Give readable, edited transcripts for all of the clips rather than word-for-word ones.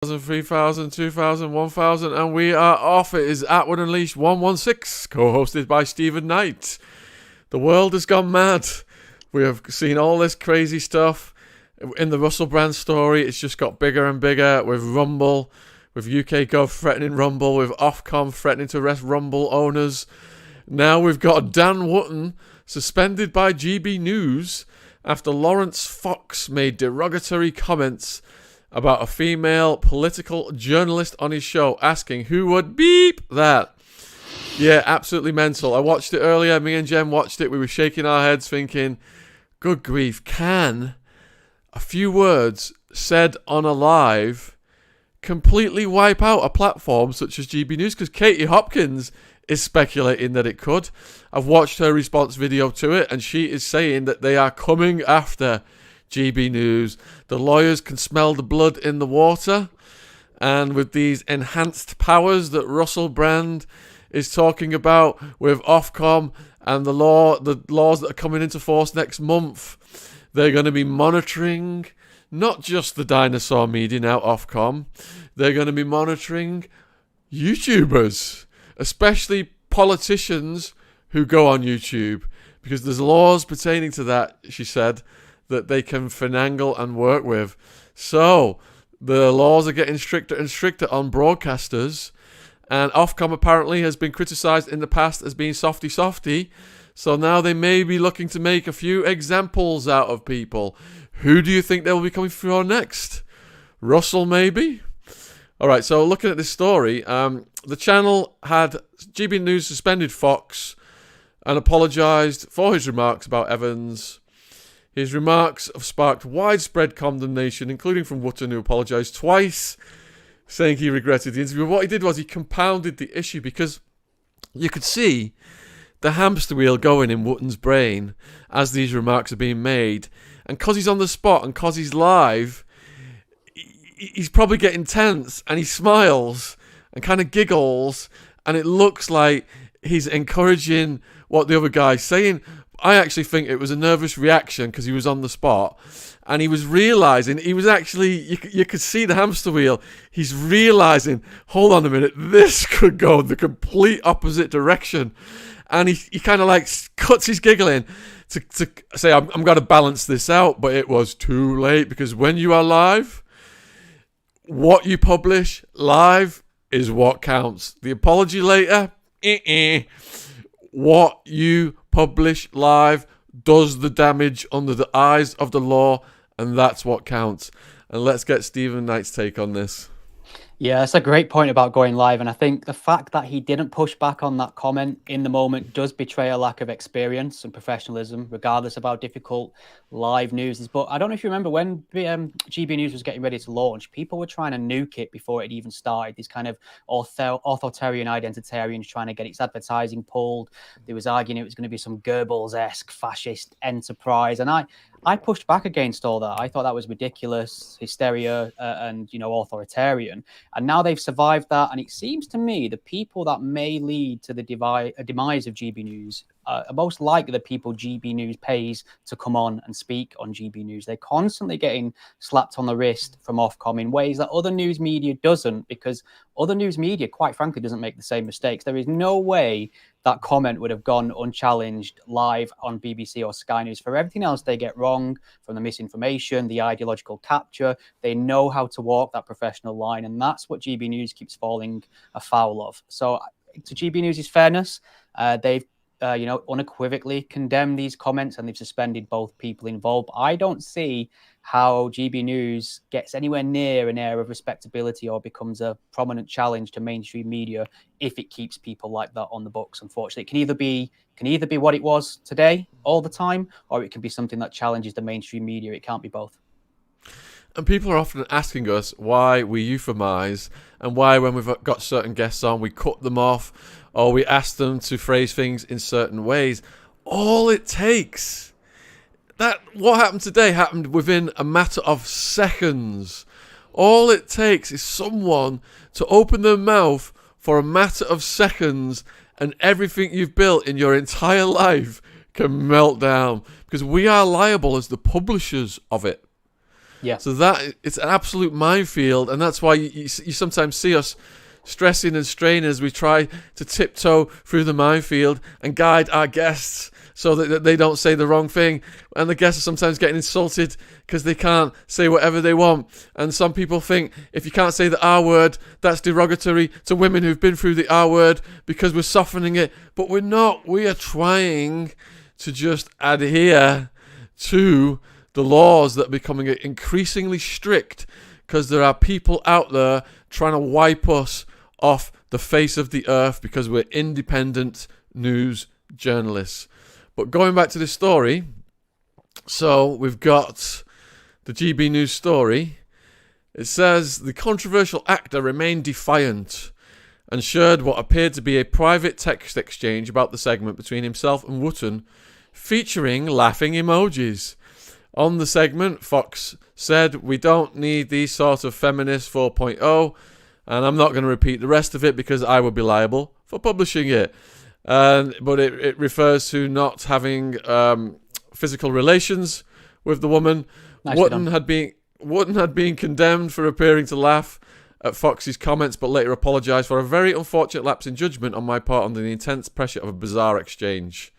3000, 2000, 1000, and we are off. It is Attwood Unleashed 116, co-hosted by Stephen Knight. The world has gone mad. We have seen all this crazy stuff. In the Russell Brand story, it's just got bigger and bigger with Rumble, with UK Gov threatening Rumble, with Ofcom threatening to arrest Rumble owners. Now we've got Dan Wootton suspended by GB News after Laurence Fox made derogatory comments about a female political journalist on his show, asking who would beep that. Yeah, absolutely mental. I watched it earlier. Me and Jem watched it. We were shaking our heads thinking, good grief, can a few words said on a live completely wipe out a platform such as GB News? Because Katie Hopkins is speculating that it could. I've watched her response video to it, and she is saying that they are coming after GB News. The lawyers can smell the blood in the water, and with these enhanced powers that Russell Brand is talking about with Ofcom and the laws that are coming into force next month, they're going to be monitoring not just the dinosaur media now, Ofcom. They're going to be monitoring YouTubers, especially politicians who go on YouTube, because there's laws pertaining to that, she said, that they can finagle and work with. So the laws are getting stricter and stricter on broadcasters, and Ofcom apparently has been criticised in the past as being softy. So now they may be looking to make a few examples out of people. Who do you think they will be coming for next? Russell, maybe? All right, so looking at this story, the channel had GB News suspended Fox and apologised for his remarks about Evans. His remarks have sparked widespread condemnation, including from Wootton, who apologised twice, saying he regretted the interview. What he did was he compounded the issue, because you could see the hamster wheel going in Wootton's brain as these remarks are being made. And because he's on the spot and because he's live, he's probably getting tense, and he smiles and kind of giggles, and it looks like he's encouraging what the other guy's saying. I actually think it was a nervous reaction because he was on the spot, and he was realising, he was actually, you could see the hamster wheel, he's realising, hold on a minute, this could go the complete opposite direction. And he kind of like cuts his giggling to say, I'm going to balance this out, but it was too late, because when you are live, what you publish live is what counts. The apology later, what you publish live does the damage under the eyes of the law, and that's what counts. And let's get Stephen Knight's take on this. Yeah, that's a great point about going live. And I think the fact that he didn't push back on that comment in the moment does betray a lack of experience and professionalism, regardless of how difficult live news is. But I don't know if you remember when GB News was getting ready to launch, people were trying to nuke it before it even started. These kind of authoritarian identitarians trying to get its advertising pulled. They was arguing it was going to be some Goebbels-esque fascist enterprise. And I pushed back against all that. I thought that was ridiculous, hysteria, and, authoritarian. And now they've survived that. And it seems to me the people that may lead to the demise of GB News are most likely the people GB News pays to come on and speak on GB News. They're constantly getting slapped on the wrist from Ofcom in ways that other news media doesn't, because other news media, quite frankly, doesn't make the same mistakes. There is no way that comment would have gone unchallenged live on BBC or Sky News. For everything else they get wrong, from the misinformation, the ideological capture, they know how to walk that professional line, and that's what GB News keeps falling afoul of. So to GB News' fairness, they've unequivocally condemned these comments, and they've suspended both people involved. I don't see how GB News gets anywhere near an air of respectability or becomes a prominent challenge to mainstream media if it keeps people like that on the books. Unfortunately, it can either be what it was today all the time, or it can be something that challenges the mainstream media. It can't be both. And people are often asking us why we euphemize, and why when we've got certain guests on, we cut them off, or we ask them to phrase things in certain ways. All it takes, what happened today happened within a matter of seconds. All it takes is someone to open their mouth for a matter of seconds, and everything you've built in your entire life can melt down, because we are liable as the publishers of it. Yeah. So that it's an absolute minefield, and that's why you sometimes see us stressing and straining as we try to tiptoe through the minefield and guide our guests so that they don't say the wrong thing. And the guests are sometimes getting insulted because they can't say whatever they want. And some people think if you can't say the R word, that's derogatory to women who've been through the R word because we're softening it. But we're not. We are trying to just adhere to the laws that are becoming increasingly strict because there are people out there trying to wipe us off the face of the earth because we're independent news journalists. But going back to this story, so we've got the GB News story. It says the controversial actor remained defiant and shared what appeared to be a private text exchange about the segment between himself and Wootton, featuring laughing emojis. On the segment, Fox said, "We don't need these sort of feminist 4.0, and I'm not going to repeat the rest of it because I would be liable for publishing it." But it refers to not having physical relations with the woman. Wootton had been condemned for appearing to laugh at Fox's comments, but later apologised for a very unfortunate lapse in judgment on my part under the intense pressure of a bizarre exchange.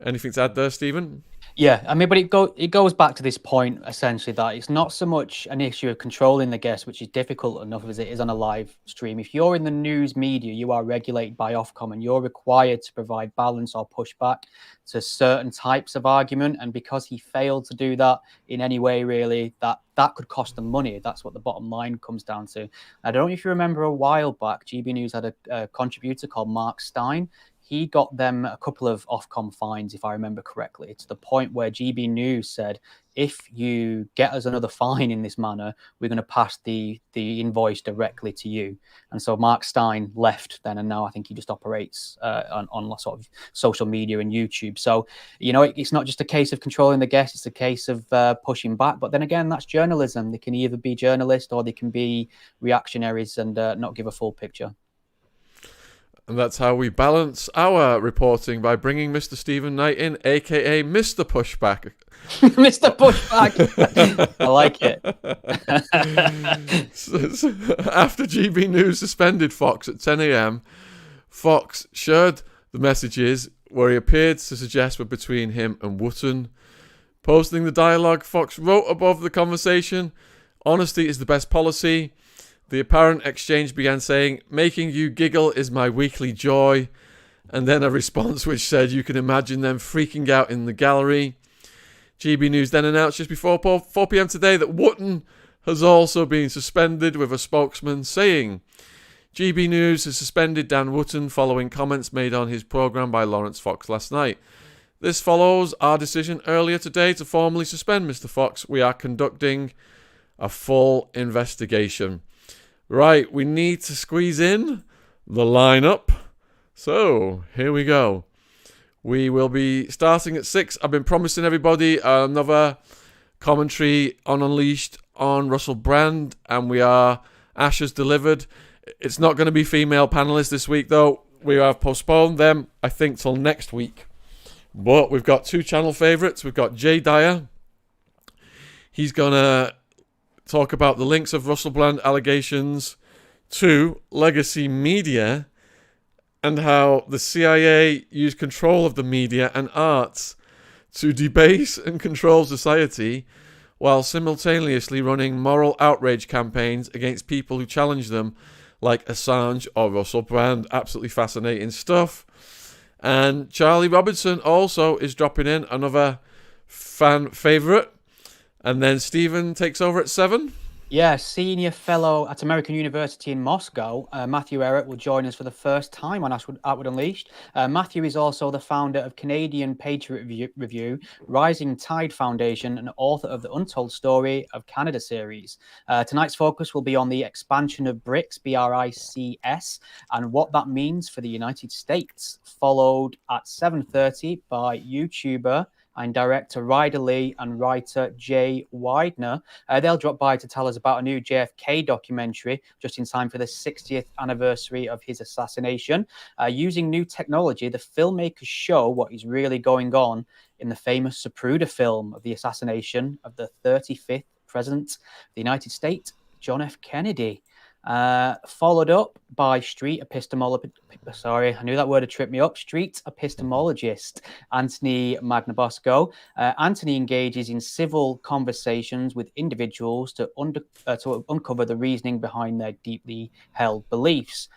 Anything to add there, Stephen? Yeah, I mean, but it goes back to this point, essentially, that it's not so much an issue of controlling the guests, which is difficult enough as it is on a live stream. If you're in the news media, you are regulated by Ofcom and you're required to provide balance or pushback to certain types of argument. And because he failed to do that in any way, really, that could cost them money. That's what the bottom line comes down to. I don't know if you remember a while back, GB News had a contributor called Mark Stein. He got them a couple of Ofcom fines, if I remember correctly, to the point where GB News said, if you get us another fine in this manner, we're going to pass the invoice directly to you. And so Mark Stein left then, and now I think he just operates on sort of social media and YouTube. So, it's not just a case of controlling the guests, it's a case of pushing back. But then again, that's journalism. They can either be journalists or they can be reactionaries and not give a full picture. And that's how we balance our reporting, by bringing Mr. Stephen Knight in, a.k.a. Mr. Pushback. Mr. Pushback. I like it. So after GB News suspended Fox at 10 a.m, Fox shared the messages where he appeared to suggest were between him and Wootton. Posting the dialogue, Fox wrote above the conversation, "Honesty is the best policy." The apparent exchange began saying, "Making you giggle is my weekly joy." And then a response which said, "You can imagine them freaking out in the gallery." GB News then announced just before 4 p.m. today that Wootton has also been suspended, with a spokesman saying, "GB News has suspended Dan Wootton following comments made on his programme by Laurence Fox last night. This follows our decision earlier today to formally suspend Mr. Fox. We are conducting a full investigation." Right, we need to squeeze in the lineup. So, here we go. We will be starting at 6. I've been promising everybody another commentary on Unleashed on Russell Brand, and Ash has delivered. It's not going to be female panelists this week, though. We have postponed them, I think, till next week. But we've got two channel favourites. We've got Jay Dyer. He's going to talk about the links of Russell Brand allegations to legacy media and how the CIA used control of the media and arts to debase and control society while simultaneously running moral outrage campaigns against people who challenge them, like Assange or Russell Brand. Absolutely fascinating stuff. And Charlie Robinson also is dropping in, another fan favourite. And then Stephen takes over at 7. Yeah, senior fellow at American University in Moscow, Matthew Ehret, will join us for the first time on Attwood Unleashed. Matthew is also the founder of Canadian Patriot Review, Rising Tide Foundation, and author of the Untold Story of Canada series. Tonight's focus will be on the expansion of BRICS, BRICS, and what that means for the United States, followed at 7:30 by YouTuber and director Ryder Lee and writer Jay Weidner. They'll drop by to tell us about a new JFK documentary just in time for the 60th anniversary of his assassination. Using new technology, the filmmakers show what is really going on in the famous Zapruder film of the assassination of the 35th President of the United States, John F. Kennedy. Followed up by street epistemologist, Anthony Magnobosco. Anthony engages in civil conversations with individuals to uncover the reasoning behind their deeply held beliefs.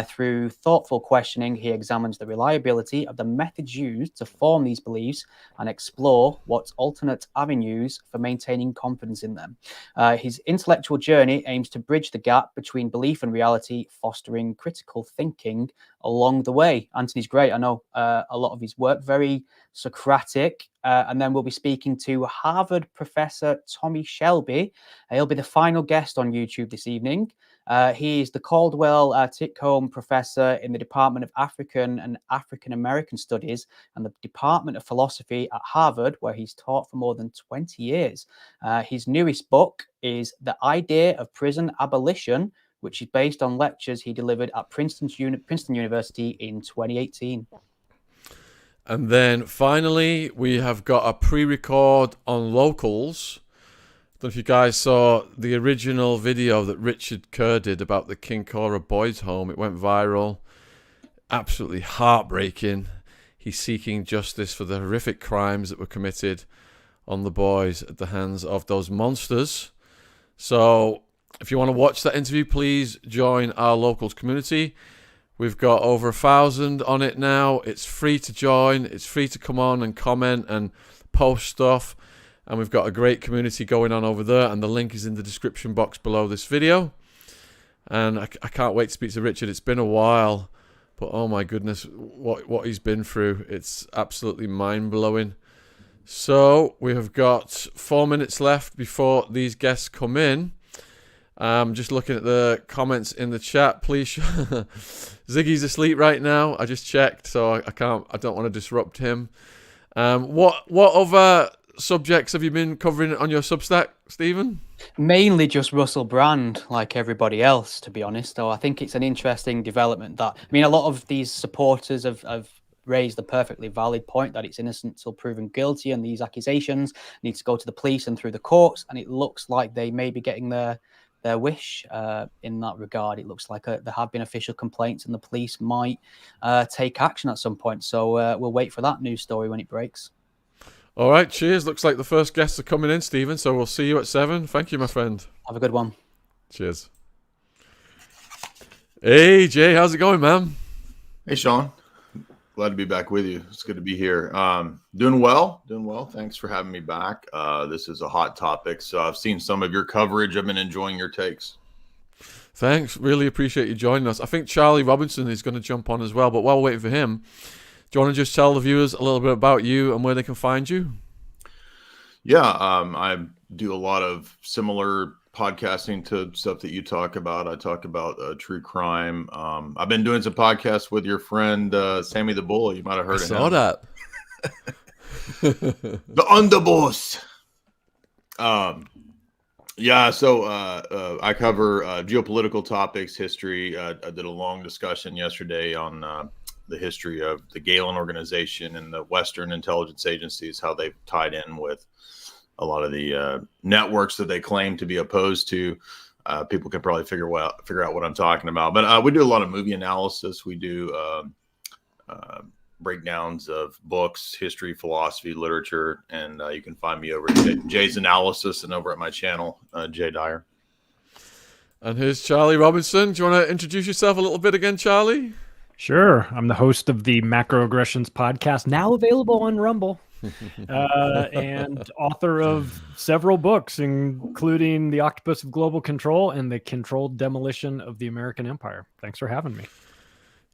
Through thoughtful questioning, he examines the reliability of the methods used to form these beliefs and explore what alternate avenues for maintaining confidence in them. His intellectual journey aims to bridge the gap between belief and reality, fostering critical thinking along the way. Anthony's great. I know a lot of his work, very Socratic. And then we'll be speaking to Harvard professor Tommie Shelby. He'll be the final guest on YouTube this evening. He is the Caldwell Titcomb Professor in the Department of African and African American Studies and the Department of Philosophy at Harvard, where he's taught for more than 20 years. His newest book is The Idea of Prison Abolition, which is based on lectures he delivered at Princeton University in 2018. And then finally, we have got a pre-record on locals. I don't know if you guys saw the original video that Richard Kerr did about the Kincora Boys Home. It went viral. Absolutely heartbreaking. He's seeking justice for the horrific crimes that were committed on the boys at the hands of those monsters. So if you want to watch that interview, please join our locals community. We've got over 1,000 on it now. It's free to join. It's free to come on and comment and post stuff. And we've got a great community going on over there. And the link is in the description box below this video. And I can't wait to speak to Richard. It's been a while. But oh my goodness, what he's been through. It's absolutely mind-blowing. So we have got 4 minutes left before these guests come in. Just looking at the comments in the chat, please. Ziggy's asleep right now. I just checked, so I don't want to disrupt him. What other subjects have you been covering on your Substack, Stephen? Mainly just Russell Brand, like everybody else, to be honest. Though I think it's an interesting development that, a lot of these supporters have raised the perfectly valid point that it's innocent till proven guilty, and these accusations need to go to the police and through the courts. And it looks like they may be getting their wish in that regard. It looks like there have been official complaints, and the police might take action at some point. So we'll wait for that news story when it breaks. All right, cheers. Looks like the first guests are coming in, Stephen. So we'll see you at 7. Thank you, my friend. Have a good one. Cheers. Hey, Jay, how's it going, man? Hey, Shaun. Glad to be back with you. It's good to be here. Doing well. Thanks for having me back. This is a hot topic, so I've seen some of your coverage. I've been enjoying your takes. Thanks. Really appreciate you joining us. I think Charlie Robinson is going to jump on as well, but while we're waiting for him, do you want to just tell the viewers a little bit about you and where they can find you? Yeah, I do a lot of similar podcasting to stuff that you talk about. I talk about true crime. I've been doing some podcasts with your friend Sammy the Bull. You might have heard of him. I saw that. The Underboss. Yeah, so I cover geopolitical topics, history. I did a long discussion yesterday on the history of the Galen organization and the Western intelligence agencies, how they've tied in with a lot of the networks that they claim to be opposed to. People can probably figure out what I'm talking about. But we do a lot of movie analysis. We do breakdowns of books, history, philosophy, literature, and you can find me over at Jay's Analysis and over at my channel, Jay Dyer. And here's Charlie Robinson. Do you want to introduce yourself a little bit again, Charlie? Sure. I'm the host of the Macroaggressions podcast, now available on Rumble, and author of several books, including The Octopus of Global Control and The Controlled Demolition of the American Empire. Thanks for having me.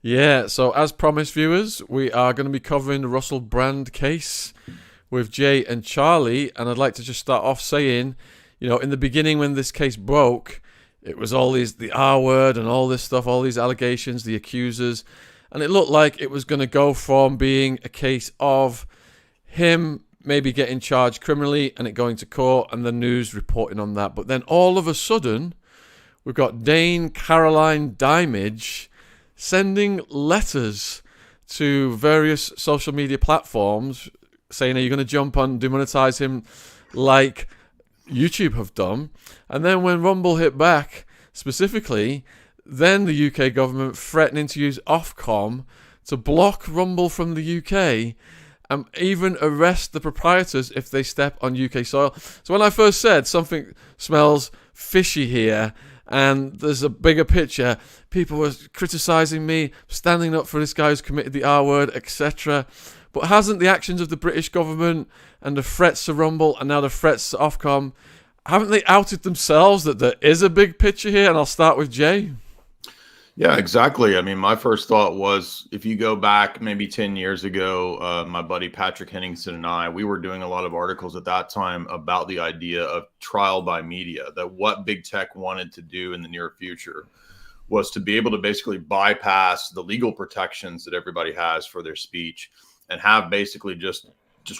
Yeah, so as promised, viewers, we are going to be covering the Russell Brand case with Jay and Charlie, and I'd like to just start off saying, in the beginning when this case broke, it was all the R word and all this stuff, all these allegations, the accusers. And it looked like it was going to go from being a case of him maybe getting charged criminally and it going to court and the news reporting on that. But then all of a sudden, we've got Dane Caroline Dimage sending letters to various social media platforms saying, are you going to jump on, demonetize him like YouTube have done. And then when Rumble hit back, specifically, then the UK government threatening to use Ofcom to block Rumble from the UK and even arrest the proprietors if they step on UK soil. So when I first said something smells fishy here and there's a bigger picture, people were criticising me, standing up for this guy who's committed the R word, etc. But hasn't the actions of the British government and the threats to Rumble and now the threats to Ofcom, haven't they outed themselves that there is a big picture here? And I'll start with Jay. Yeah, exactly. I mean, my first thought was, if you go back maybe 10 years ago, my buddy Patrick Henningsen and I, we were doing a lot of articles at that time about the idea of trial by media, that what big tech wanted to do in the near future was to be able to basically bypass the legal protections that everybody has for their speech and have basically just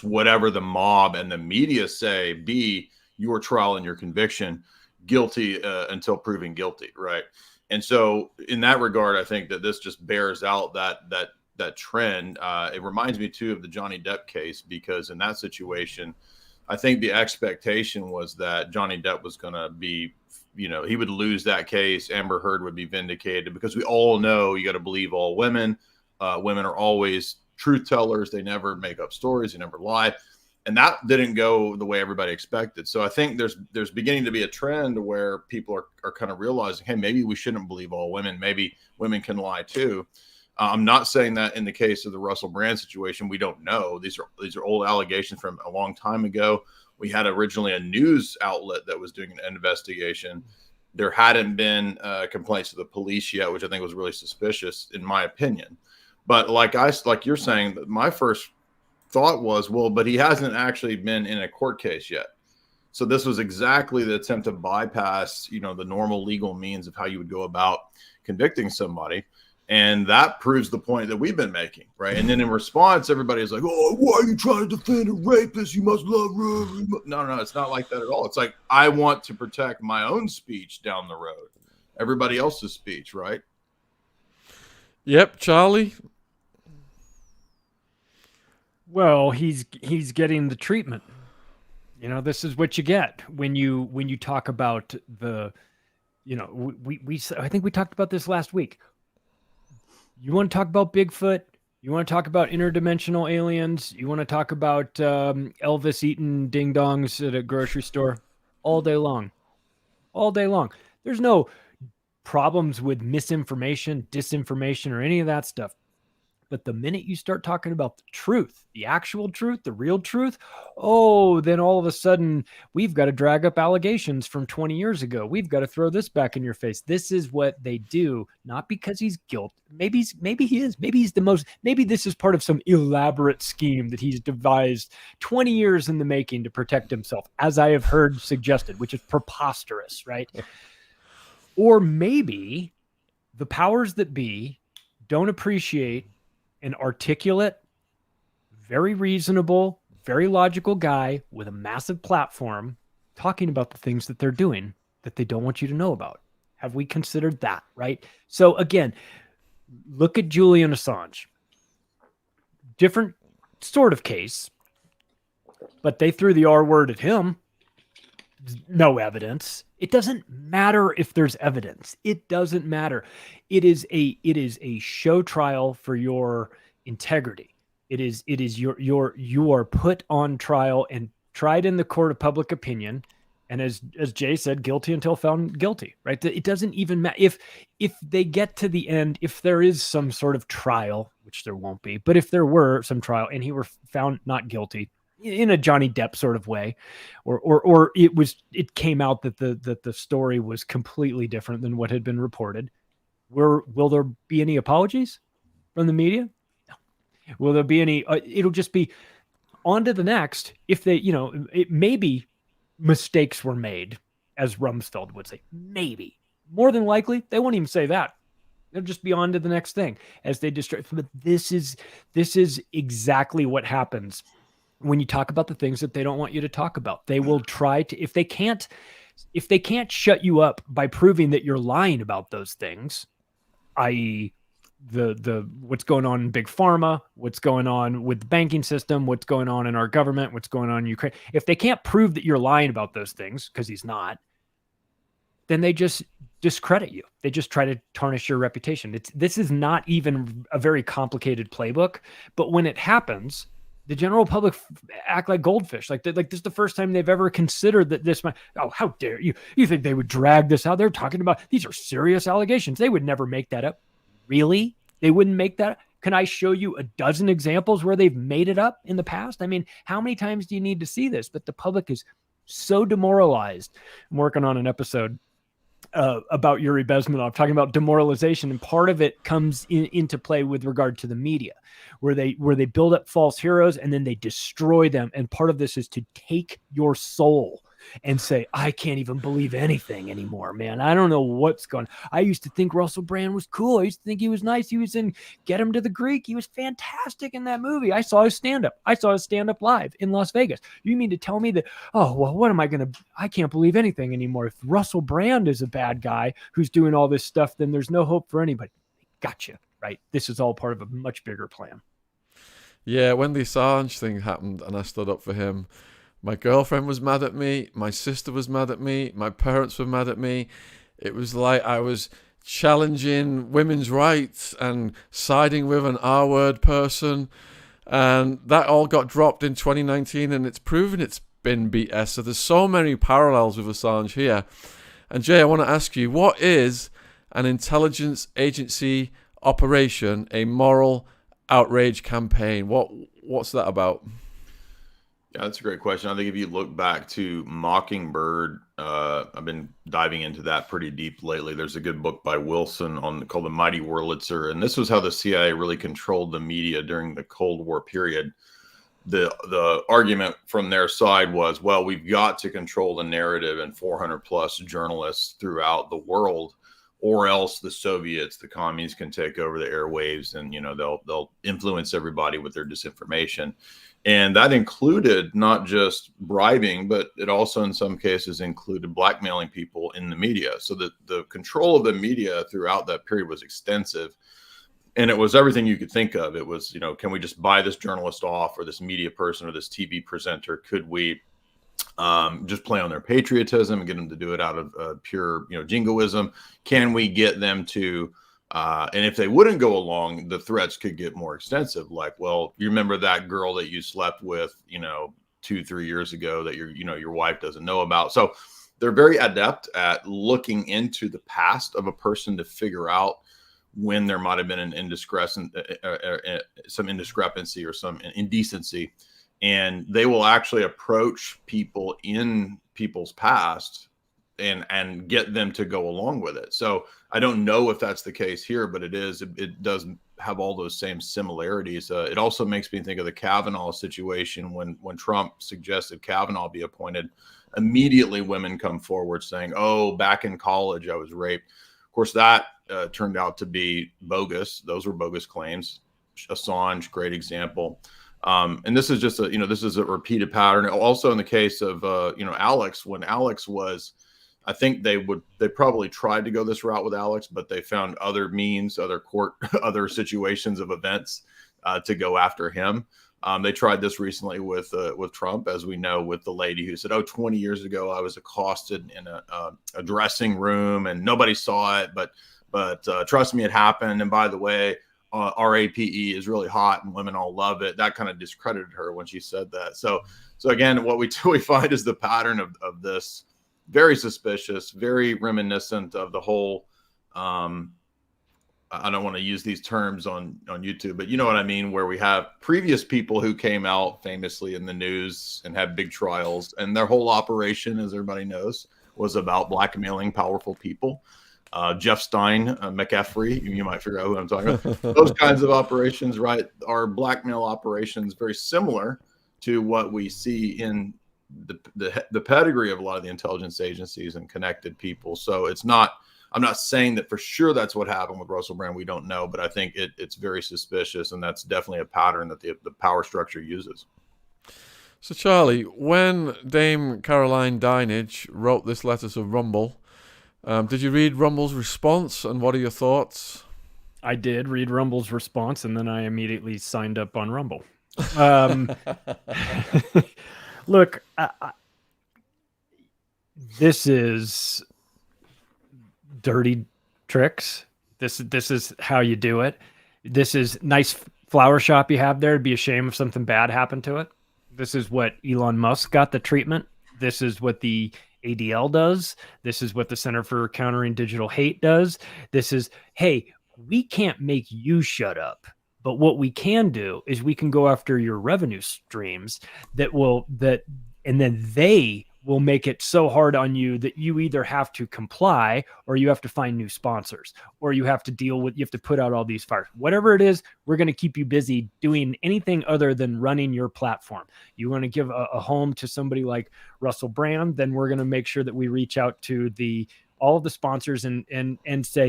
whatever the mob and the media say be your trial and your conviction, guilty until proven guilty, right? And so in that regard, I think that this just bears out that trend. It reminds me, too, of the Johnny Depp case, because in that situation, I think the expectation was that Johnny Depp was going to be, he would lose that case. Amber Heard would be vindicated, because we all know you got to believe all women. Women are always truth tellers. They never make up stories. They never lie. And that didn't go the way everybody expected. So I think there's beginning to be a trend where people are kind of realizing, hey, maybe we shouldn't believe all women. Maybe women can lie too. I'm not saying that in the case of the Russell Brand situation. We don't know. These are old allegations from a long time ago. We had originally a news outlet that was doing an investigation. There hadn't been complaints to the police yet, which I think was really suspicious, in my opinion. But like you're saying, my first thought was, well, but he hasn't actually been in a court case yet. So this was exactly the attempt to bypass, the normal legal means of how you would go about convicting somebody. And that proves the point that we've been making, right? And then in response, everybody's like, oh, why are you trying to defend a rapist? You must love her. No, it's not like that at all. It's like, I want to protect my own speech down the road, everybody else's speech, right? Yep, Charlie. Well, he's getting the treatment. This is what you get when you talk about the, I think we talked about this last week. You want to talk about Bigfoot? You want to talk about interdimensional aliens? You want to talk about Elvis eating ding dongs at a grocery store? All day long. All day long. There's no problems with misinformation, disinformation, or any of that stuff. But the minute you start talking about the truth, the actual truth, the real truth, then all of a sudden we've got to drag up allegations from 20 years ago. We've got to throw this back in your face. This is what they do, not because he's guilty. Maybe he is. Maybe this is part of some elaborate scheme that he's devised 20 years in the making to protect himself, as I have heard suggested, which is preposterous, right? Or maybe the powers that be don't appreciate an articulate, very reasonable, very logical guy with a massive platform talking about the things that they're doing that they don't want you to know about. Have we considered that, right? So again, look at Julian Assange. Different sort of case, but they threw the R word at him. No evidence. It doesn't matter if there's evidence. It doesn't matter. It is a show trial for your integrity. You are put on trial and tried in the court of public opinion. And as Jay said, guilty until found guilty, right? It doesn't even matter if they get to the end, if there is some sort of trial, which there won't be, but if there were some trial and he were found not guilty, in a Johnny Depp sort of way, or it came out that the story was completely different than what had been reported. Will there be any apologies from the media? No. Will there be any? It'll just be on to the next. If they, it maybe mistakes were made, as Rumsfeld would say. Maybe. More than likely, they won't even say that. They'll just be on to the next thing as they destroy. But this is exactly what happens when you talk about the things that they don't want you to talk about. They will try to, if they can't shut you up by proving that you're lying about those things, i.e., the what's going on in big pharma, what's going on with the banking system, what's going on in our government, what's going on in Ukraine. If they can't prove that you're lying about those things, because he's not, then they just discredit you. They just try to tarnish your reputation. This is not even a very complicated playbook, but when it happens, the general public act like goldfish. Like this is the first time they've ever considered that this might, oh, how dare you? You think they would drag this out? They're talking about, these are serious allegations. They would never make that up. Really? They wouldn't make that? Can I show you a dozen examples where they've made it up in the past? I mean, how many times do you need to see this? But the public is so demoralized. I'm working on an episode about Yuri Bezmenov, talking about demoralization, and part of it comes into play with regard to the media, where they build up false heroes and then they destroy them. And part of this is to take your soul and say, I can't even believe anything anymore, man. I don't know what's going on. I used to think Russell Brand was cool. I used to think he was nice. He was in Get Him to the Greek. He was fantastic in that movie. I saw his stand-up live in Las Vegas. You mean to tell me that, oh, well, what am I going to, I can't believe anything anymore. If Russell Brand is a bad guy who's doing all this stuff, then there's no hope for anybody. Gotcha, right? This is all part of a much bigger plan. Yeah, when the Assange thing happened and I stood up for him, my girlfriend was mad at me. My sister was mad at me. My parents were mad at me. It was like I was challenging women's rights and siding with an R-word person. And that all got dropped in 2019, and it's proven it's been BS. So there's so many parallels with Assange here. And Jay, I want to ask you, what is an intelligence agency operation, a moral outrage campaign? What's that about? Yeah, that's a great question. I think if you look back to Mockingbird, I've been diving into that pretty deep lately. There's a good book by Wilson called The Mighty Wurlitzer, and this was how the CIA really controlled the media during the Cold War period. The argument from their side was, well, we've got to control the narrative and 400 plus journalists throughout the world, or else the Soviets, the commies, can take over the airwaves, and they'll influence everybody with their disinformation. And that included not just bribing, but it also in some cases included blackmailing people in the media. So that the control of the media throughout that period was extensive. And it was everything you could think of. It was, can we just buy this journalist off, or this media person, or this TV presenter? Could we just play on their patriotism and get them to do it out of pure, jingoism? Can we get them to and if they wouldn't go along, the threats could get more extensive. Like, well, you remember that girl that you slept with, 2-3 years ago that your wife doesn't know about. So they're very adept at looking into the past of a person to figure out when there might have been some indiscrepancy or some indecency. And they will actually approach people in people's past and get them to go along with it. So I don't know if that's the case here, but it does have all those same similarities. It also makes me think of the Kavanaugh situation when Trump suggested Kavanaugh be appointed. Immediately women come forward saying, oh, back in college I was raped. Of course, that turned out to be bogus. Those were bogus claims. Assange, great example. And this is just this is a repeated pattern. Also in the case of Alex, when Alex was, I think they probably tried to go this route with Alex, but they found other means, other situations of events to go after him. They tried this recently with Trump, as we know, with the lady who said, 20 years ago, I was accosted in a dressing room and nobody saw it, but trust me, it happened. And by the way, RAPE is really hot and women all love it. That kind of discredited her when she said that. So again, what we find is the pattern of this. Very suspicious, very reminiscent of the whole, I don't want to use these terms on YouTube, but you know what I mean, where we have previous people who came out famously in the news and had big trials, and their whole operation, as everybody knows, was about blackmailing powerful people. Jeff Stein, McAfee, you might figure out who I'm talking about. Those kinds of operations, right, are blackmail operations, very similar to what we see in the pedigree of a lot of the intelligence agencies and connected people. So I'm not saying that for sure that's what happened with Russell Brand. We don't know, but I think it's very suspicious, and that's definitely a pattern that the power structure uses. So Charlie, when Dame Caroline Dinenage wrote this letter to Rumble, did you read Rumble's response, and what are your thoughts? I did read Rumble's response, and then I immediately signed up on Rumble. Look, this is dirty tricks. This is how you do it. This is nice flower shop you have there. It'd be a shame if something bad happened to it. This is what Elon Musk got the treatment. This is what the ADL does. This is what the Center for Countering Digital Hate does. This is, hey, we can't make you shut up. But what we can do is we can go after your revenue streams and then they will make it so hard on you that you either have to comply or you have to find new sponsors or you have to put out all these fires. Whatever it is, we're going to keep you busy doing anything other than running your platform. You want to give a home to somebody like Russell Brand, then we're going to make sure that we reach out to all of the sponsors and say,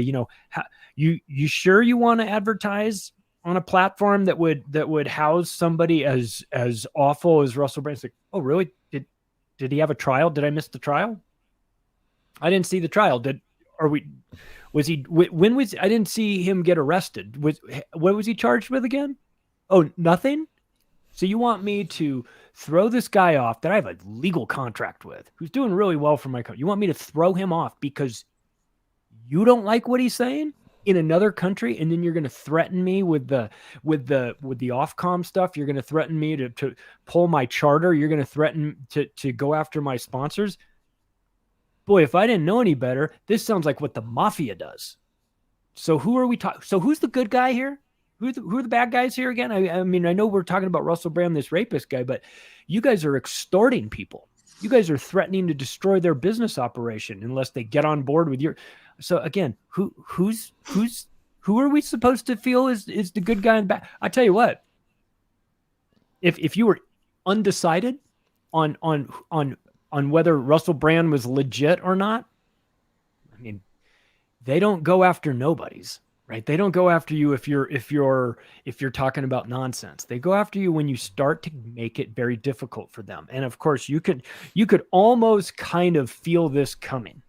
you sure you want to advertise on a platform that would house somebody as awful as Russell Brand? It's like, oh, really? Did he have a trial? Did I miss the trial? I didn't see the trial. I didn't see him get arrested. What was he charged with again? Oh, nothing? So you want me to throw this guy off that I have a legal contract with, who's doing really well for my company? You want me to throw him off because you don't like what he's saying in another country, and then you're going to threaten me with the Ofcom stuff? You're going to threaten me to pull my charter. You're going to threaten to go after my sponsors. Boy, if I didn't know any better, this sounds like what the mafia does. So who are we talking? So who's the good guy here? Who are the bad guys here again? I mean, I know we're talking about Russell Brand, this rapist guy, but you guys are extorting people. You guys are threatening to destroy their business operation unless they get on board with your. So again, who are we supposed to feel is the good guy in the back? I tell you what, if you were undecided on whether Russell Brand was legit or not, I mean, they don't go after nobodies, right? They don't go after you if you're talking about nonsense. They go after you when you start to make it very difficult for them. And of course, you could almost kind of feel this coming.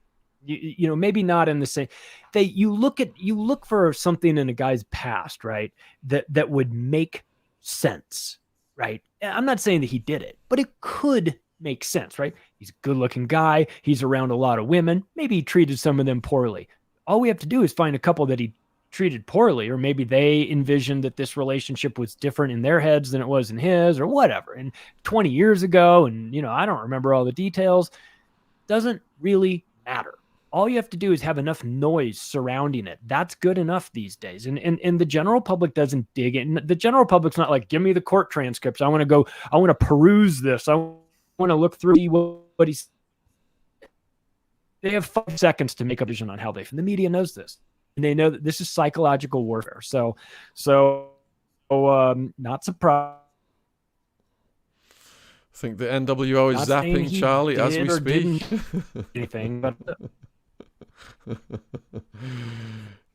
You know, maybe not in the same. You look for something in a guy's past, right? That would make sense, right? I'm not saying that he did it, but it could make sense, right? He's a good-looking guy. He's around a lot of women. Maybe he treated some of them poorly. All we have to do is find a couple that he treated poorly, or maybe they envisioned that this relationship was different in their heads than it was in his, or whatever. And 20 years ago, and I don't remember all the details. Doesn't really matter. All you have to do is have enough noise surrounding it. That's good enough these days. And the general public doesn't dig in. The general public's not like, give me the court transcripts. I want to peruse this. I want to look through what he's. They have 5 seconds to make a decision on how the media knows this. And they know that this is psychological warfare. So not surprised. I think the NWO is zapping Charlie as we speak. Anything, but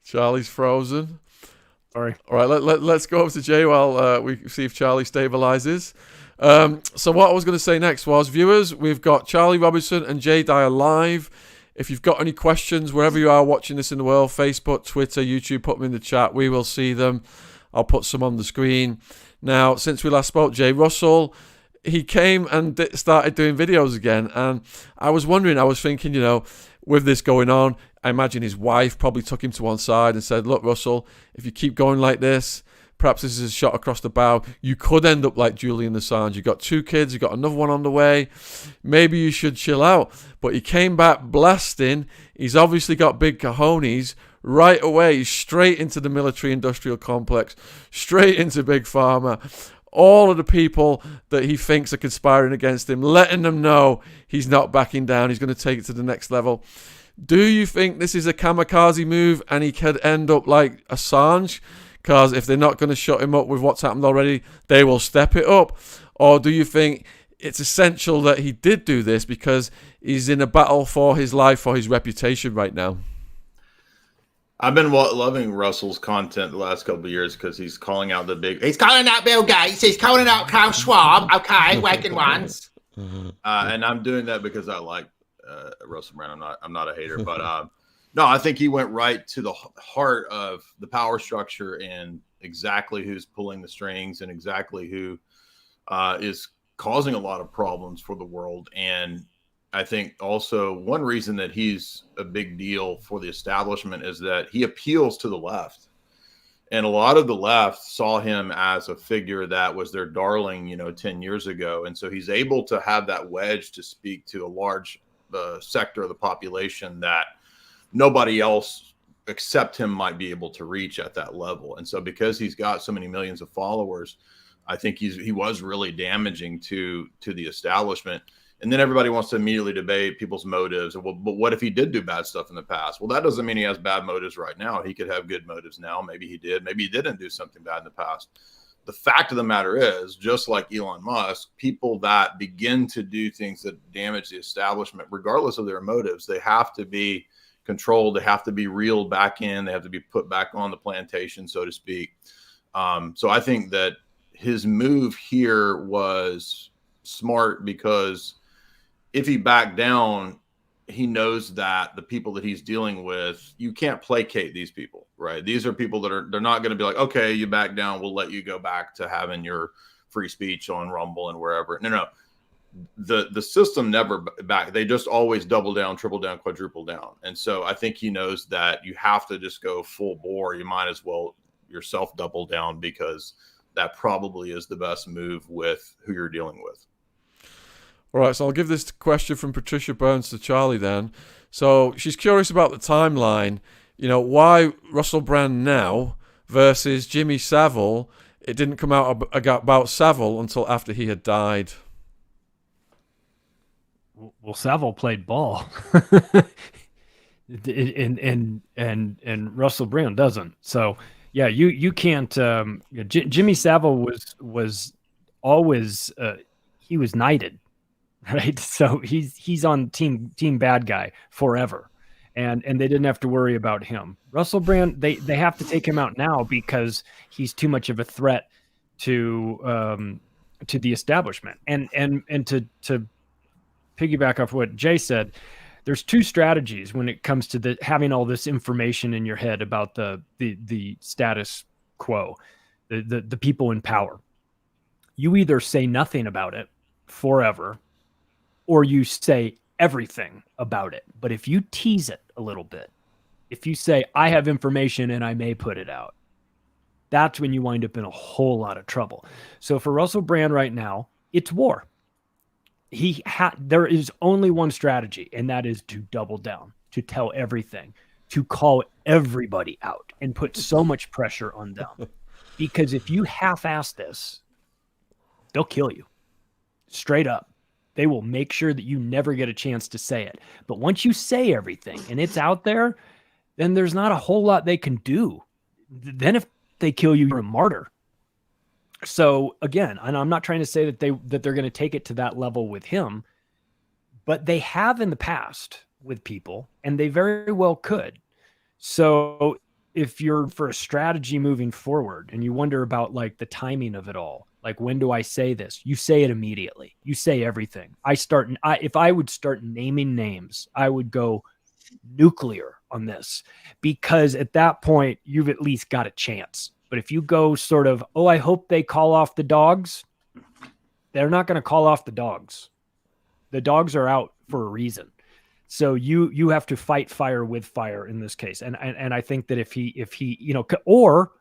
Charlie's frozen. Sorry. All right, let's go over to Jay while we see if Charlie stabilizes. So what I was going to say next was, viewers, we've got Charlie Robinson and Jay Dyer live. If you've got any questions, wherever you are watching this in the world, Facebook, Twitter, YouTube, put them in the chat. We will see them. I'll put some on the screen. Now, since we last spoke, Jay Russell, he came and started doing videos again. And I was thinking, with this going on, I imagine his wife probably took him to one side and said, look, Russell, if you keep going like this, perhaps this is a shot across the bow. You could end up like Julian Assange. You've got 2 kids. You've got another one on the way. Maybe you should chill out. But he came back blasting. He's obviously got big cojones. Right away, straight into the military-industrial complex, straight into Big Pharma. All of the people that he thinks are conspiring against him, letting them know he's not backing down. He's going to take it to the next level. Do you think this is a kamikaze move and he could end up like Assange? Because if they're not going to shut him up with what's happened already, they will step it up. Or do you think it's essential that he did do this because he's in a battle for his life, for his reputation right now? I've been loving Russell's content the last couple of years because he's calling out he's calling out Bill Gates, he's calling out Klaus Schwab, okay, waking ones. And I'm doing that because I like Russell Brand. I'm not a hater, but No, I think he went right to the heart of the power structure and exactly who's pulling the strings and exactly who is causing a lot of problems for the world. And I think also one reason that he's a big deal for the establishment is that he appeals to the left. And a lot of the left saw him as a figure that was their darling, 10 years ago. And so he's able to have that wedge to speak to a large sector of the population that nobody else except him might be able to reach at that level. And so because he's got so many millions of followers, I think he was really damaging to the establishment. And then everybody wants to immediately debate people's motives. Well, but what if he did do bad stuff in the past? Well, that doesn't mean he has bad motives right now. He could have good motives now. Maybe he did. Maybe he didn't do something bad in the past. The fact of the matter is, just like Elon Musk, people that begin to do things that damage the establishment, regardless of their motives, they have to be controlled. They have to be reeled back in. They have to be put back on the plantation, so to speak. So I think that his move here was smart because if he backed down, he knows that the people that he's dealing with, you can't placate these people, right? These are people that they're not going to be like, okay, you back down, we'll let you go back to having your free speech on Rumble and wherever. No. The system never back. They just always double down, triple down, quadruple down. And so I think he knows that you have to just go full bore. You might as well yourself double down because that probably is the best move with who you're dealing with. All right, so I'll give this question from Patricia Burns to Charlie then. So she's curious about the timeline. Why Russell Brand now versus Jimmy Savile? It didn't come out about Savile until after he had died. Well, Savile played ball, and Russell Brand doesn't. So yeah, you can't. Jimmy Savile was always he was knighted. Right. So he's on team bad guy forever. And they didn't have to worry about him. Russell Brand, they have to take him out now because he's too much of a threat to the establishment. And to piggyback off what Jay said, there's two strategies when it comes to having all this information in your head about the status quo, the people in power. You either say nothing about it forever, or you say everything about it. But if you tease it a little bit, if you say, I have information and I may put it out, that's when you wind up in a whole lot of trouble. So for Russell Brand right now, it's war. There is only one strategy, and that is to double down, to tell everything, to call everybody out and put so much pressure on them. Because if you half-ass this, they'll kill you. Straight up. They will make sure that you never get a chance to say it. But once you say everything and it's out there, then there's not a whole lot they can do. Then if they kill you, you're a martyr. So again, and I'm not trying to say that they're going to take it to that level with him, but they have in the past with people, and they very well could. So if you're for a strategy moving forward and you wonder about like the timing of it all, like, when do I say this? You say it immediately. You say everything. If I would start naming names, I would go nuclear on this, because at that point you've at least got a chance. But if you go sort of, oh, I hope they call off the dogs, they're not going to call off the dogs. The dogs are out for a reason. So you have to fight fire with fire in this case. And I think that if he, or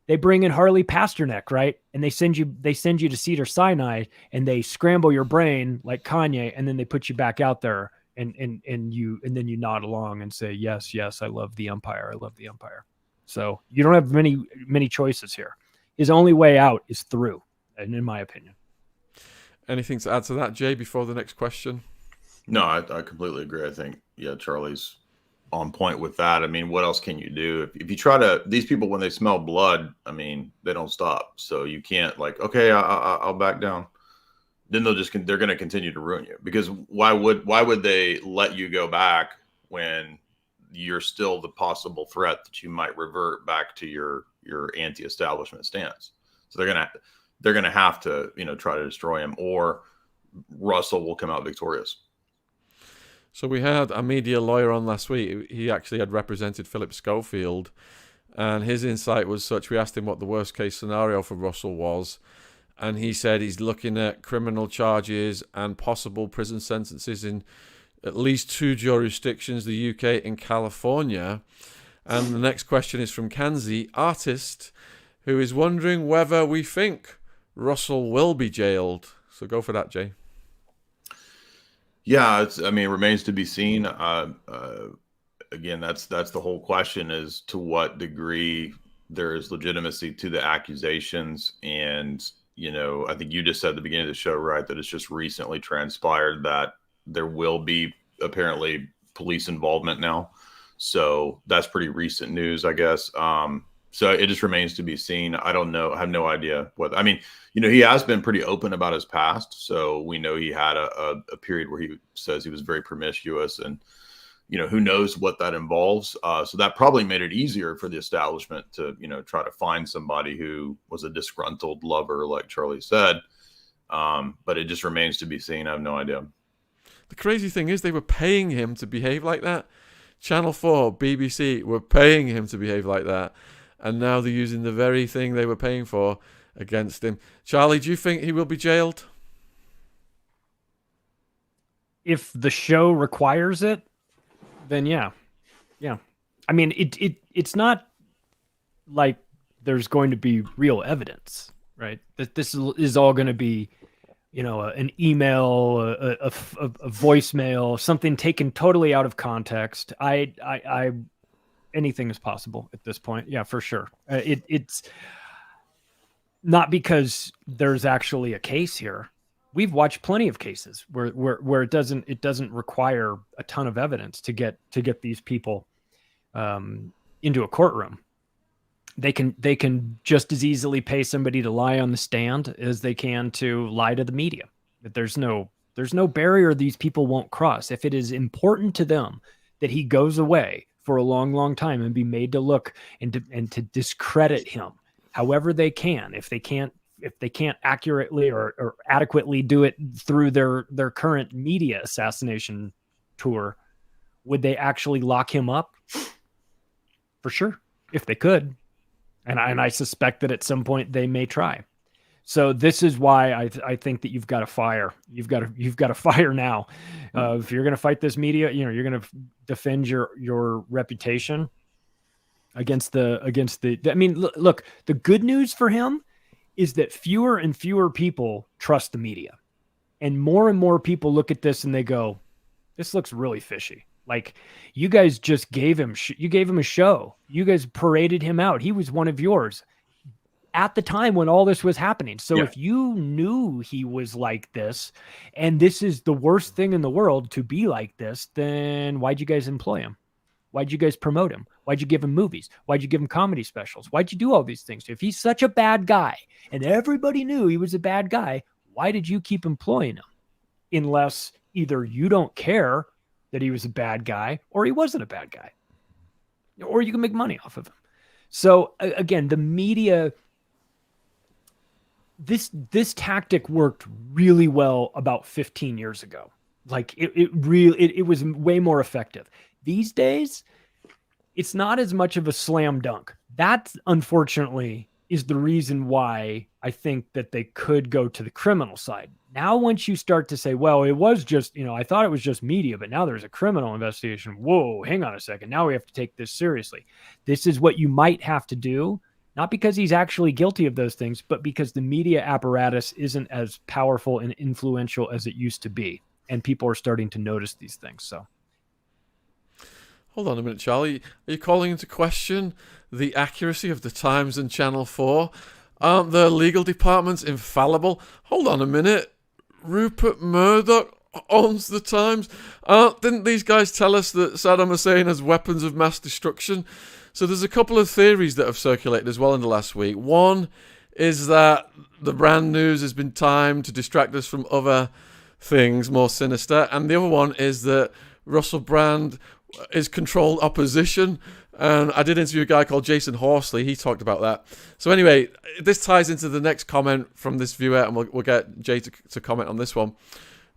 they bring in Harley Pasternak, right? And they send you to Cedars-Sinai and they scramble your brain like Kanye, and then they put you back out there and then you nod along and say, yes, I love the Empire. I love the Empire. So you don't have many choices here. His only way out is through, and in my opinion. Anything to add to that, Jay, before the next question? No, I completely agree. I think, Charlie's on point with that. I mean, what else can you do? If you try to, these people, when they smell blood, I mean, they don't stop. So you can't like, okay, I'll back down. Then they're going to continue to ruin you, because why would they let you go back when you're still the possible threat that you might revert back to your anti-establishment stance? So they're going to have to, try to destroy him, or Russell will come out victorious. So we had a media lawyer on last week. He actually had represented Philip Schofield, and his insight was such. We asked him what the worst case scenario for Russell was, and he said he's looking at criminal charges and possible prison sentences in at least 2 jurisdictions, the UK and California. And the next question is from Kanzi, artist, who is wondering whether we think Russell will be jailed. So go for that, Jay. Yeah, it remains to be seen. Again, that's the whole question, is to what degree there is legitimacy to the accusations. And, I think you just said at the beginning of the show, right, that it's just recently transpired that there will be apparently police involvement now. So that's pretty recent news, I guess. So it just remains to be seen. I don't know. I have no idea what. He has been pretty open about his past. So we know he had a period where he says he was very promiscuous, and who knows what that involves. So that probably made it easier for the establishment to try to find somebody who was a disgruntled lover, like Charlie said. But it just remains to be seen. I have no idea. The crazy thing is they were paying him to behave like that. Channel 4, BBC were paying him to behave like that. And now they're using the very thing they were paying for against him. Charlie, do you think he will be jailed? If the show requires it, then yeah. It's not like there's going to be real evidence, right? That this is all going to be, an email, a voicemail, something taken totally out of context. Anything is possible at this point. Yeah, for sure. It's not because there's actually a case here. We've watched plenty of cases where it doesn't require a ton of evidence to get these people into a courtroom. They can just as easily pay somebody to lie on the stand as they can to lie to the media. But there's no barrier these people won't cross. If it is important to them that he goes away for a long, long time and be made to look and to discredit him however they can, if they can't accurately or adequately do it through their current media assassination tour, would they actually lock him up? For sure, if they could. And I suspect that at some point they may try. So this is why I think that you've got to fire. You've got to fire now. If you're going to fight this media, you're going to defend your reputation against the. Look, the good news for him is that fewer and fewer people trust the media, and more people look at this and they go, "This looks really fishy." Like, you guys just gave him a show. You guys paraded him out. He was one of yours at the time when all this was happening. So if you knew he was like this, and this is the worst thing in the world to be like this, then why'd you guys employ him? Why'd you guys promote him? Why'd you give him movies? Why'd you give him comedy specials? Why'd you do all these things? If he's such a bad guy and everybody knew he was a bad guy, why did you keep employing him? Unless either you don't care that he was a bad guy, or he wasn't a bad guy, or you can make money off of him. So again, the media, this tactic worked really well about 15 years ago. Like it was way more effective. These days, it's not as much of a slam dunk. That, unfortunately, is the reason why I think that they could go to the criminal side. Now, once you start to say, well, it was just, I thought it was just media, but now there's a criminal investigation. Whoa, hang on a second. Now we have to take this seriously. This is what you might have to do, not because he's actually guilty of those things, but because the media apparatus isn't as powerful and influential as it used to be. And people are starting to notice these things. So, hold on a minute, Charlie. Are you calling into question the accuracy of the Times and Channel 4? Aren't the legal departments infallible? Hold on a minute. Rupert Murdoch owns the Times. Didn't these guys tell us that Saddam Hussein has weapons of mass destruction? So there's a couple of theories that have circulated as well in the last week. One is that the brand news has been timed to distract us from other things more sinister. And the other one is that Russell Brand is controlled opposition. And I did interview a guy called Jason Horsley. He talked about that. So anyway, this ties into the next comment from this viewer, and we'll get Jay to comment on this one.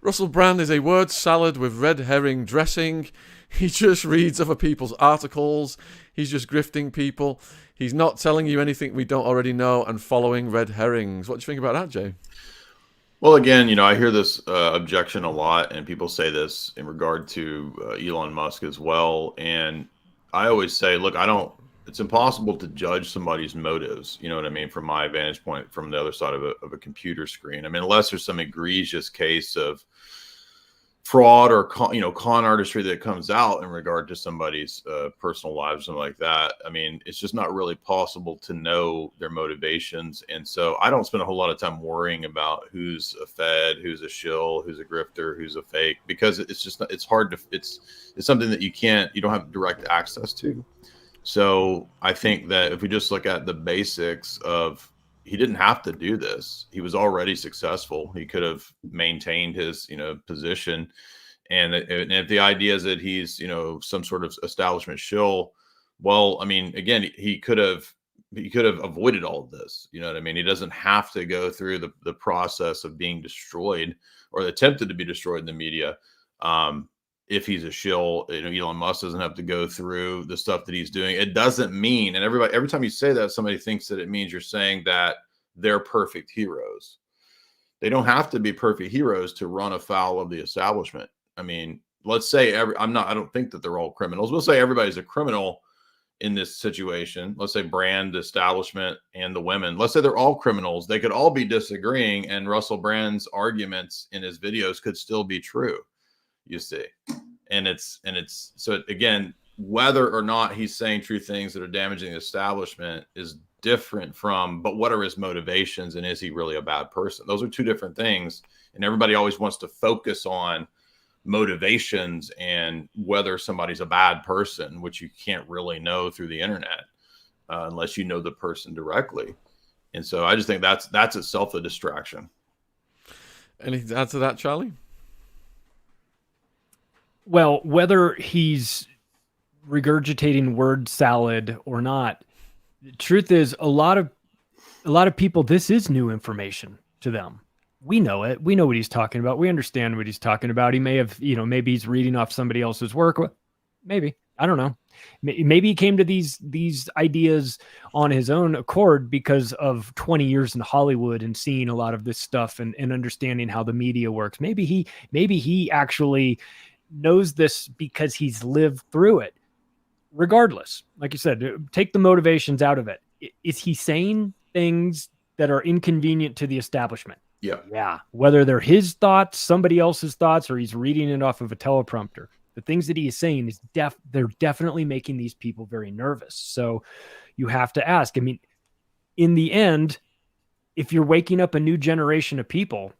Russell Brand is a word salad with red herring dressing. He just reads other people's articles. He's just grifting people. He's not telling you anything we don't already know and following red herrings. What do you think about that, Jay? Well, again, I hear this objection a lot, and people say this in regard to Elon Musk as well. And I always say, look, it's impossible to judge somebody's motives, you know what I mean, from my vantage point from the other side of a computer screen. I mean, unless there's some egregious case of fraud or con artistry that comes out in regard to somebody's personal lives, something like that. I mean, it's just not really possible to know their motivations. And so I don't spend a whole lot of time worrying about who's a Fed, who's a shill, who's a grifter, who's a fake, because it's hard to, it's something that you don't have direct access to. So I think that if we just look at the basics of, he didn't have to do this. He was already successful. He could have maintained his, position. And if the idea is that he's, some sort of establishment shill, well, I mean, again, he could have avoided all of this. You know what I mean? He doesn't have to go through the process of being destroyed or attempted to be destroyed in the media. If he's a shill, Elon Musk doesn't have to go through the stuff that he's doing. It doesn't mean, and every time you say that, somebody thinks that it means you're saying that they're perfect heroes. They don't have to be perfect heroes to run afoul of the establishment. I mean, let's say I don't think that they're all criminals. We'll say everybody's a criminal in this situation. Let's say Brand, the establishment, and the women. Let's say they're all criminals. They could all be disagreeing, and Russell Brand's arguments in his videos could still be true. You see, and it's so again, whether or not he's saying true things that are damaging the establishment is different from, but what are his motivations, and is he really a bad person? Those are two different things, and everybody always wants to focus on motivations and whether somebody's a bad person, which you can't really know through the internet unless you know the person directly. And so I just think that's itself a distraction. Anything to add to that, Charlie? Well, whether he's regurgitating word salad or not, the truth is a lot of people, this is new information to them. We know it. We know what he's talking about. We understand what he's talking about. He may have, maybe he's reading off somebody else's work. Maybe. I don't know. Maybe he came to these ideas on his own accord because of 20 years in Hollywood and seeing a lot of this stuff and understanding how the media works. Maybe he actually knows this because he's lived through it. Regardless, like you said, take the motivations out of it. Is he saying things that are inconvenient to the establishment? Yeah. Whether they're his thoughts, somebody else's thoughts, or he's reading it off of a teleprompter, the things that he is saying is they're definitely making these people very nervous. So you have to ask, I mean, in the end, if you're waking up a new generation of people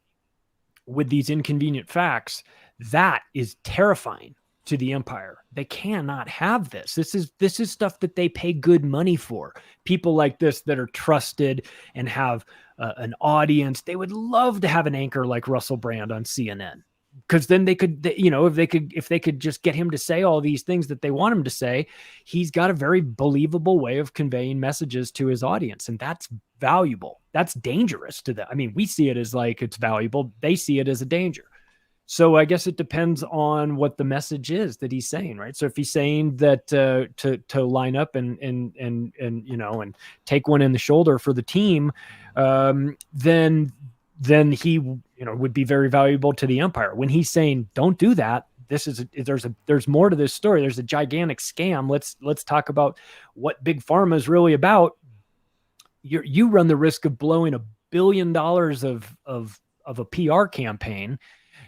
with these inconvenient facts, that is terrifying to the empire. They cannot have this. This is stuff that they pay good money for. People like this that are trusted and have an audience. They would love to have an anchor like Russell Brand on CNN, because then if they could just get him to say all these things that they want him to say, he's got a very believable way of conveying messages to his audience, and that's valuable. That's dangerous to them. I mean, we see it as like it's valuable. They see it as a danger. So I guess it depends on what the message is that he's saying, right? So if he's saying that to line up and take one in the shoulder for the team, then he would be very valuable to the empire. When he's saying don't do that, there's more to this story. There's a gigantic scam. Let's talk about what big pharma is really about. You run the risk of blowing $1 billion of a PR campaign.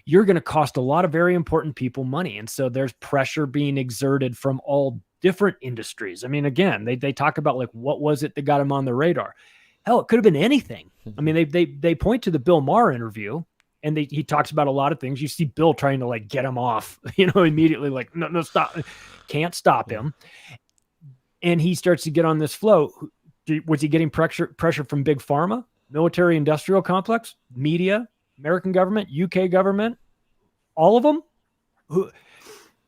You're going to cost a lot of very important people money. And so there's pressure being exerted from all different industries. I mean, again, they talk about like, what was it that got him on the radar? Hell, it could have been anything. I mean, they point to the Bill Maher interview, and he talks about a lot of things. You see Bill trying to like get him off, immediately, like, no, stop. Can't stop him. And he starts to get on this flow. Was he getting pressure from big pharma, military industrial complex, media, American government, UK government, all of them?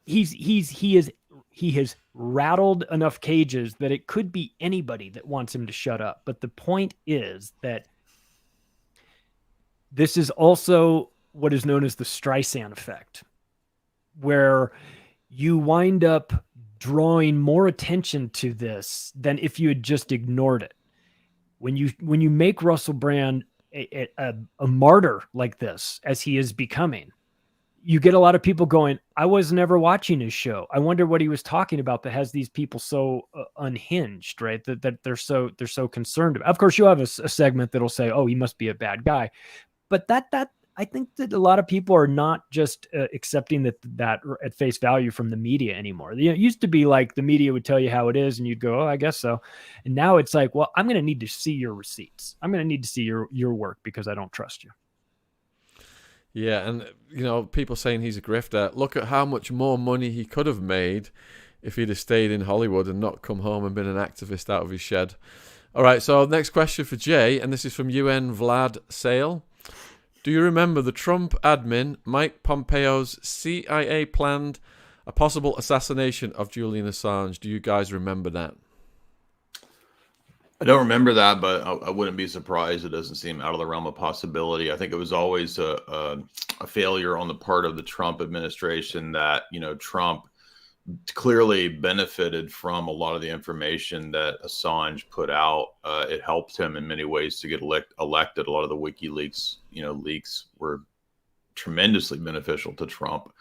He has rattled enough cages that it could be anybody that wants him to shut up. But the point is that this is also what is known as the Streisand effect, where you wind up drawing more attention to this than if you had just ignored it. When you make Russell Brand a martyr like this, as he is becoming, you get a lot of people going, I was never watching his show. I wonder what he was talking about that has these people so unhinged, right? That they're so concerned about. Of course, you'll have a segment that'll say, oh, he must be a bad guy. But that I think that a lot of people are not just accepting that at face value from the media anymore. It used to be like the media would tell you how it is and you'd go, oh, I guess so. And now it's like, well, I'm going to need to see your receipts. I'm going to need to see your work because I don't trust you. Yeah, and people saying he's a grifter. Look at how much more money he could have made if he'd have stayed in Hollywood and not come home and been an activist out of his shed. All right, so next question for Jay, and this is from UN Vlad Sale. Do you remember the Trump admin Mike Pompeo's CIA planned a possible assassination of Julian Assange? Do you guys remember that? I don't remember that, but I wouldn't be surprised. It doesn't seem out of the realm of possibility. I think it was always a failure on the part of the Trump administration that, Trump clearly benefited from a lot of the information that Assange put out. It helped him in many ways to get elected. A lot of the WikiLeaks, leaks were tremendously beneficial to Trump.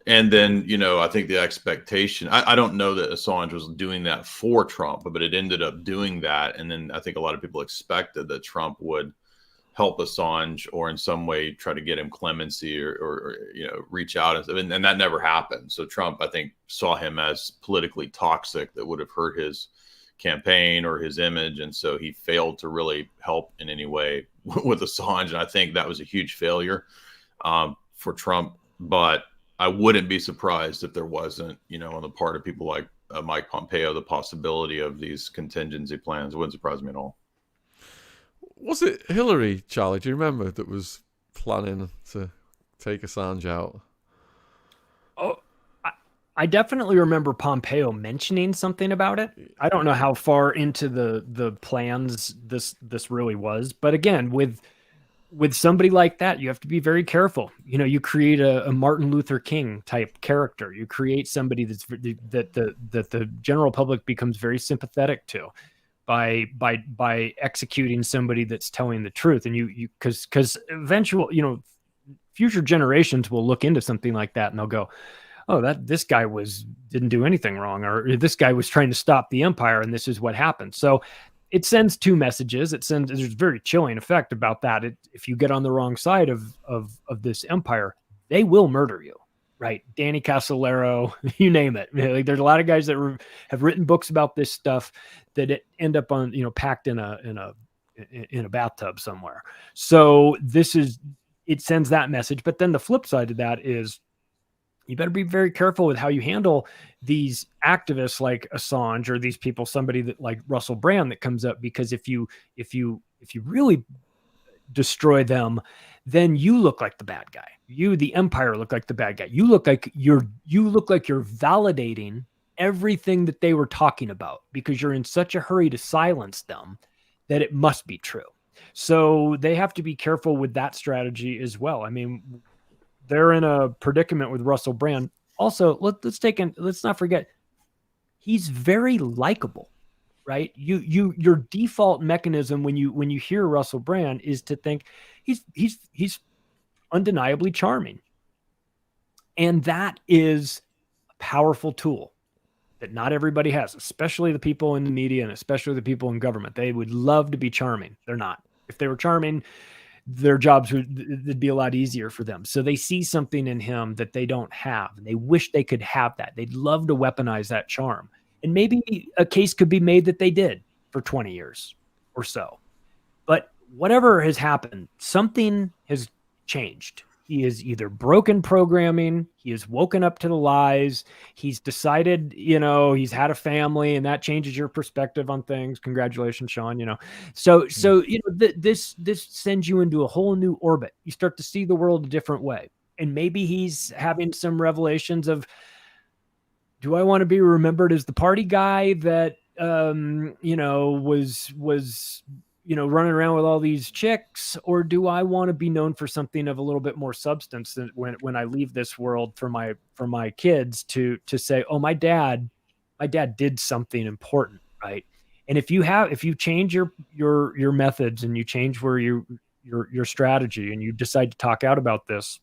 And then, I think the expectation, I don't know that Assange was doing that for Trump, but it ended up doing that. And then I think a lot of people expected that Trump would help Assange or in some way try to get him clemency or reach out. And that never happened. So Trump, I think, saw him as politically toxic that would have hurt his campaign or his image. And so he failed to really help in any way with Assange. And I think that was a huge failure for Trump. But I wouldn't be surprised if there wasn't, on the part of people like Mike Pompeo, the possibility of these contingency plans. It wouldn't surprise me at all. Was it Hillary, Charlie? Do you remember that was planning to take Assange out? Oh, I definitely remember Pompeo mentioning something about it. I don't know how far into the plans this really was, but again, with somebody like that, you have to be very careful. You create a Martin Luther King type character. You create somebody that the general public becomes very sympathetic to by executing somebody that's telling the truth. And because eventual, future generations will look into something like that and they'll go, oh, this guy didn't do anything wrong, or this guy was trying to stop the empire, and this is what happened. So it sends two messages. There's a very chilling effect about that. If you get on the wrong side of this empire, they will murder you, right? Danny Casolaro, you name it. Like, there's a lot of guys that have written books about this stuff that end up on, packed in a bathtub somewhere. So it sends that message. But then the flip side of that is, you better be very careful with how you handle these activists like Assange or these people, somebody that like Russell Brand that comes up, because if you really destroy them, then you look like the bad guy. You, the empire, look like the bad guy. You look like you're validating everything that they were talking about because you're in such a hurry to silence them that it must be true. So they have to be careful with that strategy as well. I mean, they're in a predicament with Russell Brand. Also, let's not forget, he's very likable, right? Your default mechanism when you hear Russell Brand is to think he's undeniably charming, and that is a powerful tool that not everybody has, especially the people in the media and especially the people in government. They would love to be charming. They're not. If they were charming, their jobs would be a lot easier for them. So they see something in him that they don't have, and they wish they could have that. They'd love to weaponize that charm. And maybe a case could be made that they did for 20 years or so. But whatever has happened, something has changed. He is either broken programming, he has woken up to the lies, he's decided, he's had a family, and that changes your perspective on things. Congratulations, Shaun, So this sends you into a whole new orbit. You start to see the world a different way. And maybe he's having some revelations of, do I want to be remembered as the party guy that was running around with all these chicks, or do I want to be known for something of a little bit more substance than when I leave this world for my kids to say, oh, my dad did something important, right? And if you change your methods and you change where your strategy and you decide to talk out about this,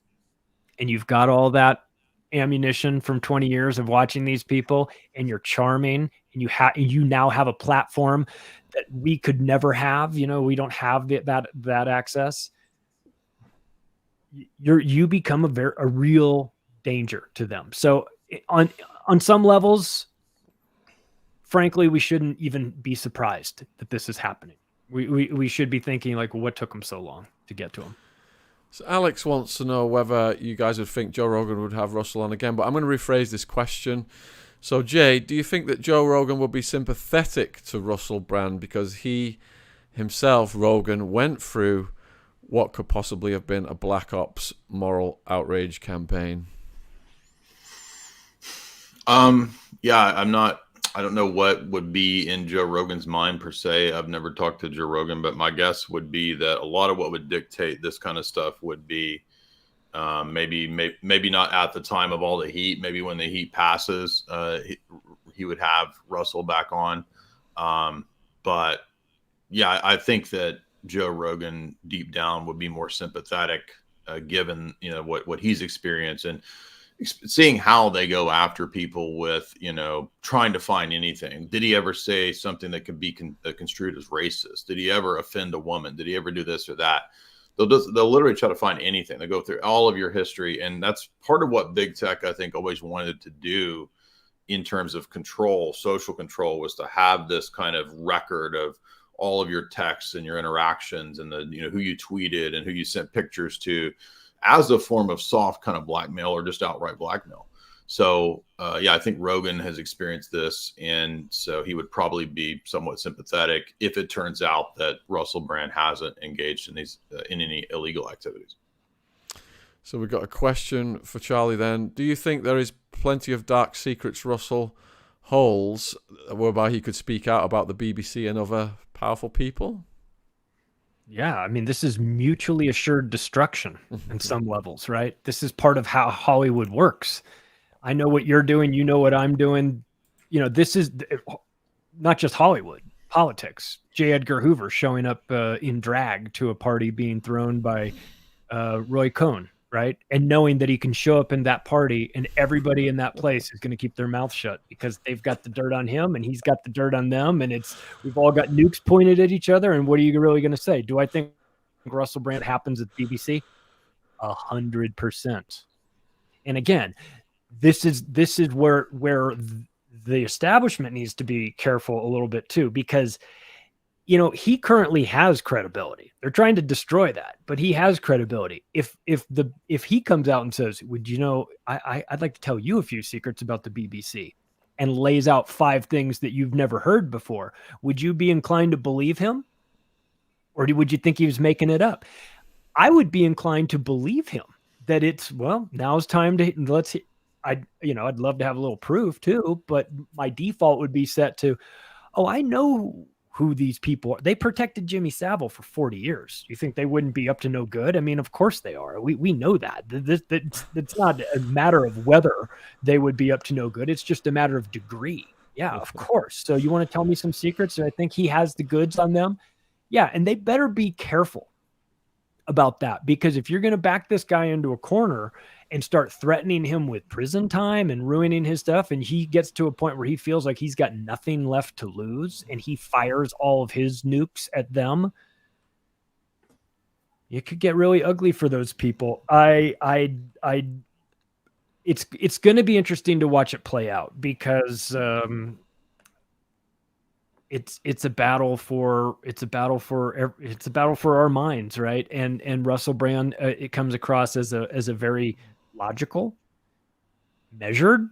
and you've got all that ammunition from 20 years of watching these people, and you're charming, and you now have a platform that we could never have, we don't have that access. You become a real danger to them. So on some levels, frankly, we shouldn't even be surprised that this is happening. We should be thinking, like, what took them so long to get to him? So Alex wants to know whether you guys would think Joe Rogan would have Russell on again, but I'm going to rephrase this question. So Jay, do you think that Joe Rogan would be sympathetic to Russell Brand because he himself, Rogan, went through what could possibly have been a black ops moral outrage campaign? Yeah, I don't know what would be in Joe Rogan's mind per se. I've never talked to Joe Rogan, but my guess would be that a lot of what would dictate this kind of stuff would be maybe not at the time of all the heat. Maybe when the heat passes, he would have Russell back on. But yeah, I think that Joe Rogan deep down would be more sympathetic, given what he's experienced and seeing how they go after people with, trying to find anything. Did he ever say something that could be construed as racist? Did he ever offend a woman? Did he ever do this or that? They'll literally try to find anything. They go through all of your history. And that's part of what big tech, I think, always wanted to do in terms of control, social control, was to have this kind of record of all of your texts and your interactions and who you tweeted and who you sent pictures to, as a form of soft kind of blackmail or just outright blackmail. So, I think Rogan has experienced this, and so he would probably be somewhat sympathetic if it turns out that Russell Brand hasn't engaged in any illegal activities. So we've got a question for Charlie then. Do you think there is plenty of dark secrets Russell holds whereby he could speak out about the BBC and other powerful people? Yeah, I mean, this is mutually assured destruction in some levels, right? This is part of how Hollywood works. I know what you're doing. You know what I'm doing. This is not just Hollywood, politics. J. Edgar Hoover showing up in drag to a party being thrown by Roy Cohn, right? And knowing that he can show up in that party and everybody in that place is going to keep their mouth shut because they've got the dirt on him and he's got the dirt on them. And we've all got nukes pointed at each other. And what are you really going to say? Do I think Russell Brand happens at BBC? 100%. And again, this is where the establishment needs to be careful a little bit too, because he currently has credibility. They're trying to destroy that, but he has credibility. If he comes out and says, I'd like to tell you a few secrets about the BBC, and lays out 5 things that you've never heard before, would you be inclined to believe him? Or would you think he was making it up? I would be inclined to believe him that now's time to I'd love to have a little proof too, but my default would be set to, I know who these people are. They protected Jimmy Savile for 40 years. You think they wouldn't be up to no good? I mean, of course they are. We know that. It's not a matter of whether they would be up to no good. It's just a matter of degree. Yeah, of course. So you want to tell me some secrets? I think he has the goods on them. Yeah, and they better be careful about that, because if you're going to back this guy into a corner and start threatening him with prison time and ruining his stuff, and he gets to a point where he feels like he's got nothing left to lose and he fires all of his nukes at them, it could get really ugly for those people. It's going to be interesting to watch it play out, because it's a battle for our minds, right? And Russell Brand, it comes across as a very logical, measured,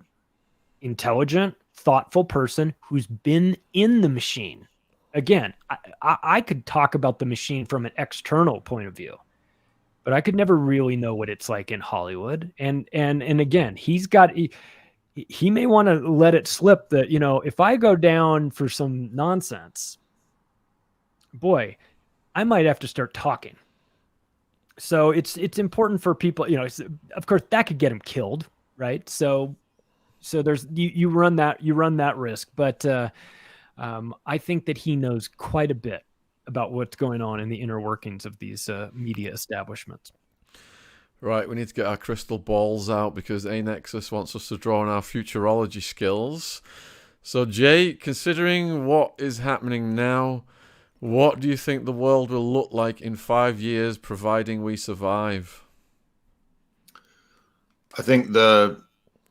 intelligent, thoughtful person who's been in the machine. Again, I could talk about the machine from an external point of view, but I could never really know what it's like in Hollywood. And again, he may want to let it slip that, if I go down for some nonsense, boy, I might have to start talking. So it's important for people, of course that could get him killed, right? So there's you run that risk, but I think that he knows quite a bit about what's going on in the inner workings of these media establishments. Right, we need to get our crystal balls out because A-Nexus wants us to draw on our futurology skills. So, Jay, considering what is happening now, what do you think the world will look like in 5 years, providing we survive? I think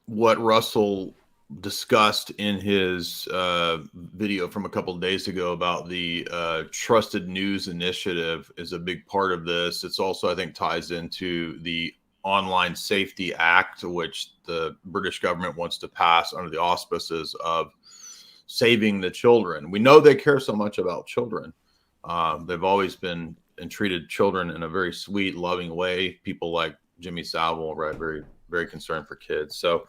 what Russell discussed in his video from a couple of days ago about the Trusted News Initiative is a big part of this. It's also, I think, ties into the Online Safety Act, which the British government wants to pass under the auspices of saving the children. We know they care so much about children. They've always been and treated children in a very sweet, loving way. People like Jimmy Savile, right? Very, very concerned for kids. So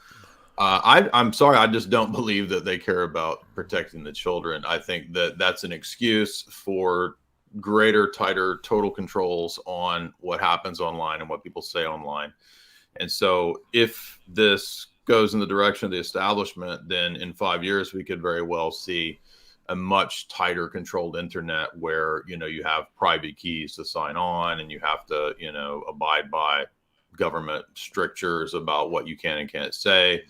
I'm sorry, I just don't believe that they care about protecting the children. I think that that's an excuse for greater, tighter, total controls on what happens online and what people say online. And so if this goes in the direction of the establishment, then in 5 years, we could very well see a much tighter controlled internet where, you have private keys to sign on and you have to, abide by government strictures about what you can and can't say,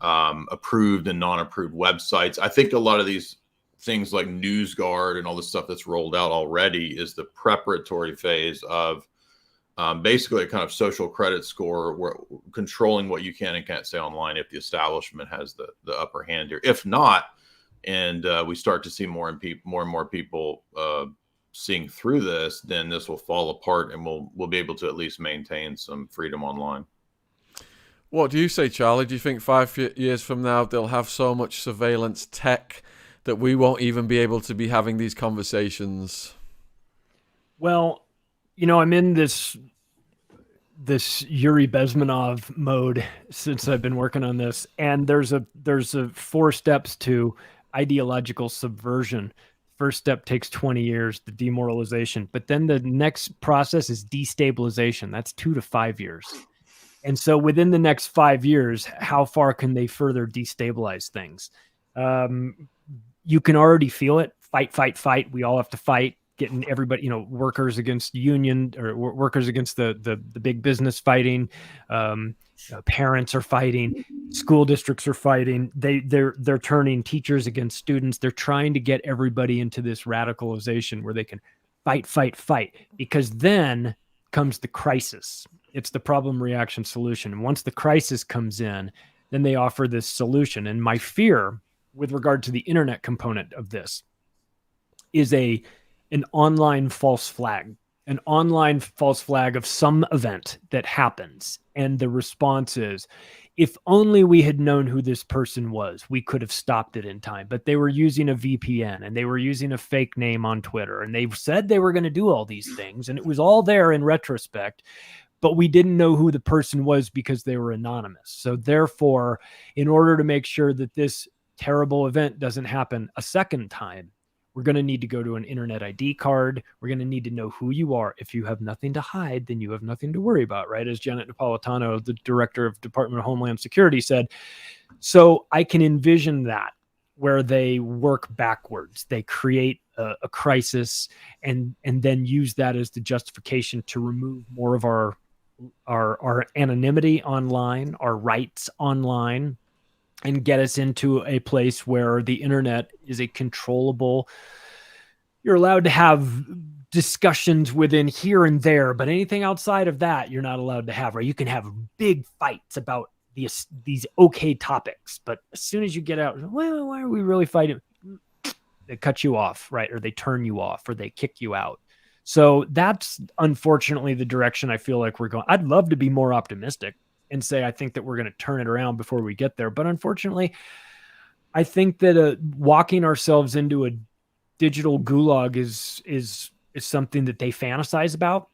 approved and non-approved websites. I think a lot of these things like NewsGuard and all the stuff that's rolled out already is the preparatory phase of basically a kind of social credit score where controlling what you can and can't say online if the establishment has the upper hand here. If not, and we start to see more and more people seeing through this, then this will fall apart and we'll be able to at least maintain some freedom online. What do you say, Charlie? Do you think 5 years from now they'll have so much surveillance tech that we won't even be able to be having these conversations? Well, I'm in this Yuri Bezmenov mode since I've been working on this, and there's a 4 steps to ideological subversion. First step takes 20 years, the demoralization, but then the next process is destabilization. That's 2 to 5 years. And so within the next 5 years, how far can they further destabilize things? You can already feel it. Fight. We all have to fight. Getting everybody, workers against union or workers against the big business fighting. Parents are fighting. School districts are fighting. They're turning teachers against students. They're trying to get everybody into this radicalization where they can fight, because then comes the crisis. It's the problem, reaction, solution. And once the crisis comes in, then they offer this solution. And my fear with regard to the internet component of this is an online false flag of some event that happens. And the response is, if only we had known who this person was, we could have stopped it in time. But they were using a VPN and they were using a fake name on Twitter. And they said they were going to do all these things. And it was all there in retrospect. But we didn't know who the person was because they were anonymous. So therefore, in order to make sure that this terrible event doesn't happen a second time, we're going to need to go to an internet ID card. We're going to need to know who you are. If you have nothing to hide, then you have nothing to worry about, right? As Janet Napolitano, the director of Department of Homeland Security, said. So I can envision that where they work backwards. They create a crisis and then use that as the justification to remove more of our anonymity online, our rights online, and get us into a place where the internet is a controllable. You're allowed to have discussions within here and there, but anything outside of that, you're not allowed to have, right? You can have big fights about these okay topics, but as soon as you get out, well, why are we really fighting? They cut you off, right? Or they turn you off, or they kick you out. So that's unfortunately the direction I feel like we're going. I'd love to be more optimistic and say I think that we're going to turn it around before we get there. But unfortunately, I think that walking ourselves into a digital gulag is something that they fantasize about.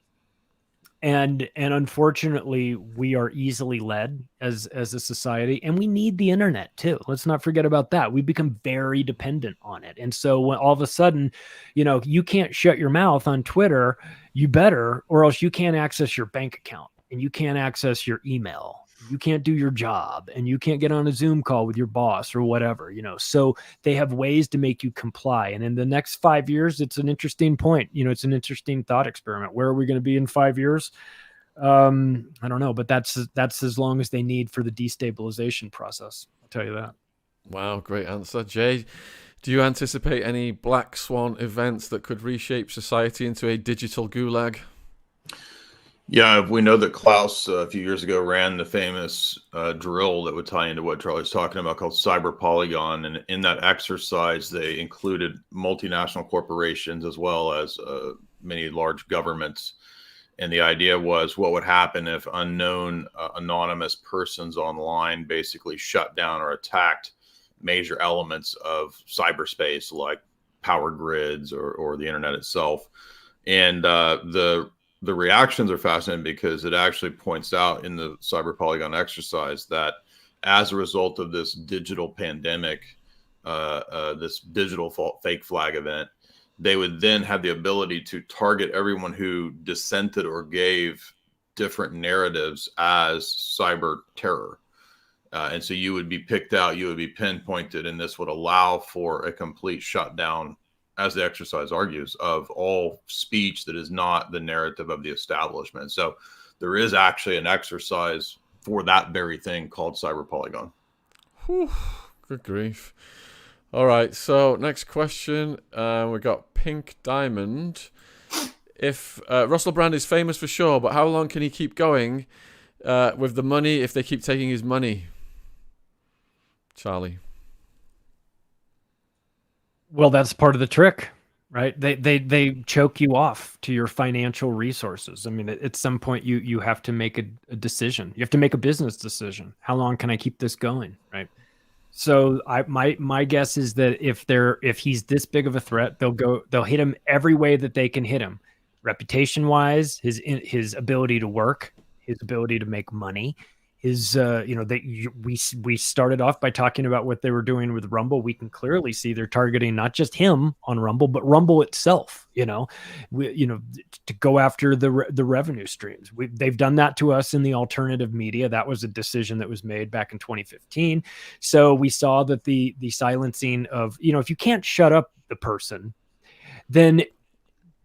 And unfortunately, we are easily led as a society, and we need the internet too. Let's not forget about that. We become very dependent on it. And so when all of a sudden, you can't shut your mouth on Twitter, you better, or else you can't access your bank account and you can't access your email. You can't do your job and you can't get on a Zoom call with your boss or whatever, so they have ways to make you comply. And in the next 5 years, it's an interesting point. It's an interesting thought experiment. Where are we going to be in 5 years? I don't know, but that's as long as they need for the destabilization process. I'll tell you that. Wow. Great answer. Jay, do you anticipate any black swan events that could reshape society into a digital gulag? Yeah, we know that Klaus a few years ago ran the famous drill that would tie into what Charlie's talking about called Cyber Polygon. And in that exercise, they included multinational corporations as well as many large governments. And the idea was what would happen if unknown anonymous persons online basically shut down or attacked major elements of cyberspace like power grids or the internet itself. And the reactions are fascinating because it actually points out in the Cyber Polygon exercise that as a result of this digital pandemic, this digital fake flag event, they would then have the ability to target everyone who dissented or gave different narratives as cyber terror. And so you would be picked out, you would be pinpointed, and this would allow for a complete shutdown, as the exercise argues, of all speech that is not the narrative of the establishment. So there is actually an exercise for that very thing called Cyber Polygon. Whew, good grief. All right, so next question. We got Pink Diamond. If Russell Brand is famous for sure, but how long can he keep going with the money if they keep taking his money? Charlie. Well, that's part of the trick, right? They choke you off to your financial resources. I mean, at some point you have to make a decision. You have to make a business decision. How long can I keep this going, right? So my guess is that if he's this big of a threat, they'll hit him every way that they can hit him, reputation wise, his ability to work, his ability to make money. We started off by talking about what they were doing with Rumble. We can clearly see they're targeting not just him on Rumble, but Rumble itself. To go after the revenue streams. They've done that to us in the alternative media. That was a decision that was made back in 2015. So we saw that the silencing of if you can't shut up the person, then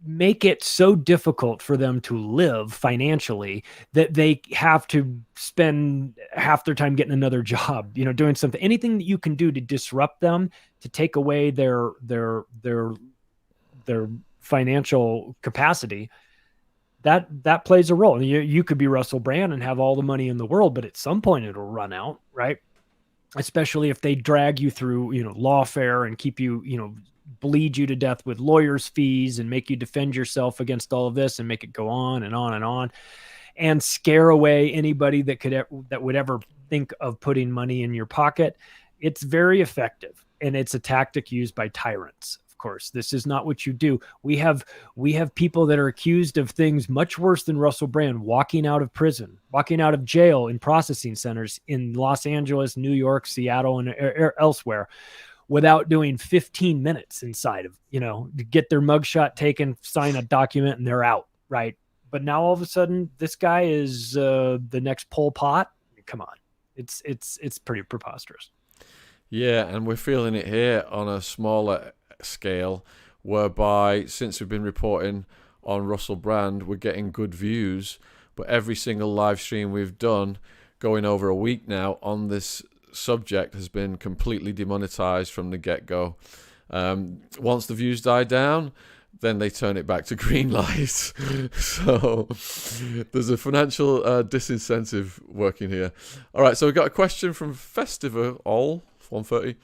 make it so difficult for them to live financially that they have to spend half their time getting another job, doing something, anything that you can do to disrupt them, to take away their financial capacity, that plays a role. You could be Russell Brand and have all the money in the world, but at some point it'll run out, right? Especially if they drag you through, lawfare and keep you, bleed you to death with lawyers' fees and make you defend yourself against all of this and make it go on and on and on, and scare away anybody that would ever think of putting money in your pocket. It's very effective, and it's a tactic used by tyrants. Of course, this is not what you do. We have people that are accused of things much worse than Russell Brand walking out of prison, walking out of jail in processing centers in Los Angeles, New York, Seattle, and elsewhere, without doing 15 minutes inside of, to get their mugshot taken, sign a document, and they're out, right? But now all of a sudden, this guy is the next Pol Pot. Come on, it's pretty preposterous. Yeah, and we're feeling it here on a smaller scale, whereby since we've been reporting on Russell Brand, we're getting good views, but every single live stream we've done, going over a week now on this subject, has been completely demonetized from the get-go. Once the views die down, then they turn it back to green light. So there's a financial disincentive working here. All right, so we've got a question from Festival 130.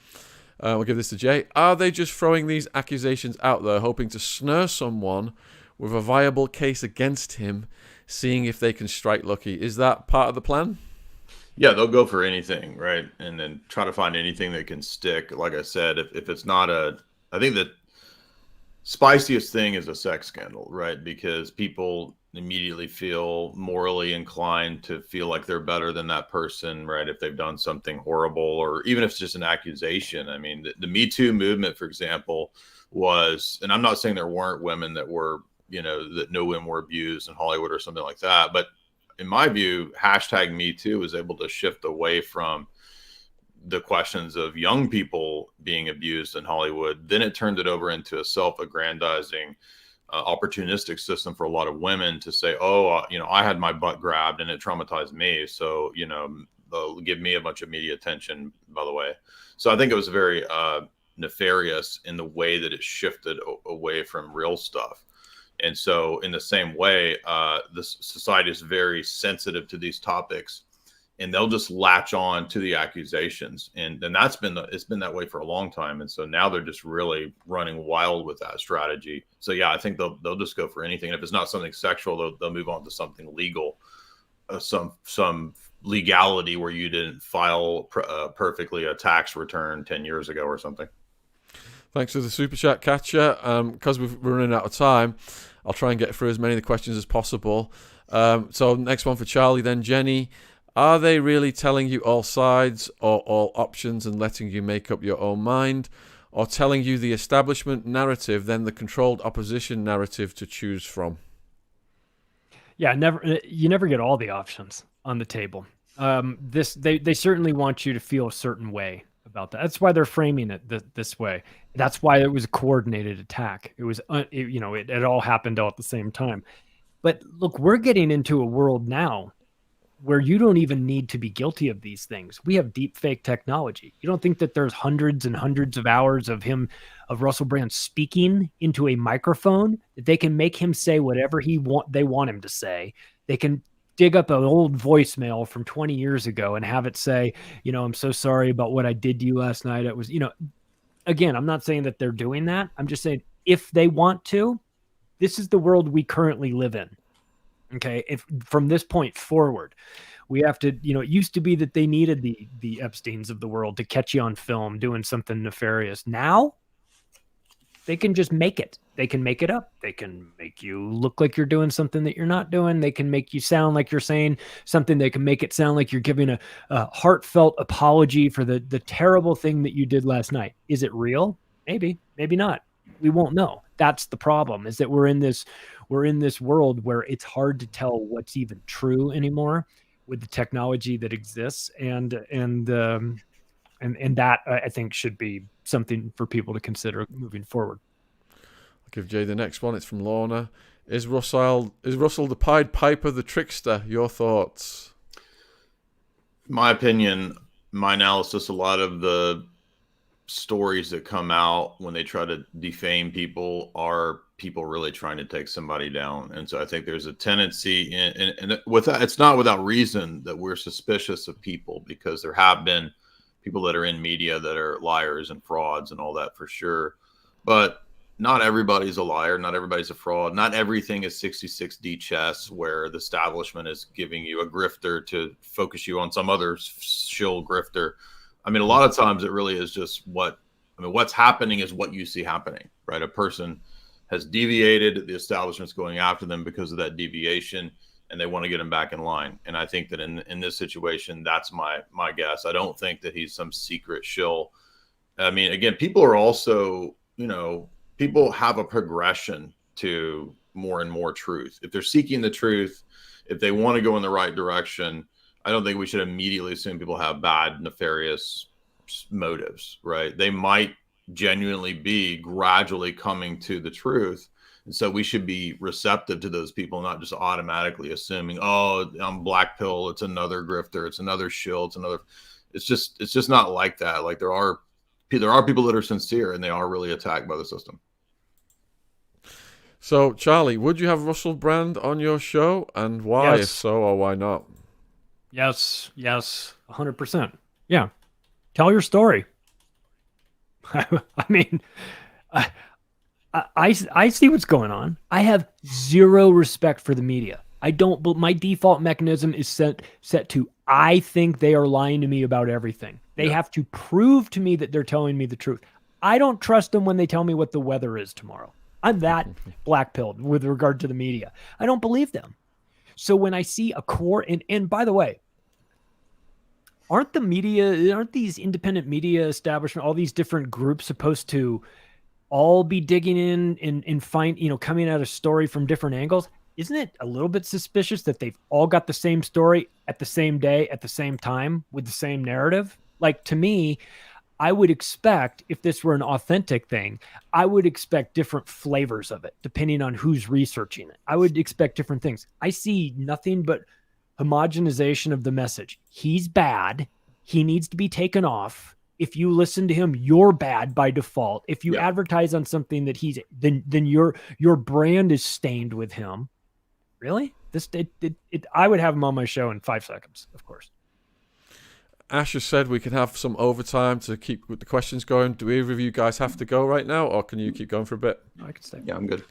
We'll give this to Jay. Are they just throwing these accusations out there, hoping to snare someone with a viable case against him, seeing if they can strike lucky? Is that part of the plan? Yeah, they'll go for anything, right? And then try to find anything that can stick. Like I said, if it's not I think that spiciest thing is a sex scandal, right? Because people immediately feel morally inclined to feel like they're better than that person, right? If they've done something horrible, or even if it's just an accusation. I mean, the Me Too movement, for example, was, and I'm not saying there weren't women that were, that no women were abused in Hollywood or something like that. But in my view, hashtag Me Too was able to shift away from the questions of young people being abused in Hollywood. Then it turned it over into a self-aggrandizing, opportunistic system for a lot of women to say, I had my butt grabbed and it traumatized me. So, they'll give me a bunch of media attention, by the way. So I think it was very nefarious in the way that it shifted away from real stuff. And so in the same way, the society is very sensitive to these topics, and they'll just latch on to the accusations. And it's been that way for a long time. And so now they're just really running wild with that strategy. So yeah, I think they'll just go for anything. And if it's not something sexual, they'll move on to something legal, some legality where you didn't file perfectly a tax return 10 years ago or something. Thanks for the super chat, Katja. Because we're running out of time, I'll try and get through as many of the questions as possible. So next one for Charlie, then Jenny. Are they really telling you all sides or all options and letting you make up your own mind, or telling you the establishment narrative, then the controlled opposition narrative to choose from? Yeah, you never get all the options on the table. They certainly want you to feel a certain way about that. That's why they're framing it this way. That's why it was a coordinated attack. It was, it all happened all at the same time. But look, we're getting into a world now where you don't even need to be guilty of these things. We have deep fake technology. You don't think that there's hundreds and hundreds of hours of Russell Brand speaking into a microphone that they can make him say whatever they want him to say. They can dig up an old voicemail from 20 years ago and have it say, I'm so sorry about what I did to you last night. It was, again, I'm not saying that they're doing that. I'm just saying if they want to, this is the world we currently live in. Okay. If from this point forward, we have to, it used to be that they needed the Epsteins of the world to catch you on film doing something nefarious. Now they can just make it. They can make it up. They can make you look like you're doing something that you're not doing. They can make you sound like you're saying something. They can make it sound like you're giving a heartfelt apology for the terrible thing that you did last night. Is it real? Maybe, maybe not. We won't know. That's the problem, is that we're in this world where it's hard to tell what's even true anymore with the technology that exists. And that I think should be something for people to consider moving forward. I'll give Jay the next one. It's from Lorna. Is Russell the Pied Piper, the trickster? Your thoughts? My opinion, my analysis, a lot of the stories that come out when they try to defame people are people really trying to take somebody down. And so I think there's a tendency and with that, it's not without reason that we're suspicious of people, because there have been people that are in media that are liars and frauds and all that, for sure. But not everybody's a liar. Not everybody's a fraud. Not everything is 66D chess where the establishment is giving you a grifter to focus you on some other shill grifter. I mean, a lot of times it really is just what's happening is what you see happening, right? A person has deviated, the establishment's going after them because of that deviation, and they want to get him back in line. And I think that in this situation, that's my guess. I don't think that he's some secret shill. I mean, again, people are also, people have a progression to more and more truth. If they're seeking the truth, if they want to go in the right direction, I don't think we should immediately assume people have bad, nefarious motives, right? They might genuinely be gradually coming to the truth. And so we should be receptive to those people, not just automatically assuming, oh, I'm black pill, it's another grifter, it's another shill, it's just not like that. Like there are people that are sincere and they are really attacked by the system. So, Charlie, would you have Russell Brand on your show, and why? Yes. If so, or why not? Yes, 100%. Yeah. Tell your story. I mean, I see what's going on. I have zero respect for the media. But my default mechanism is set to, I think they are lying to me about everything. They have to prove to me that they're telling me the truth. I don't trust them when they tell me what the weather is tomorrow. I'm that black-pilled with regard to the media. I don't believe them. So when I see a core, and by the way, aren't these independent media establishment, all these different groups supposed to all be digging in and find, coming at a story from different angles? Isn't it a little bit suspicious that they've all got the same story at the same day, at the same time, with the same narrative? Like, to me, I would expect, if this were an authentic thing, I would expect different flavors of it, depending on who's researching it. I would expect different things. I see nothing but homogenization of the message. He's bad. He needs to be taken off. If you listen to him, you're bad by default. If you advertise on something that then your brand is stained with him. Really? I would have him on my show in 5 seconds, of course. Ash has said we can have some overtime to keep the questions going. Do either of you guys have to go right now, or can you keep going for a bit? I can stay. Yeah, I'm good.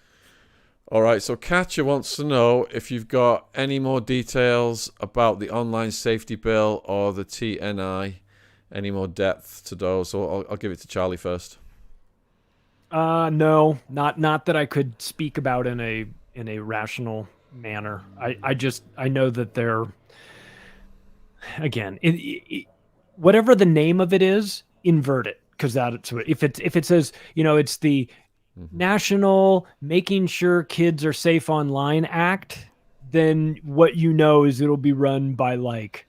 All right, so Katja wants to know if you've got any more details about the online safety bill or the TNI, any more depth to those. So I'll give it to Charlie first. No, not that I could speak about in a rational manner. I know that they're, again, whatever the name of it is, invert it, because that's what, if it says, it's the National Making Sure Kids Are Safe Online Act, then what is it'll be run by like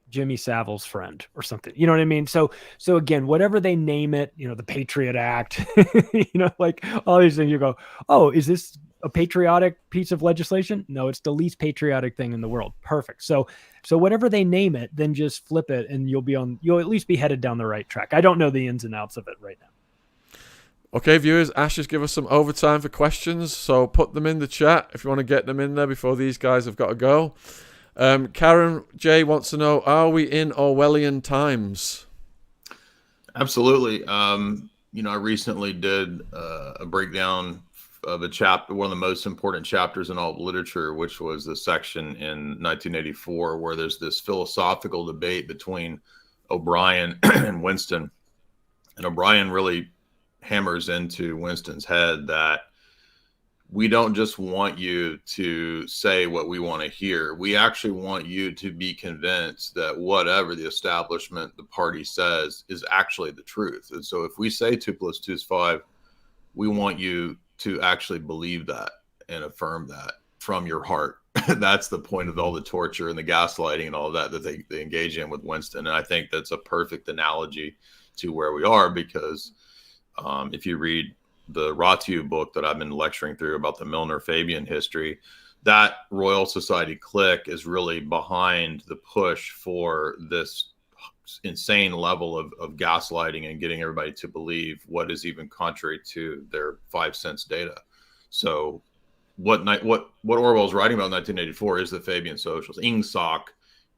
Jimmy Savile's friend or something. You know what I mean? So again, whatever they name it, the Patriot Act, like all these things, you go, oh, is this a patriotic piece of legislation? No, it's the least patriotic thing in the world. Perfect. So whatever they name it, then just flip it and you'll at least be headed down the right track. I don't know the ins and outs of it right now. Okay, viewers, Ash has given us some overtime for questions, so put them in the chat if you want to get them in there before these guys have got to go. Karen J wants to know, are we in Orwellian times? Absolutely. I recently did a breakdown of a chapter, one of the most important chapters in all literature, which was the section in 1984 where there's this philosophical debate between O'Brien and Winston. And O'Brien really hammers into Winston's head that we don't just want you to say what we want to hear. We actually want you to be convinced that whatever the establishment, the party says is actually the truth. And so if we say 2 + 2 is 5, we want you to actually believe that and affirm that from your heart. That's the point of all the torture and the gaslighting and all of that they engage in with Winston. And I think that's a perfect analogy to where we are, because if you read the Rotiu book that I've been lecturing through about the Milner-Fabian history, that Royal Society clique is really behind the push for this insane level of gaslighting and getting everybody to believe what is even contrary to their 5 cents data. So what Orwell's writing about in 1984 is the Fabian socialism. Ingsoc,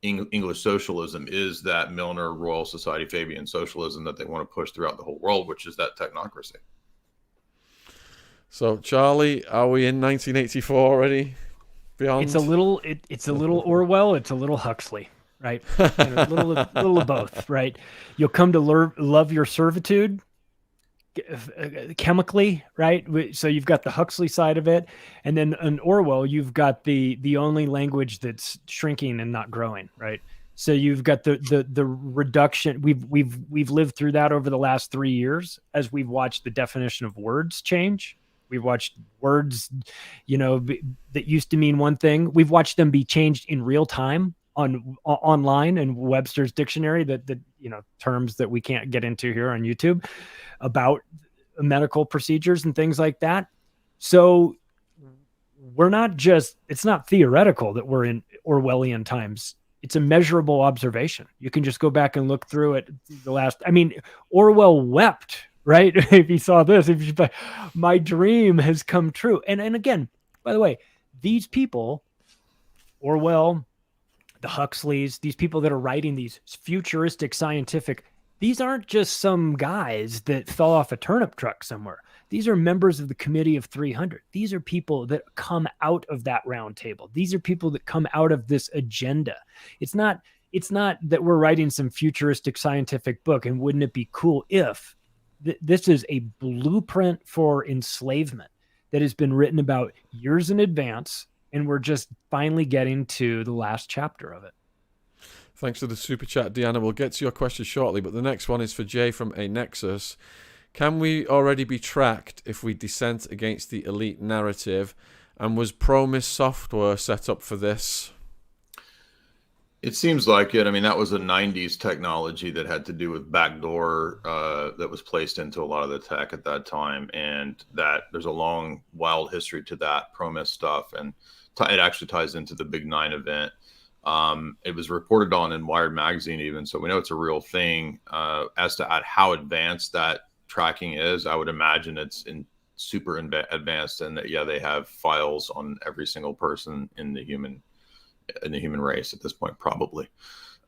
English socialism, is that Milner Royal Society Fabian socialism that they want to push throughout the whole world, which is that technocracy. So, Charlie, are we in 1984 already? Beyond? It's a little Orwell. It's a little Huxley, right? A little of both, right? You'll come to love your servitude chemically, right? So you've got the Huxley side of it, and then in Orwell, you've got the only language that's shrinking and not growing, right? So you've got the reduction. We've lived through that over the last 3 years as we've watched the definition of words change. We've watched words, that used to mean one thing. We've watched them be changed in real time online and Webster's dictionary, that terms that we can't get into here on YouTube about medical procedures and things like that. So it's not theoretical that we're in Orwellian times. It's a measurable observation. You can just go back and look through it. Orwell wept, right? If you saw this, my dream has come true. And again, by the way, these people, Orwell, the Huxleys, these people that are writing these futuristic scientific, these aren't just some guys that fell off a turnip truck somewhere. These are members of the Committee of 300. These are people that come out of that round table. These are people that come out of this agenda. It's not that we're writing some futuristic scientific book, and wouldn't it be cool if this is a blueprint for enslavement. that has been written about years in advance, and we're just finally getting to the last chapter of it. Thanks for the super chat, Deanna. We'll get to your question shortly, but the next one is for Jay from A Nexus. Can we already be tracked if we dissent against the elite narrative? And was Promise software set up for this? It seems like it. I mean, that was a 90s technology that had to do with backdoor that was placed into a lot of the tech at that time. And that there's a long, wild history to that Promise stuff. And it actually ties into the Big 9 event. It was reported on in Wired magazine even, so we know it's a real thing. As to how advanced that tracking is, I would imagine it's super advanced, and that they have files on every single person in the human race at this point, probably.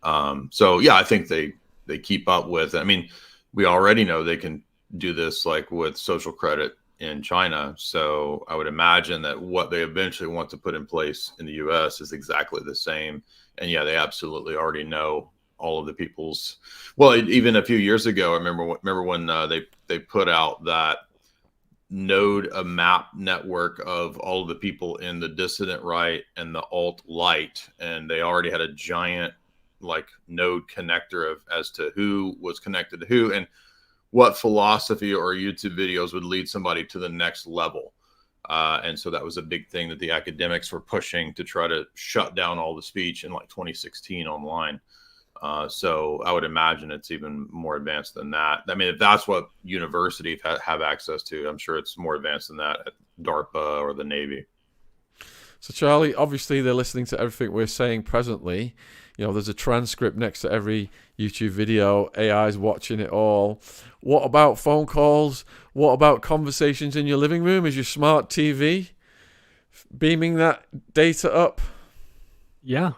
So I think they keep up with. I mean, we already know they can do this like with social credit in China. So I would imagine that what they eventually want to put in place in the US is exactly the same. And they absolutely already know all of the people's, even a few years ago, I remember when they put out that a map network of all of the people in the dissident right and the alt-light. And they already had a giant node connector as to who was connected to who, and what philosophy or YouTube videos would lead somebody to the next level. And so that was a big thing that the academics were pushing to try to shut down all the speech in 2016 online. So I would imagine it's even more advanced than that. I mean, if that's what universities have access to, I'm sure it's more advanced than that at DARPA or the Navy. So, Charlie, obviously they're listening to everything we're saying presently. There's a transcript next to every YouTube video. AI's watching it all. What about phone calls? What about conversations in your living room? Is your smart TV beaming that data up? Yeah.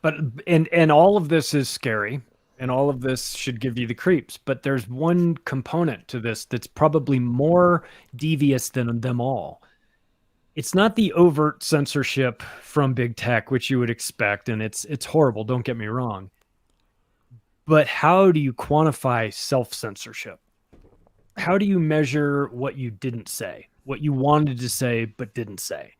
But and all of this is scary, and all of this should give you the creeps. But there's one component to this that's probably more devious than them all. It's not the overt censorship from big tech, which you would expect, and it's horrible, don't get me wrong. But how do you quantify self-censorship? How do you measure what you didn't say, what you wanted to say but didn't say?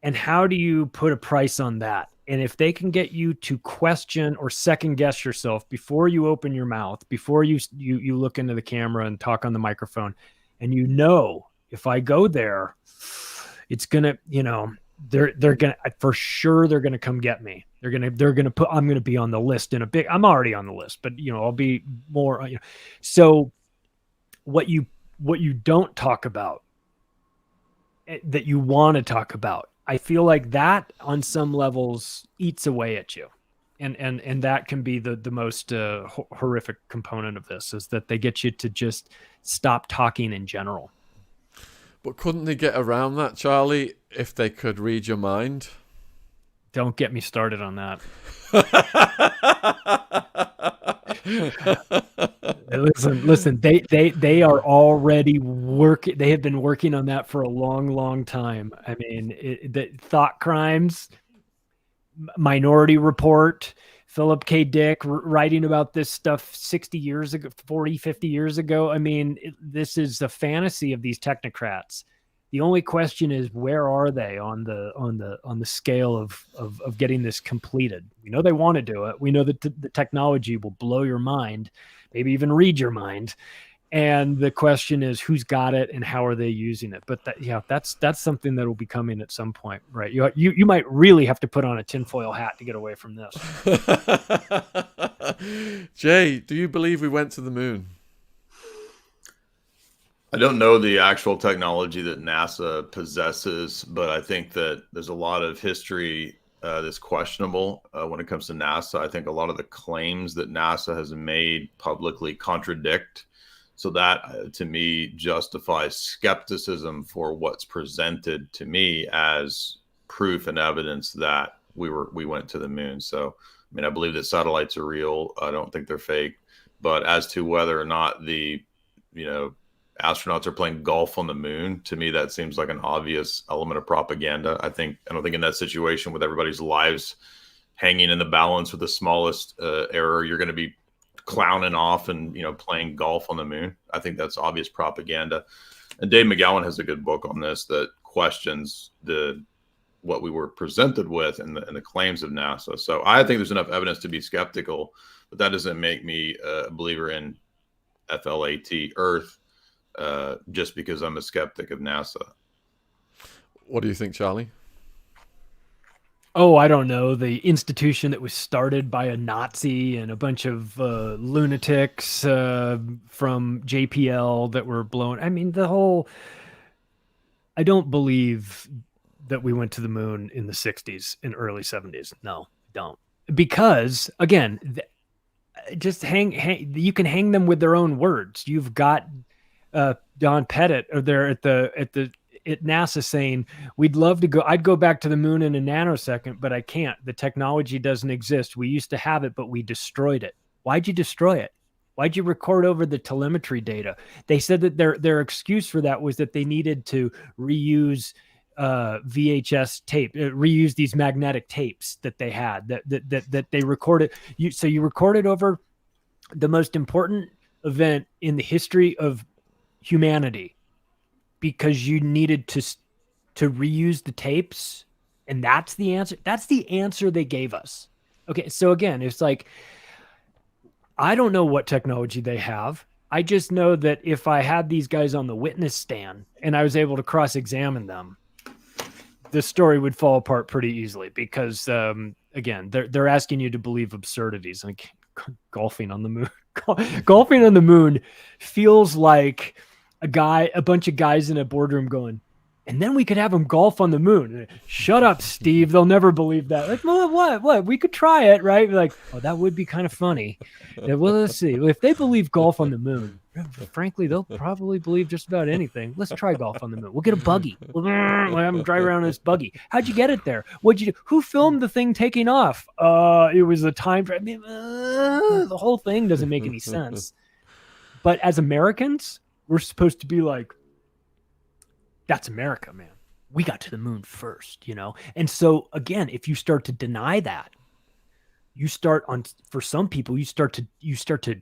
And how do you put a price on that? And if they can get you to question or second guess yourself before you open your mouth, before you look into the camera and talk on the microphone, and if I go there, it's gonna, they're gonna, for sure they're gonna come get me. I'm gonna be on the list I'm already on the list, but I'll be more. So what you don't talk about that you want to talk about, I feel like that on some levels eats away at you, and that can be the most horrific component of this, is that they get you to just stop talking in general. But couldn't they get around that, Charlie, if they could read your mind? Don't get me started on that. Listen. They are already working. They have been working on that for a long time. I mean, the thought crimes, Minority Report, Philip K. Dick writing about this stuff 60 years ago, 40, 50 years ago. I mean, this is the fantasy of these technocrats. The only question is, where are they on the scale of getting this completed? We know they want to do it. We know that the technology will blow your mind, maybe even read your mind. And the question is, who's got it and how are they using it? But that's something that will be coming at some point, right? You might really have to put on a tinfoil hat to get away from this. Jay, do you believe we went to the moon? I don't know the actual technology that NASA possesses, but I think that there's a lot of history that's questionable when it comes to NASA. I think a lot of the claims that NASA has made publicly contradict. So that, to me, justifies skepticism for what's presented to me as proof and evidence that we went to the moon. So, I mean, I believe that satellites are real. I don't think they're fake. But as to whether or not the, astronauts are playing golf on the moon, to me, that seems like an obvious element of propaganda. I don't think in that situation with everybody's lives hanging in the balance with the smallest error, you're going to be clowning off and playing golf on the moon. I think that's obvious propaganda. And Dave McGowan has a good book on this that questions what we were presented with and the claims of NASA. So I think there's enough evidence to be skeptical, but that doesn't make me a believer in FLAT, Earth, just because I'm a skeptic of NASA. What do you think, Charlie? Oh, I don't know. The institution that was started by a Nazi and a bunch of lunatics from JPL that were blown. I mean, I don't believe that we went to the moon in the 60s and early 70s. No, don't. Because, again, just you can hang them with their own words. You've got Don Pettit there at NASA saying, we'd love to go. I'd go back to the moon in a nanosecond, but I can't. The technology doesn't exist. We used to have it, but we destroyed it. Why'd you destroy it? Why'd you record over the telemetry data? They said that their excuse for that was that they needed to reuse VHS tape, reuse these magnetic tapes that they had that they recorded. You recorded over the most important event in the history of humanity because you needed to reuse the tapes, and that's the answer. That's the answer they gave us. Okay, so again, it's like, I don't know what technology they have. I just know that if I had these guys on the witness stand and I was able to cross-examine them, the story would fall apart pretty easily because, again, they're asking you to believe absurdities. Like golfing on the moon. Golfing on the moon feels like a bunch of guys in a boardroom going, and then we could have them golf on the moon. Shut up, Steve. They'll never believe that. Like, well, what? We could try it, right? Like, oh, that would be kind of funny. Yeah, well, let's see. If they believe golf on the moon, frankly, they'll probably believe just about anything. Let's try golf on the moon. We'll get a buggy. We'll have them drive around in this buggy. How'd you get it there? What'd you do? Who filmed the thing taking off? It was a time. I mean, the whole thing doesn't make any sense. But as Americans, we're supposed to be like, that's America, man. We got to the moon first, you know? And so again, if you start to deny that, for some people, you start to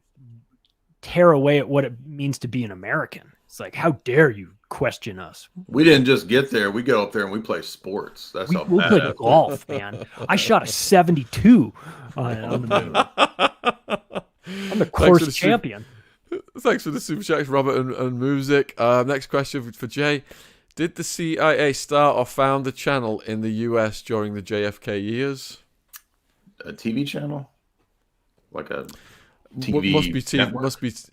tear away at what it means to be an American. It's like, how dare you question us? We didn't just get there. We go up there and we play sports. That's how we play golf, man. I shot a 72 on the moon. I'm the course champion. Thanks for the super chats, Robert and Music. Next question for Jay. Did the CIA start or found a channel in the US during the JFK years? A TV channel? Like a TV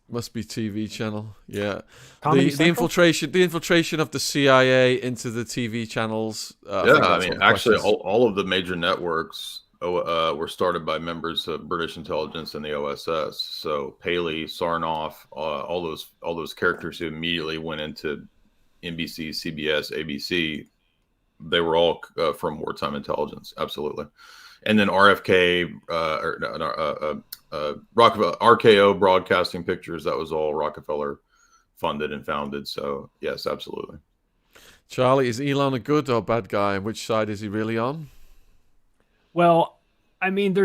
must be TV channel. Yeah. The infiltration of the CIA into the TV channels. I mean, actually, all of the major networks were started by members of British intelligence and the OSS. So Paley, Sarnoff, all those characters who immediately went into NBC, CBS, ABC, they were all from wartime intelligence. Absolutely. And then RFK, Rockefeller, RKO Broadcasting Pictures, that was all Rockefeller funded and founded. So yes, absolutely. Charlie, is Elon a good or bad guy? And which side is he really on? Well, I mean,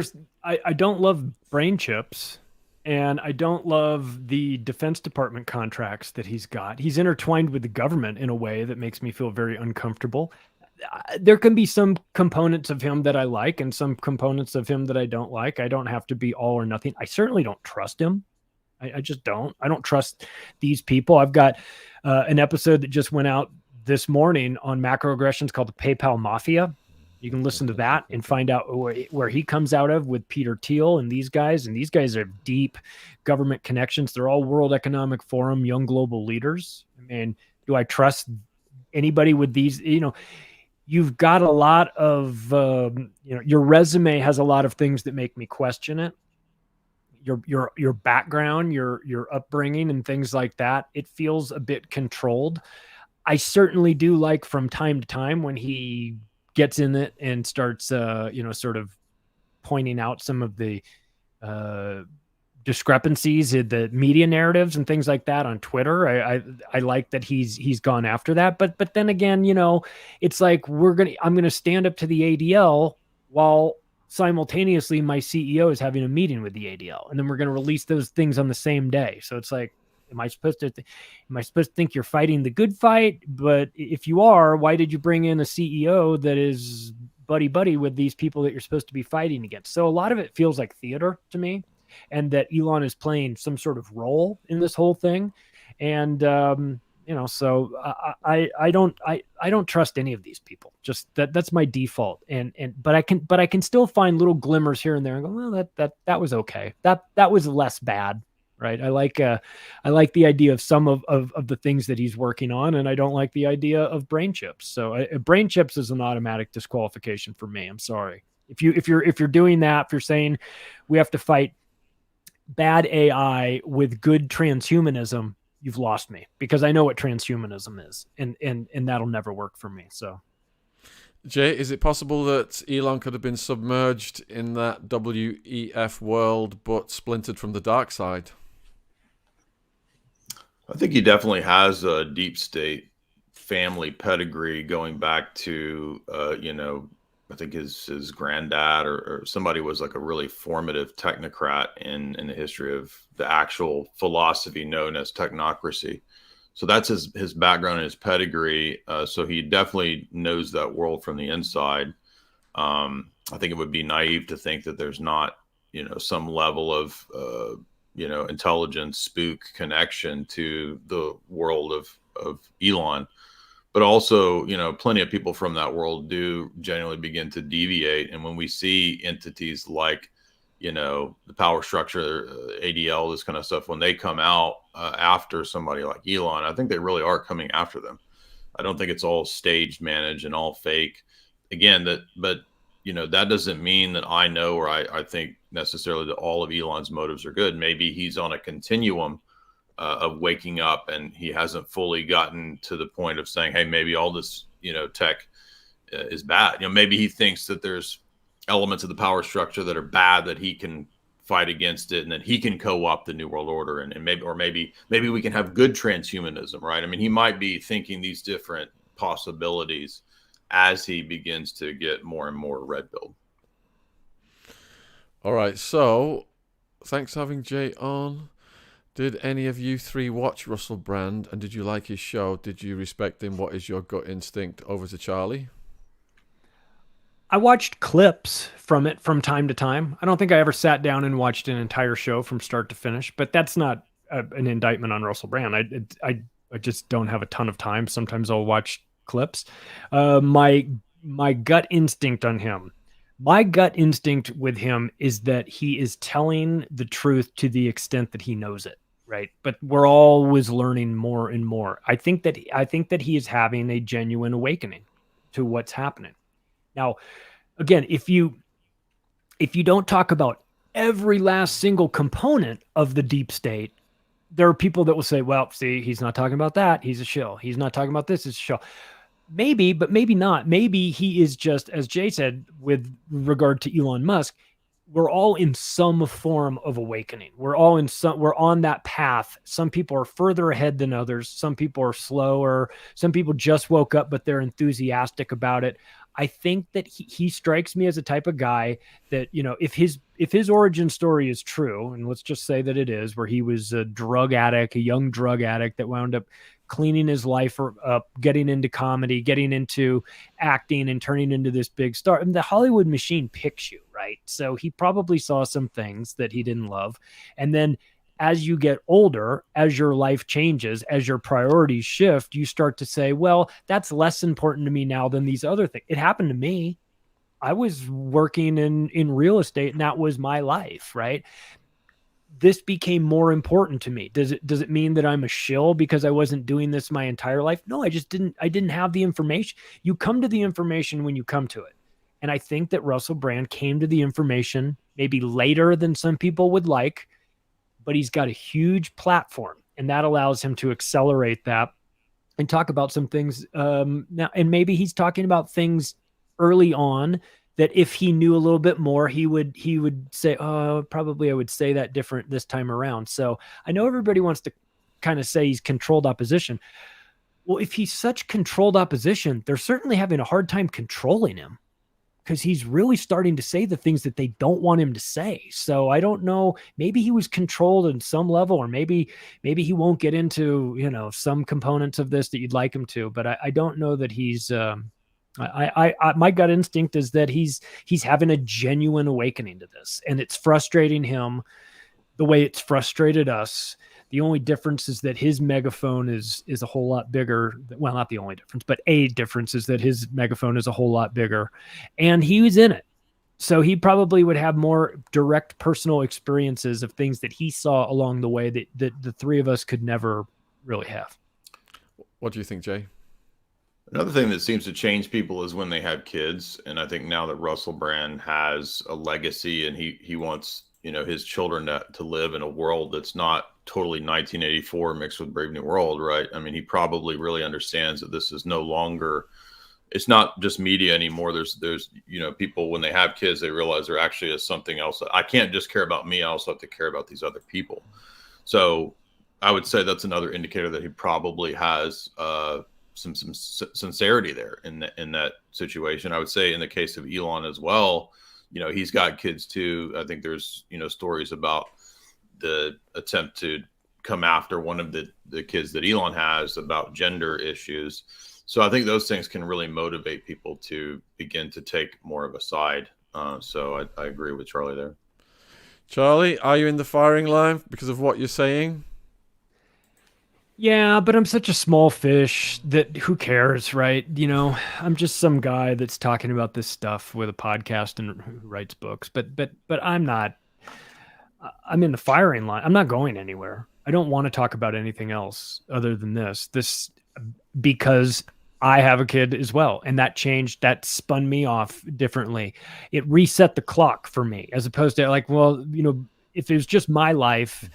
I don't love brain chips, and I don't love the Defense Department contracts that he's got. He's intertwined with the government in a way that makes me feel very uncomfortable. There can be some components of him that I like and some components of him that I don't like. I don't have to be all or nothing. I certainly don't trust him. I just don't. I don't trust these people. I've got an episode that just went out this morning on macroaggressions called the PayPal Mafia. You can listen to that and find out where he comes out of with Peter Thiel and these guys. And these guys are deep government connections. They're all World Economic Forum, young global leaders. I mean, do I trust anybody with these? You know, you've got a lot of, your resume has a lot of things that make me question it. Your background, your upbringing and things like that. It feels a bit controlled. I certainly do like from time to time when he gets in it and starts, sort of pointing out some of the discrepancies in the media narratives and things like that on Twitter. I like that he's gone after that. But then again, it's like I'm gonna stand up to the ADL while simultaneously my CEO is having a meeting with the ADL, and then we're gonna release those things on the same day. So it's like, Am I supposed to think you're fighting the good fight? But if you are, why did you bring in a CEO that is buddy with these people that you're supposed to be fighting against? So a lot of it feels like theater to me, and that Elon is playing some sort of role in this whole thing. And so I don't trust any of these people. Just that's my default. But I can still find little glimmers here and there and go, well, that was okay. That was less bad. Right. I like the idea of some of the things that he's working on, and I don't like the idea of brain chips. So brain chips is an automatic disqualification for me. I'm sorry. If you're doing that, if you're saying we have to fight bad AI with good transhumanism, you've lost me, because I know what transhumanism is, and that'll never work for me. So, Jay, is it possible that Elon could have been submerged in that WEF world but splintered from the dark side? I think he definitely has a deep state family pedigree going back to, I think his granddad or somebody was like a really formative technocrat in the history of the actual philosophy known as technocracy. So that's his background and his pedigree. So he definitely knows that world from the inside. I think it would be naive to think that there's not, some level of, intelligence spook connection to the world of Elon. But also, plenty of people from that world do genuinely begin to deviate. And when we see entities like, the power structure, ADL, this kind of stuff, when they come out after somebody like Elon, I think they really are coming after them. I don't think it's all staged, managed, and all fake. Again, that doesn't mean that I know, or I think necessarily that all of Elon's motives are good. Maybe he's on a continuum of waking up, and he hasn't fully gotten to the point of saying, hey, maybe all this, tech is bad. Maybe he thinks that there's elements of the power structure that are bad, that he can fight against it, and that he can co-opt the new world order. And maybe we can have good transhumanism, right? I mean, he might be thinking these different possibilities as he begins to get more and more red-pilled. All right. So thanks for having Jay on. Did any of you three watch Russell Brand, and did you like his show? Did you respect him? What is your gut instinct? Over to Charlie. I watched clips from it from time to time. I don't think I ever sat down and watched an entire show from start to finish, but that's not an indictment on Russell Brand. I just don't have a ton of time. Sometimes I'll watch clips. My gut instinct on him. My gut instinct with him is that he is telling the truth to the extent that he knows it, right? But we're always learning more and more. I think that he is having a genuine awakening to what's happening. Now, again, if you don't talk about every last single component of the deep state, there are people that will say, well, see, he's not talking about that. He's a shill. He's not talking about this. It's a shill. Maybe, but maybe not. Maybe he is just, as Jay said, with regard to Elon Musk, we're all in some form of awakening. We're on that path. Some people are further ahead than others. Some people are slower. Some people just woke up, but they're enthusiastic about it. I think that he strikes me as a type of guy that, if his origin story is true, and let's just say that it is, where he was a young drug addict that wound up cleaning his life up, getting into comedy, getting into acting, and turning into this big star. And the Hollywood machine picks you, right? So he probably saw some things that he didn't love. And then as you get older, as your life changes, as your priorities shift, you start to say, well, that's less important to me now than these other things. It happened to me. I was working in real estate, and that was my life, right? This became more important to me. Does it mean that I'm a shill because I wasn't doing this my entire life? No, I didn't have the information. You come to the information when you come to it. And I think that Russell Brand came to the information maybe later than some people would like, but he's got a huge platform, and that allows him to accelerate that and talk about some things now. And maybe he's talking about things early on that if he knew a little bit more, he would say, oh, probably I would say that different this time around. So I know everybody wants to kind of say he's controlled opposition. Well, if he's such controlled opposition, they're certainly having a hard time controlling him, because he's really starting to say the things that they don't want him to say. So I don't know, maybe he was controlled at some level, or maybe he won't get into, some components of this that you'd like him to, but I don't know that he's, my gut instinct is that he's having a genuine awakening to this, and it's frustrating him the way it's frustrated us. The only difference is that his megaphone is a whole lot bigger. Well, not the only difference, but a difference is that his megaphone is a whole lot bigger, and he was in it. So he probably would have more direct personal experiences of things that he saw along the way that the three of us could never really have. What do you think, Jay? Another thing that seems to change people is when they have kids. And I think now that Russell Brand has a legacy, and he wants, his children to live in a world that's not totally 1984 mixed with Brave New World, right? I mean, he probably really understands that this is no longer, it's not just media anymore. There's people, when they have kids, they realize there actually is something else. I can't just care about me. I also have to care about these other people. So I would say that's another indicator that he probably has some sincerity there in that situation. I would say in the case of Elon as well, he's got kids too. I think there's, stories about the attempt to come after one of the kids that Elon has about gender issues. So I think those things can really motivate people to begin to take more of a side. So I agree with Charlie there. Charlie, are you in the firing line because of what you're saying? Yeah, but I'm such a small fish that who cares, right? I'm just some guy that's talking about this stuff with a podcast and who writes books. But I'm not. I'm in the firing line. I'm not going anywhere. I don't want to talk about anything else other than this. Because I have a kid as well, and that spun me off differently. It reset the clock for me, as opposed to like, well, if it was just my life.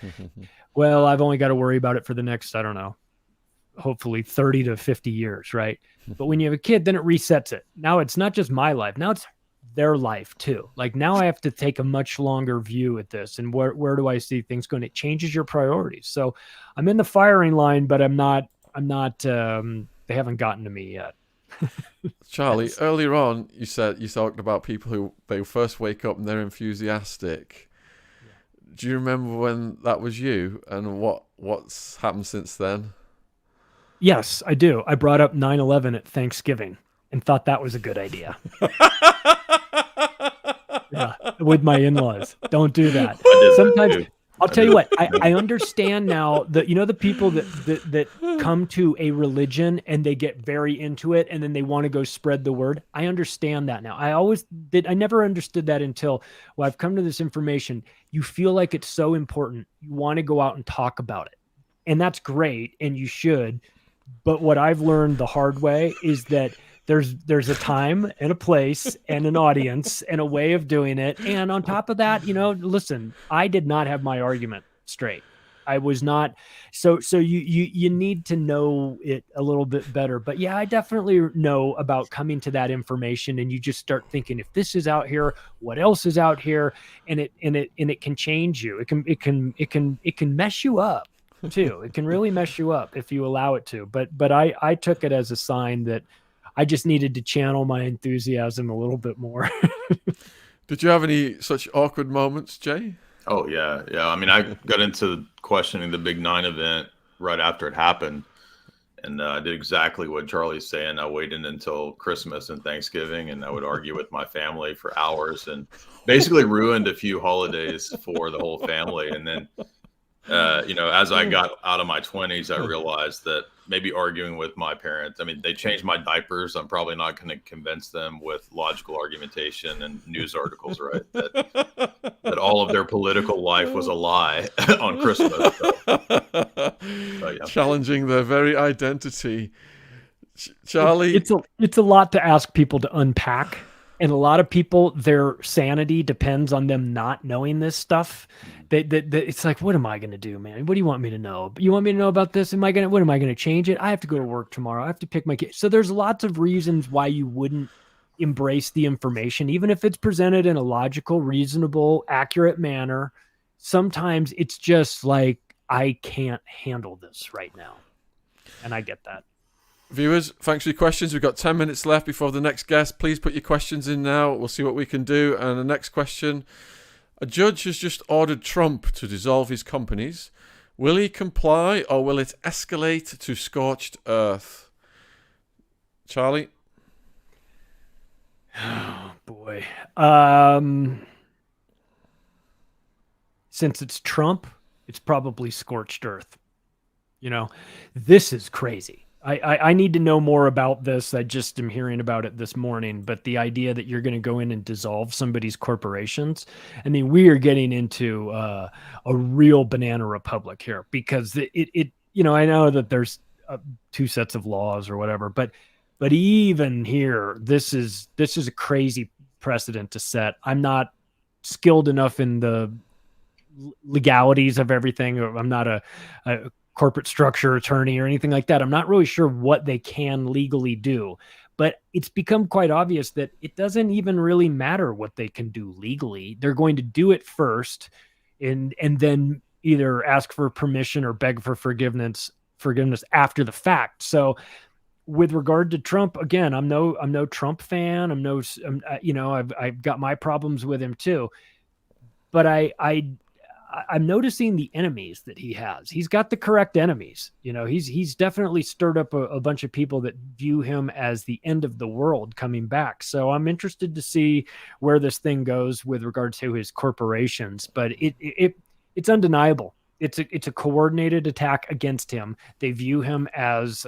Well, I've only got to worry about it for the next, I don't know, hopefully 30 to 50 years, right? But when you have a kid, then it resets it. Now it's not just my life. Now it's their life too. Like now I have to take a much longer view at this. And where do I see things going? It changes your priorities. So I'm in the firing line, but I'm not, they haven't gotten to me yet. Charlie, earlier on, you talked about people who they first wake up and they're enthusiastic. Do you remember when that was you, and what's happened since then? Yes, I do. I brought up 9/11 at Thanksgiving and thought that was a good idea. Yeah, with my in-laws. Don't do that. Sometimes I'll tell you what, I understand now that, the people that come to a religion and they get very into it and then they want to go spread the word. I understand that now. I never understood that until, well, I've come to this information. You feel like it's so important. You want to go out and talk about it. And that's great. And you should. But what I've learned the hard way is that there's a time and a place and an audience and a way of doing it. And on top of that, listen, I did not have my argument straight. I was not. So you need to know it a little bit better. But yeah, I definitely know about coming to that information, and you just start thinking, if this is out here, what else is out here? And it can change you. It can mess you up too. It can really mess you up if you allow it to. But I took it as a sign that I just needed to channel my enthusiasm a little bit more. Did you have any such awkward moments, Jay? Oh, yeah. Yeah. I mean, I got into questioning the Big 9 event right after it happened. And I did exactly what Charlie's saying. I waited until Christmas and Thanksgiving, and I would argue with my family for hours and basically ruined a few holidays for the whole family. And then, as I got out of my 20s, I realized that maybe arguing with my parents, I mean, they changed my diapers. I'm probably not going to convince them with logical argumentation and news articles, right? That all of their political life was a lie on Christmas. Yeah. Challenging their very identity. Charlie? It's a lot to ask people to unpack. And a lot of people, their sanity depends on them not knowing this stuff. It's like, what am I going to do, man? What do you want me to know? You want me to know about this? What am I going to change it? I have to go to work tomorrow. I have to pick my kid. So there's lots of reasons why you wouldn't embrace the information, even if it's presented in a logical, reasonable, accurate manner. Sometimes it's just like, I can't handle this right now. And I get that. Viewers, thanks for your questions. We've got 10 minutes left before the next guest. Please put your questions in now. We'll see what we can do. And the next question. A judge has just ordered Trump to dissolve his companies. Will he comply or will it escalate to scorched earth? Charlie? Oh, boy. Since it's Trump, it's probably scorched earth. You know, this is crazy. I need to know more about this. I just am hearing about it this morning, but the idea that you're going to go in and dissolve somebody's corporations, I mean, we are getting into a real banana republic here, because it you know, I know that there's two sets of laws or whatever, but even here, this is a crazy precedent to set. I'm not skilled enough in the legalities of everything. I'm not a corporate structure attorney or anything like that. I'm not really sure what they can legally do, but it's become quite obvious that it doesn't even really matter what they can do legally. They're going to do it first and then either ask for permission or beg for forgiveness after the fact. So with regard to Trump, again, I'm no Trump fan. I've got my problems with him too, but I'm noticing the enemies that he has. He's got the correct enemies. You know, he's definitely stirred up a bunch of people that view him as the end of the world coming back. So I'm interested to see where this thing goes with regard to his corporations. But it's undeniable. It's a coordinated attack against him. They view him as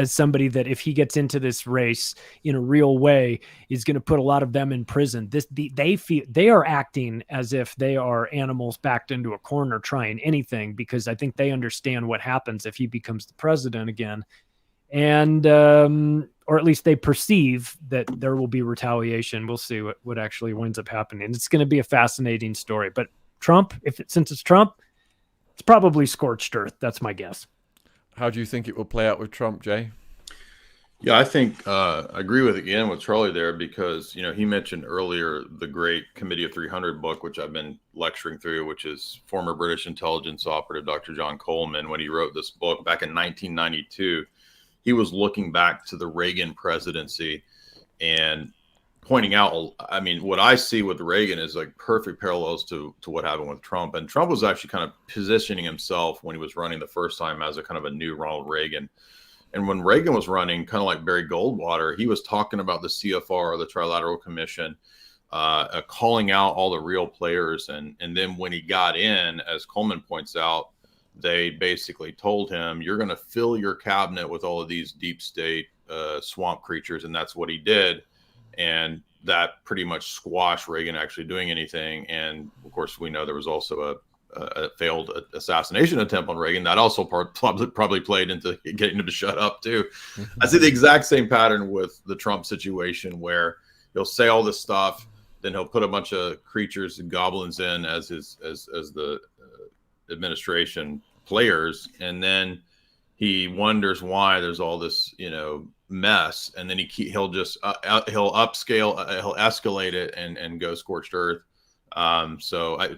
somebody that if he gets into this race in a real way is going to put a lot of them in prison. They are acting as if they are animals backed into a corner trying anything, because I think they understand what happens if he becomes the president again. And, or at least they perceive that there will be retaliation. We'll see what actually winds up happening. It's going to be a fascinating story, but Trump, since it's Trump, it's probably scorched earth. That's my guess. How do you think it will play out with Trump, Jay? Yeah, I think I agree with Charlie there, because, you know, he mentioned earlier the great Committee of 300 book, which I've been lecturing through, which is former British intelligence operative Dr. John Coleman. When he wrote this book back in 1992, he was looking back to the Reagan presidency and pointing out, I mean, what I see with Reagan is like perfect parallels to what happened with Trump. And Trump was actually kind of positioning himself when he was running the first time as a kind of a new Ronald Reagan. And when Reagan was running, kind of like Barry Goldwater, he was talking about the CFR, the Trilateral Commission, calling out all the real players. And then when he got in, as Coleman points out, they basically told him, you're going to fill your cabinet with all of these deep state swamp creatures. And that's what he did. And that pretty much squashed Reagan actually doing anything. And of course, we know there was also a failed assassination attempt on Reagan. That also probably played into getting him to shut up too. I see the exact same pattern with the Trump situation, where he'll say all this stuff, then he'll put a bunch of creatures and goblins in as the administration players, and then he wonders why there's all this, you know, mess, and then he'll escalate it and go scorched earth.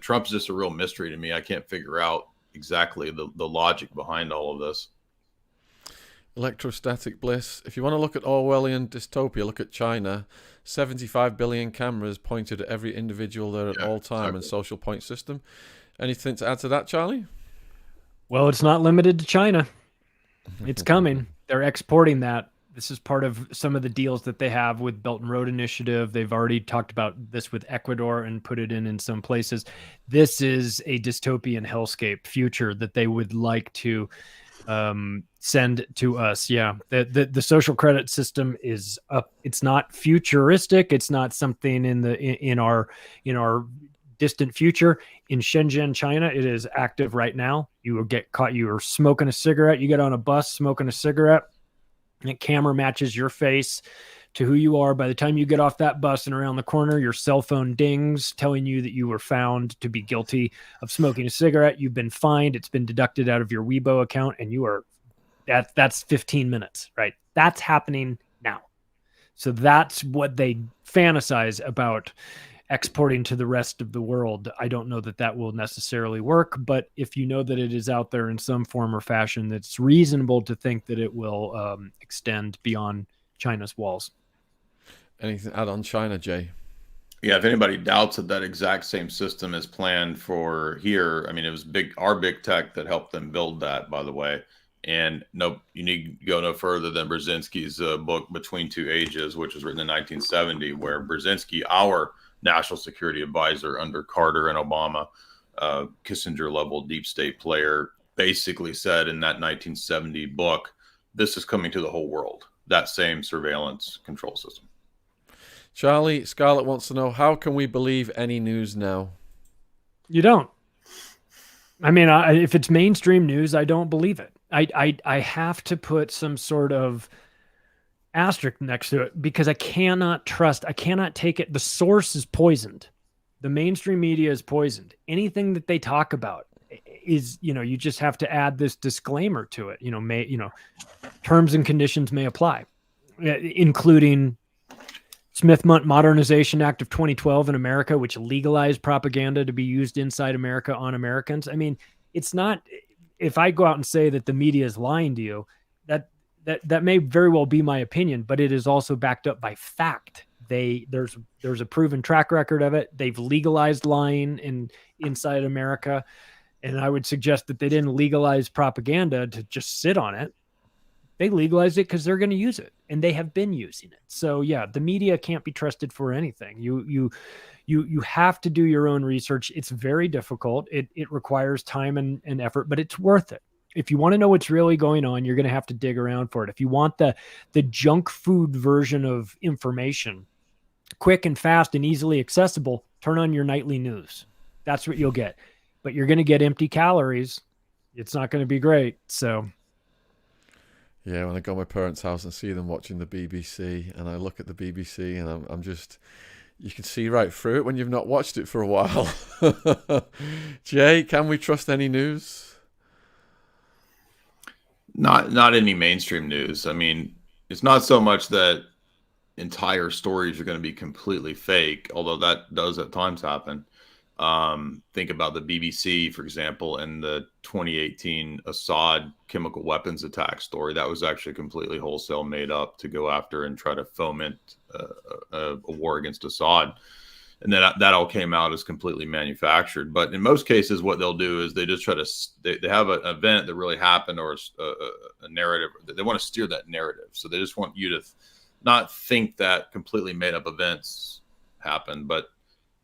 Trump's just a real mystery to me. I can't figure out exactly the logic behind all of this. Electrostatic bliss. If you want to look at Orwellian dystopia, look at China. 75 billion cameras pointed at every individual there at all time, and social point system. Anything to add to that, Charlie? Well, it's not limited to China. It's coming. They're exporting that. This is part of some of the deals that they have with Belt and Road Initiative. They've already talked about this with Ecuador and put it in some places. This is a dystopian hellscape future that they would like to send to us. Yeah, the social credit system is up. It's not futuristic. It's not something in our distant future. In Shenzhen, China, it is active right now. You will get caught. You are smoking a cigarette. You get on a bus smoking a cigarette. And camera matches your face to who you are. By the time you get off that bus and around the corner, your cell phone dings telling you that you were found to be guilty of smoking a cigarette. You've been fined. It's been deducted out of your Weibo account, and you are that's 15 minutes, right? That's happening now. So that's what they fantasize about exporting to the rest of the world. I don't know that that will necessarily work, but if you know that it is out there in some form or fashion, it's reasonable to think that it will extend beyond China's walls. Anything to add on China, Jay? Yeah, if anybody doubts that exact same system is planned for here, I mean, it was our big tech that helped them build that, by the way. And no, you need to go no further than Brzezinski's book, Between Two Ages, which was written in 1970, where Brzezinski, our national security advisor under Carter and Obama, Kissinger-level deep state player, basically said in that 1970 book, this is coming to the whole world, that same surveillance control system. Charlie, Scarlett wants to know, how can we believe any news now? You don't. I mean, if it's mainstream news, I don't believe it. I have to put some sort of asterisk next to it because I cannot take it. The source is poisoned. The mainstream media is poisoned. Anything that they talk about is, you just have to add this disclaimer to it. Terms and conditions may apply, including Smith Modernization Act of 2012 in America, which legalized propaganda to be used inside America on Americans. I mean, it's not, if I go out and say that the media is lying to you, that may very well be my opinion, but it is also backed up by fact. There's a proven track record of it. They've legalized lying inside America. And I would suggest that they didn't legalize propaganda to just sit on it. They legalized it because they're going to use it, and they have been using it. So yeah, the media can't be trusted for anything. You have to do your own research. It's very difficult. It requires time and effort, but it's worth it. If you want to know what's really going on, you're going to have to dig around for it. If you want the junk food version of information, quick and fast and easily accessible, turn on your nightly news. That's what you'll get. But you're going to get empty calories. It's not going to be great. So yeah, when I go to my parents' house and see them watching the BBC, and I look at the BBC and I'm just, you can see right through it when you've not watched it for a while. Jay, can we trust any news? Not any mainstream news. I mean, it's not so much that entire stories are going to be completely fake, although that does at times happen. Think about the BBC, for example, and the 2018 Assad chemical weapons attack story. That was actually completely wholesale made up to go after and try to foment a war against Assad. And then that all came out as completely manufactured. But in most cases, what they'll do is they just try to, they have an event that really happened or a narrative. They want to steer that narrative. So they just want you to not think that completely made up events happened, but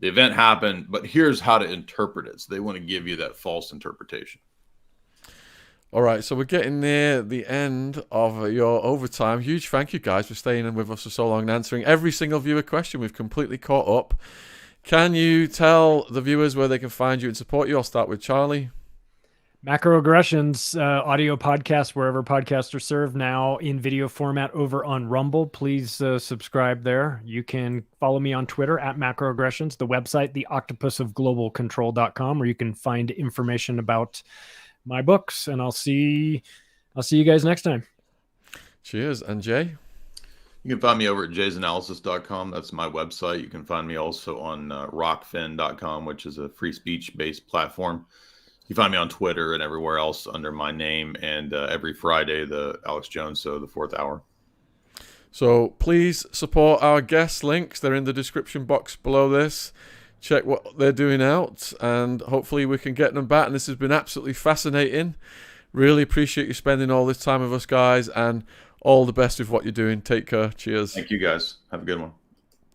the event happened, but here's how to interpret it. So they want to give you that false interpretation. All right, so we're getting near the end of your overtime. Huge thank you, guys, for staying in with us for so long and answering every single viewer question. We've completely caught up. Can you tell the viewers where they can find you and support you? I'll start with Charlie. Macroaggressions audio podcast, wherever podcasts are served, now in video format over on Rumble. Please subscribe there. You can follow me on Twitter at Macroaggressions, the website, theoctopusofglobalcontrol.com, where you can find information about my books. And I'll see you guys next time. Cheers. And Jay? You can find me over at jaysanalysis.com. That's my website. You can find me also on rockfin.com, which is a free speech-based platform. You find me on Twitter and everywhere else under my name, and every Friday, the Alex Jones Show, the 4th hour. So please support our guest links. They're in the description box below this. Check what they're doing out, and hopefully we can get them back. And this has been absolutely fascinating. Really appreciate you spending all this time with us, guys, and all the best with what you're doing. Take care. Cheers. Thank you, guys. Have a good one.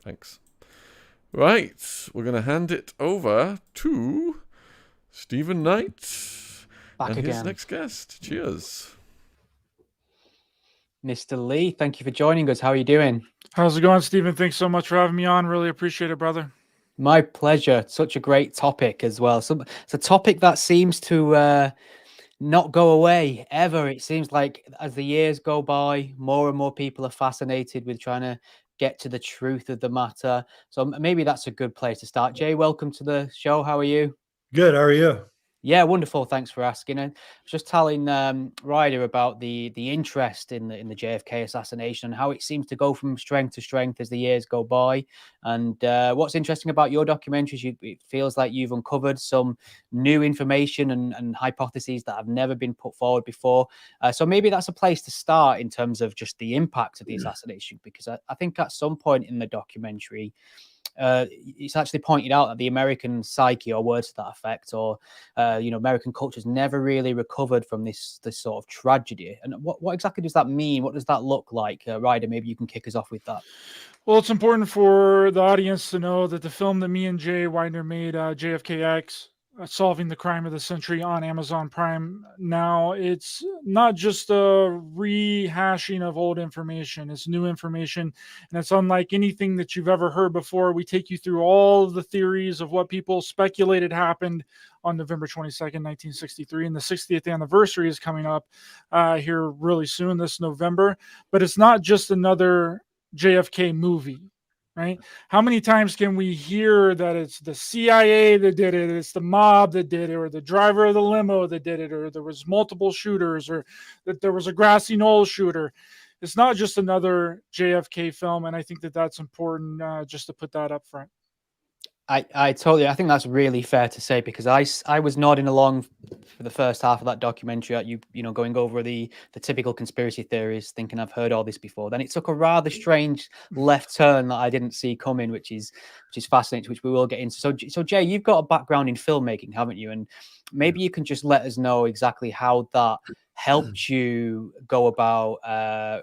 Thanks. Right, we're going to hand it over to Stephen Knight Back and again. his next guest. Cheers. Mr. Lee, thank you for joining us. How are you doing? How's it going, Stephen? Thanks so much for having me on. Really appreciate it, brother. My pleasure. Such a great topic as well. So it's a topic that seems to not go away ever. It seems like as the years go by, more and more people are fascinated with trying to get to the truth of the matter. So maybe that's a good place to start. Jay, welcome to the show. How are you? Good. How are you? Yeah, wonderful. Thanks for asking. And I was just telling Ryder about the interest in the JFK assassination and how it seems to go from strength to strength as the years go by. And what's interesting about your documentaries, it feels like you've uncovered some new information and hypotheses that have never been put forward before. So maybe that's a place to start in terms of just the impact of the assassination, because I think at some point in the documentary, it's actually pointed out that the American psyche, or words to that effect, or American culture's never really recovered from this sort of tragedy. And what exactly does that mean? What does that look like? Ryder, maybe you can kick us off with that. Well, it's important for the audience to know that the film that me and Jay Weidner made, JFKX, Solving the Crime of the Century, on Amazon Prime now, it's not just a rehashing of old information. It's new information, and it's unlike anything that you've ever heard before. We take you through all of the theories of what people speculated happened on November 22nd, 1963, and the 60th anniversary is coming up here really soon, this November. But it's not just another JFK movie. Right? How many times can we hear that it's the CIA that did it, it's the mob that did it, or the driver of the limo that did it, or there was multiple shooters, or that there was a grassy knoll shooter? It's not just another JFK film, and I think that that's important just to put that up front. I think that's really fair to say, because I was nodding along for the first half of that documentary at you going over the typical conspiracy theories, thinking I've heard all this before. Then it took a rather strange left turn that I didn't see coming, which is fascinating, which we will get into. So Jay, you've got a background in filmmaking, haven't you? And maybe you can just let us know exactly how that helped you go about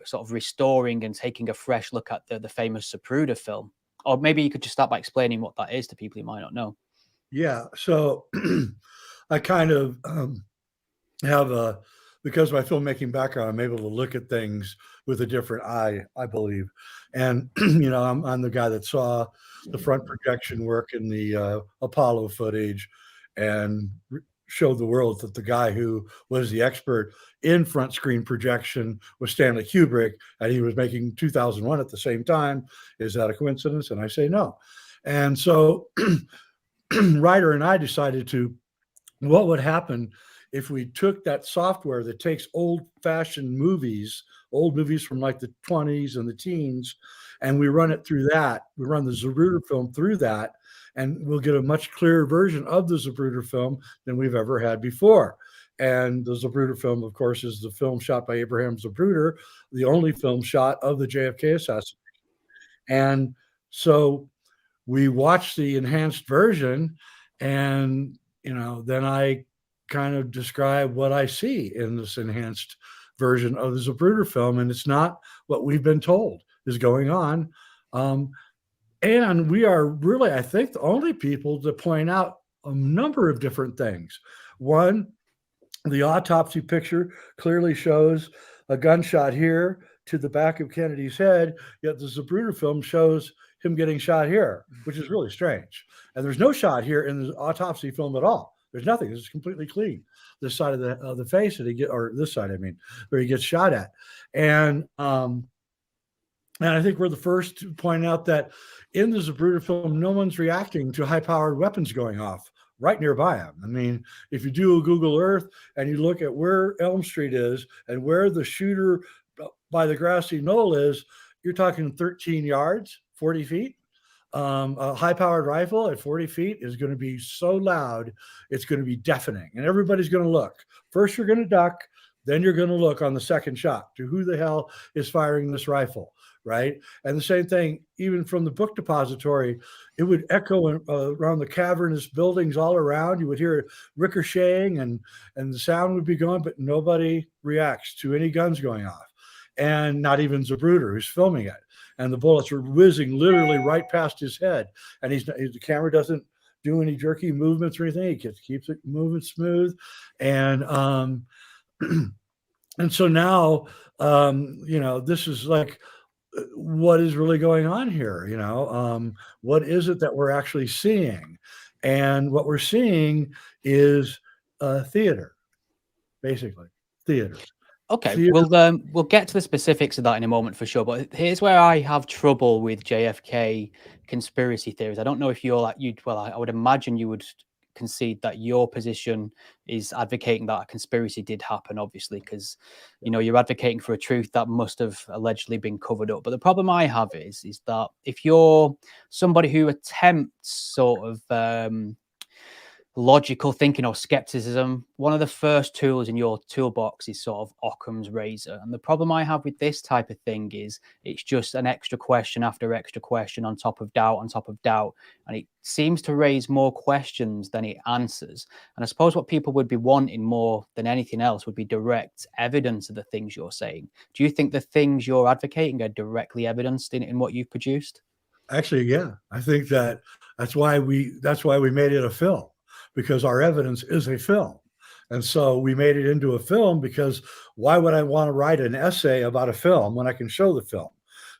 sort of restoring and taking a fresh look at the famous Zapruder film. Or maybe you could just start by explaining what that is to people who might not know. Yeah. So I kind of have because of my filmmaking background, I'm able to look at things with a different eye, I believe. And, I'm the guy that saw the front projection work in the Apollo footage and showed the world that the guy who was the expert in front screen projection was Stanley Kubrick, and he was making 2001 at the same time. Is that a coincidence? And I say no. And so Ryder and I decided what would happen if we took that software that takes old-fashioned movies, old movies from like the 20s and the teens, and we run it through that. We run the Zapruder film through that, and we'll get a much clearer version of the Zapruder film than we've ever had before. And the Zapruder film, of course, is the film shot by Abraham Zapruder, the only film shot of the JFK assassination. And so we watched the enhanced version, and then I kind of describe what I see in this enhanced version of the Zapruder film, and it's not what we've been told is going on. And we are really, I think, the only people to point out a number of different things. One, the autopsy picture clearly shows a gunshot here to the back of Kennedy's head, yet the Zapruder film shows him getting shot here, which is really strange. And there's no shot here in the autopsy film at all. There's nothing. It's completely clean. This side of the face that or this side, where he gets shot at. And I think we're the first to point out that in the Zapruder film, no one's reacting to high-powered weapons going off right nearby him. If you do a Google Earth and you look at where Elm Street is and where the shooter by the grassy knoll is, you're talking 13 yards, 40 feet. A high-powered rifle at 40 feet is going to be so loud, it's going to be deafening, and everybody's going to look. First, you're going to duck, then you're going to look on the second shot to who the hell is firing this rifle, right? And the same thing, even from the book depository, it would echo around the cavernous buildings all around. You would hear it ricocheting, and the sound would be going, but nobody reacts to any guns going off, and not even Zapruder, who's filming it. And the bullets are whizzing literally right past his head. And the camera doesn't do any jerky movements or anything. He keeps it moving smooth. And so now, this is like, what is really going on here? What is it that we're actually seeing? And what we're seeing is theater, basically, theater. Okay, we'll get to the specifics of that in a moment for sure. But here's where I have trouble with JFK conspiracy theories. I don't know if you're I would imagine you would concede that your position is advocating that a conspiracy did happen, obviously, because, you know, you're advocating for a truth that must have allegedly been covered up. But the problem I have is that if you're somebody who attempts sort of logical thinking or skepticism, one of the first tools in your toolbox is sort of Occam's razor. And the problem I have with this type of thing is it's just an extra question after extra question on top of doubt on top of doubt. And it seems to raise more questions than it answers. And I suppose what people would be wanting more than anything else would be direct evidence of the things you're saying. Do you think the things you're advocating are directly evidenced in what you've produced? Actually, yeah. I think that's why we made it a film, because our evidence is a film. And so we made it into a film, because why would I want to write an essay about a film when I can show the film?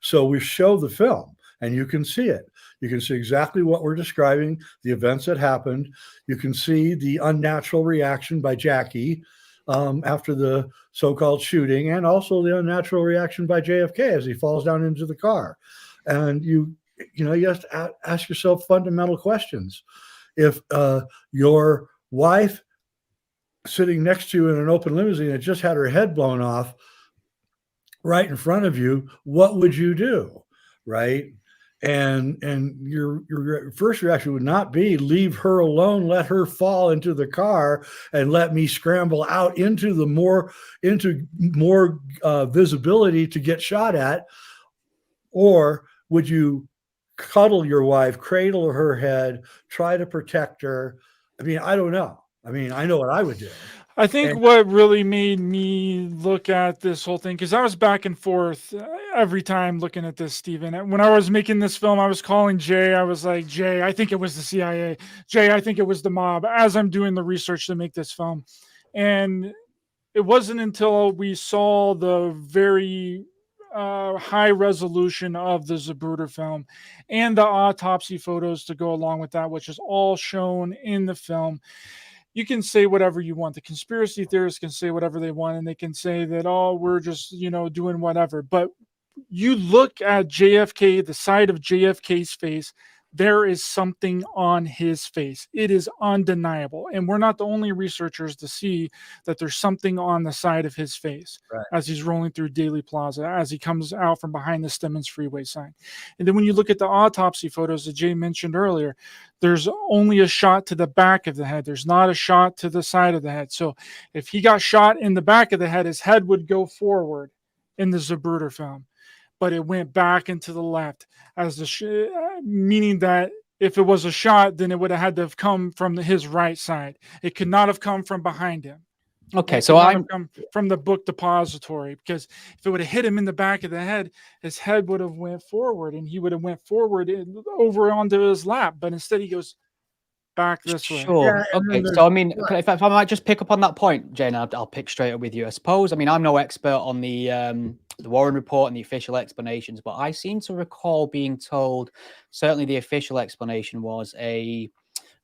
So we show the film and you can see it. You can see exactly what we're describing, the events that happened. You can see the unnatural reaction by Jackie after the so-called shooting, and also the unnatural reaction by JFK as he falls down into the car. And you have to ask yourself fundamental questions. If your wife sitting next to you in an open limousine had just had her head blown off right in front of you, what would you do, right? And your first reaction would not be leave her alone, let her fall into the car, and let me scramble out into more visibility to get shot at. Or would you cuddle your wife, cradle her head, try to protect her? I mean, I don't know. I mean, I know what I would do. I think what really made me look at this whole thing, because I was back and forth every time looking at this, Stephen. When I was making this film, I was calling Jay. I was like, Jay, I think it was the CIA. Jay, I think it was the mob, as I'm doing the research to make this film. And it wasn't until we saw the very high resolution of the Zapruder film and the autopsy photos to go along with that, which is all shown in the film. You can say whatever you want. The conspiracy theorists can say whatever they want, and they can say that, oh, we're just, doing whatever. But you look at JFK, the side of JFK's face, there is something on his face. It is undeniable. And we're not the only researchers to see that there's something on the side of his face, right, as he's rolling through Daly Plaza, as he comes out from behind the Stemmons Freeway sign. And then when you look at the autopsy photos that Jay mentioned earlier, there's only a shot to the back of the head. There's not a shot to the side of the head. So if he got shot in the back of the head, his head would go forward in the Zapruder film, but it went back into the left, as meaning that if it was a shot, then it would have had to have come from his right side. It could not have come from behind him. Okay, so I'm come from the book depository, because if it would have hit him in the back of the head, his head would have went forward, and he would have went forward over onto his lap. But instead, he goes back this way. Sure. Yeah, okay. So I mean, if I might just pick up on that point, Jane, I'll pick straight up with you. I suppose. I mean, I'm no expert on the Warren report and the official explanations, but I seem to recall being told, certainly the official explanation was a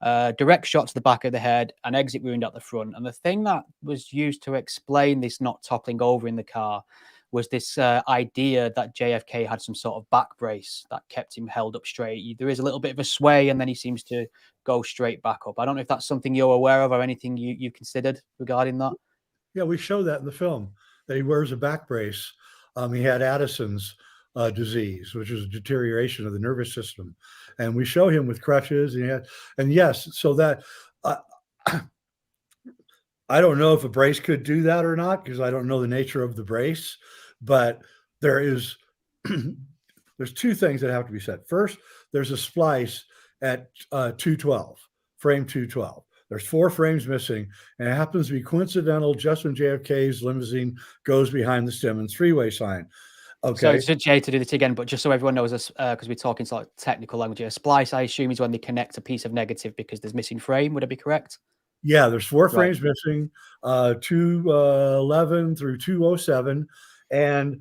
direct shot to the back of the head, an exit wound at the front. And the thing that was used to explain this not toppling over in the car was this idea that JFK had some sort of back brace that kept him held up straight. There is a little bit of a sway, and then he seems to go straight back up. I don't know if that's something you're aware of or anything you considered regarding that. Yeah, we show that in the film, that he wears a back brace. He had Addison's disease, which is a deterioration of the nervous system. And we show him with crutches. And yes, so that I don't know if a brace could do that or not, because I don't know the nature of the brace. But there's two things that have to be said. First, there's a splice at 212, frame 212. There's 4 frames missing, and it happens to be coincidental just when JFK's limousine goes behind the Stemmons Freeway sign. Okay. So Jay, to do this again, but just so everyone knows, because we're talking sort of technical language here, a splice, I assume, is when they connect a piece of negative because there's missing frame. Would I be correct? Yeah, there's 4 frames missing, 211 through 207. And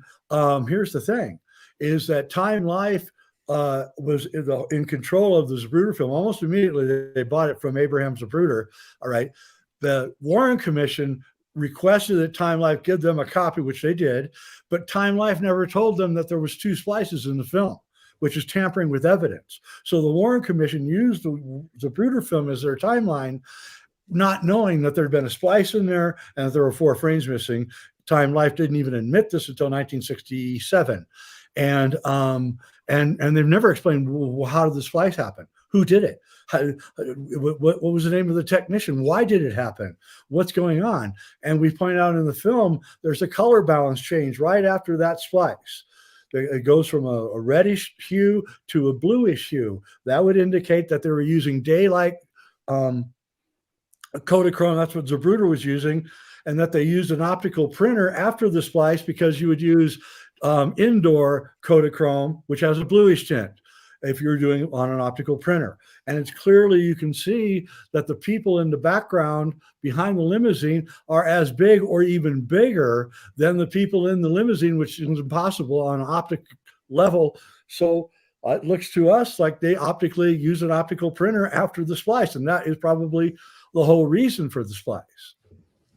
here's the thing, is that Time Life was in control of the Zapruder film. Almost immediately, they bought it from Abraham Zapruder. All right. The Warren Commission requested that Time Life give them a copy, which they did, but Time Life never told them that there was 2 splices in the film, which is tampering with evidence. So the Warren Commission used the Zapruder film as their timeline, not knowing that there had been a splice in there and that there were 4 frames missing. Time Life didn't even admit this until 1967. And they've never explained, well, how did the splice happen? Who did it? What was the name of the technician? Why did it happen? What's going on? And we point out in the film, there's a color balance change right after that splice. It goes from a reddish hue to a bluish hue. That would indicate that they were using daylight Kodachrome. That's what Zapruder was using, and that they used an optical printer after the splice because you would use indoor Kodachrome, which has a bluish tint, if you're doing it on an optical printer. And it's clearly, you can see that the people in the background behind the limousine are as big or even bigger than the people in the limousine, which is impossible on an optic level. So it looks to us like they optically use an optical printer after the splice, and that is probably the whole reason for the splice.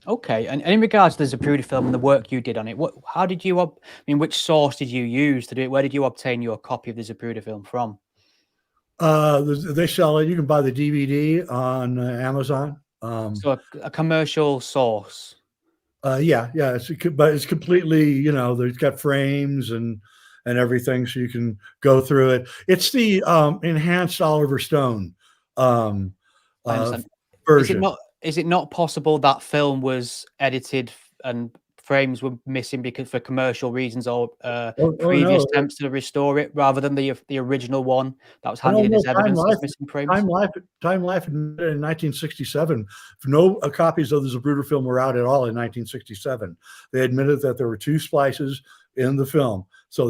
Okay, and in regards to the Zapruder film and the work you did on it, how did you, which source did you use to do it? Where did you obtain your copy of the Zapruder film from? They sell it. You can buy the DVD on Amazon. So a commercial source. Yeah. But it's completely, they've got frames and everything, so you can go through it. It's the enhanced Oliver Stone version. Is it not possible that film was edited and frames were missing because for commercial reasons or previous attempts to restore it, rather than the original one that was handed in as evidence as missing frames? Time Life admitted in 1967. No copies of the Zapruder film were out at all in 1967. They admitted that there were 2 splices in the film, so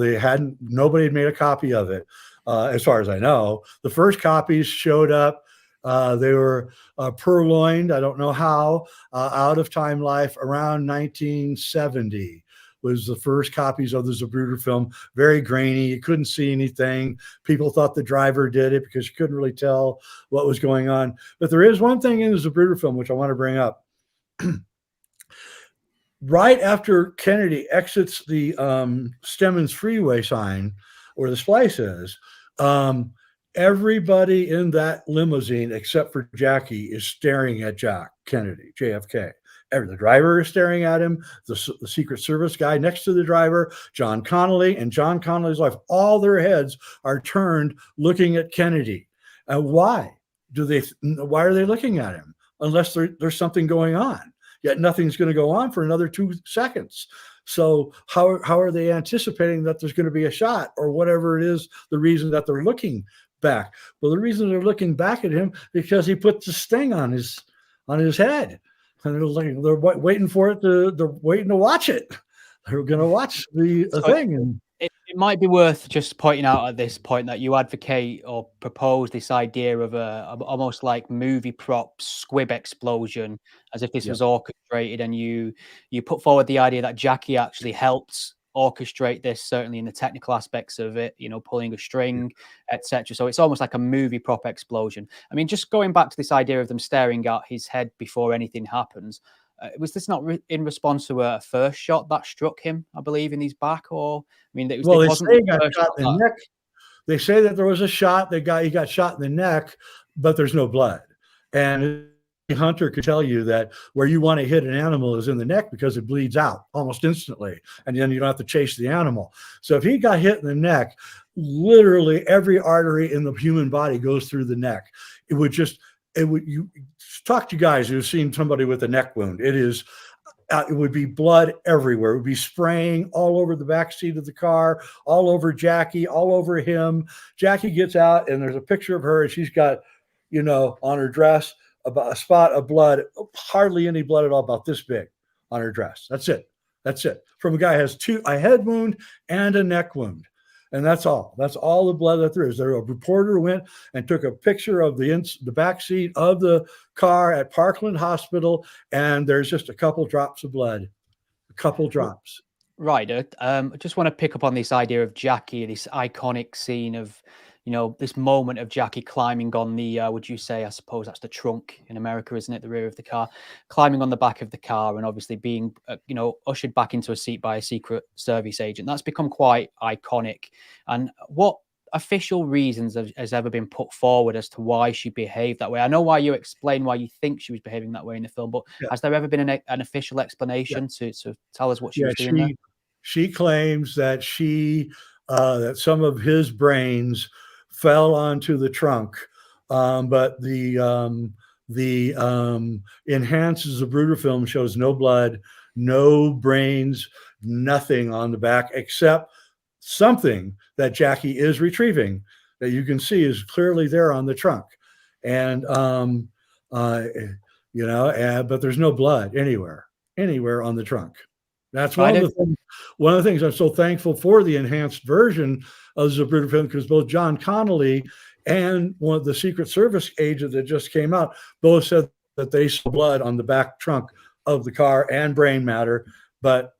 nobody had made a copy of it, as far as I know. The first copies showed up. They were purloined, I don't know how, out of Time Life around 1970 was the first copies of the Zapruder film. Very grainy. You couldn't see anything. People thought the driver did it because you couldn't really tell what was going on. But there is one thing in the Zapruder film which I want to bring up. Right after Kennedy exits the Stemmons Freeway sign, where the splice is, everybody in that limousine, except for Jackie, is staring at JFK. The driver is staring at him, the Secret Service guy next to the driver, John Connolly, and John Connolly's wife. All their heads are turned looking at Kennedy. Why are they looking at him? Unless there's something going on. Yet nothing's going to go on for another 2 seconds. So how are they anticipating that there's going to be a shot, or whatever it is, the reason that they're looking back? Well, the reason they're looking back at him because he put the sting on his head, and they're waiting for it they're waiting to watch it. They're going to watch the thing. And it might be worth just pointing out at this point that you advocate or propose this idea of almost like movie prop squib explosion, as if this was orchestrated, and you put forward the idea that Jackie actually helped orchestrate this, certainly in the technical aspects of it, pulling a string, etc. So it's almost like a movie prop explosion. I mean, just going back to this idea of them staring at his head before anything happens, was this not in response to a first shot that struck him, I believe, in his back? Or they say he got shot in the neck. They say that there was a shot. He got shot in the neck, but there's no blood. And a hunter could tell you that where you want to hit an animal is in the neck because it bleeds out almost instantly, and then you don't have to chase the animal. So if he got hit in the neck, literally every artery in the human body goes through the neck. You talk to guys who've seen somebody with a neck wound. It would be blood everywhere. It would be spraying all over the back seat of the car, all over Jackie, all over him. Jackie gets out, and there's a picture of her, and she's got, on her dress, about a spot of blood, hardly any blood at all, about this big on her dress. That's it. From a guy who has a head wound and a neck wound. And that's all. That's all the blood that there is. A reporter went and took a picture of the back seat of the car at Parkland Hospital, and there's just a couple drops of blood. A couple drops. Ryder, I just want to pick up on this idea of Jackie, this iconic scene of, this moment of Jackie climbing on the, would you say, I suppose that's the trunk in America, isn't it? The rear of the car, climbing on the back of the car, and obviously being, ushered back into a seat by a Secret Service agent. That's become quite iconic. And what official reasons has ever been put forward as to why she behaved that way? I know why you explain why you think she was behaving that way in the film, but has there ever been an official explanation to tell us what she was doing there? She claims that that some of his brains fell onto the trunk, but the enhanced Zapruder film shows no blood, no brains, nothing on the back except something that Jackie is retrieving that you can see is clearly there on the trunk. And, but there's no blood anywhere on the trunk. That's one of the things I'm so thankful for the enhanced version of the Zapruder film, because both John Connolly and one of the Secret Service agent that just came out both said that they saw blood on the back trunk of the car and brain matter, but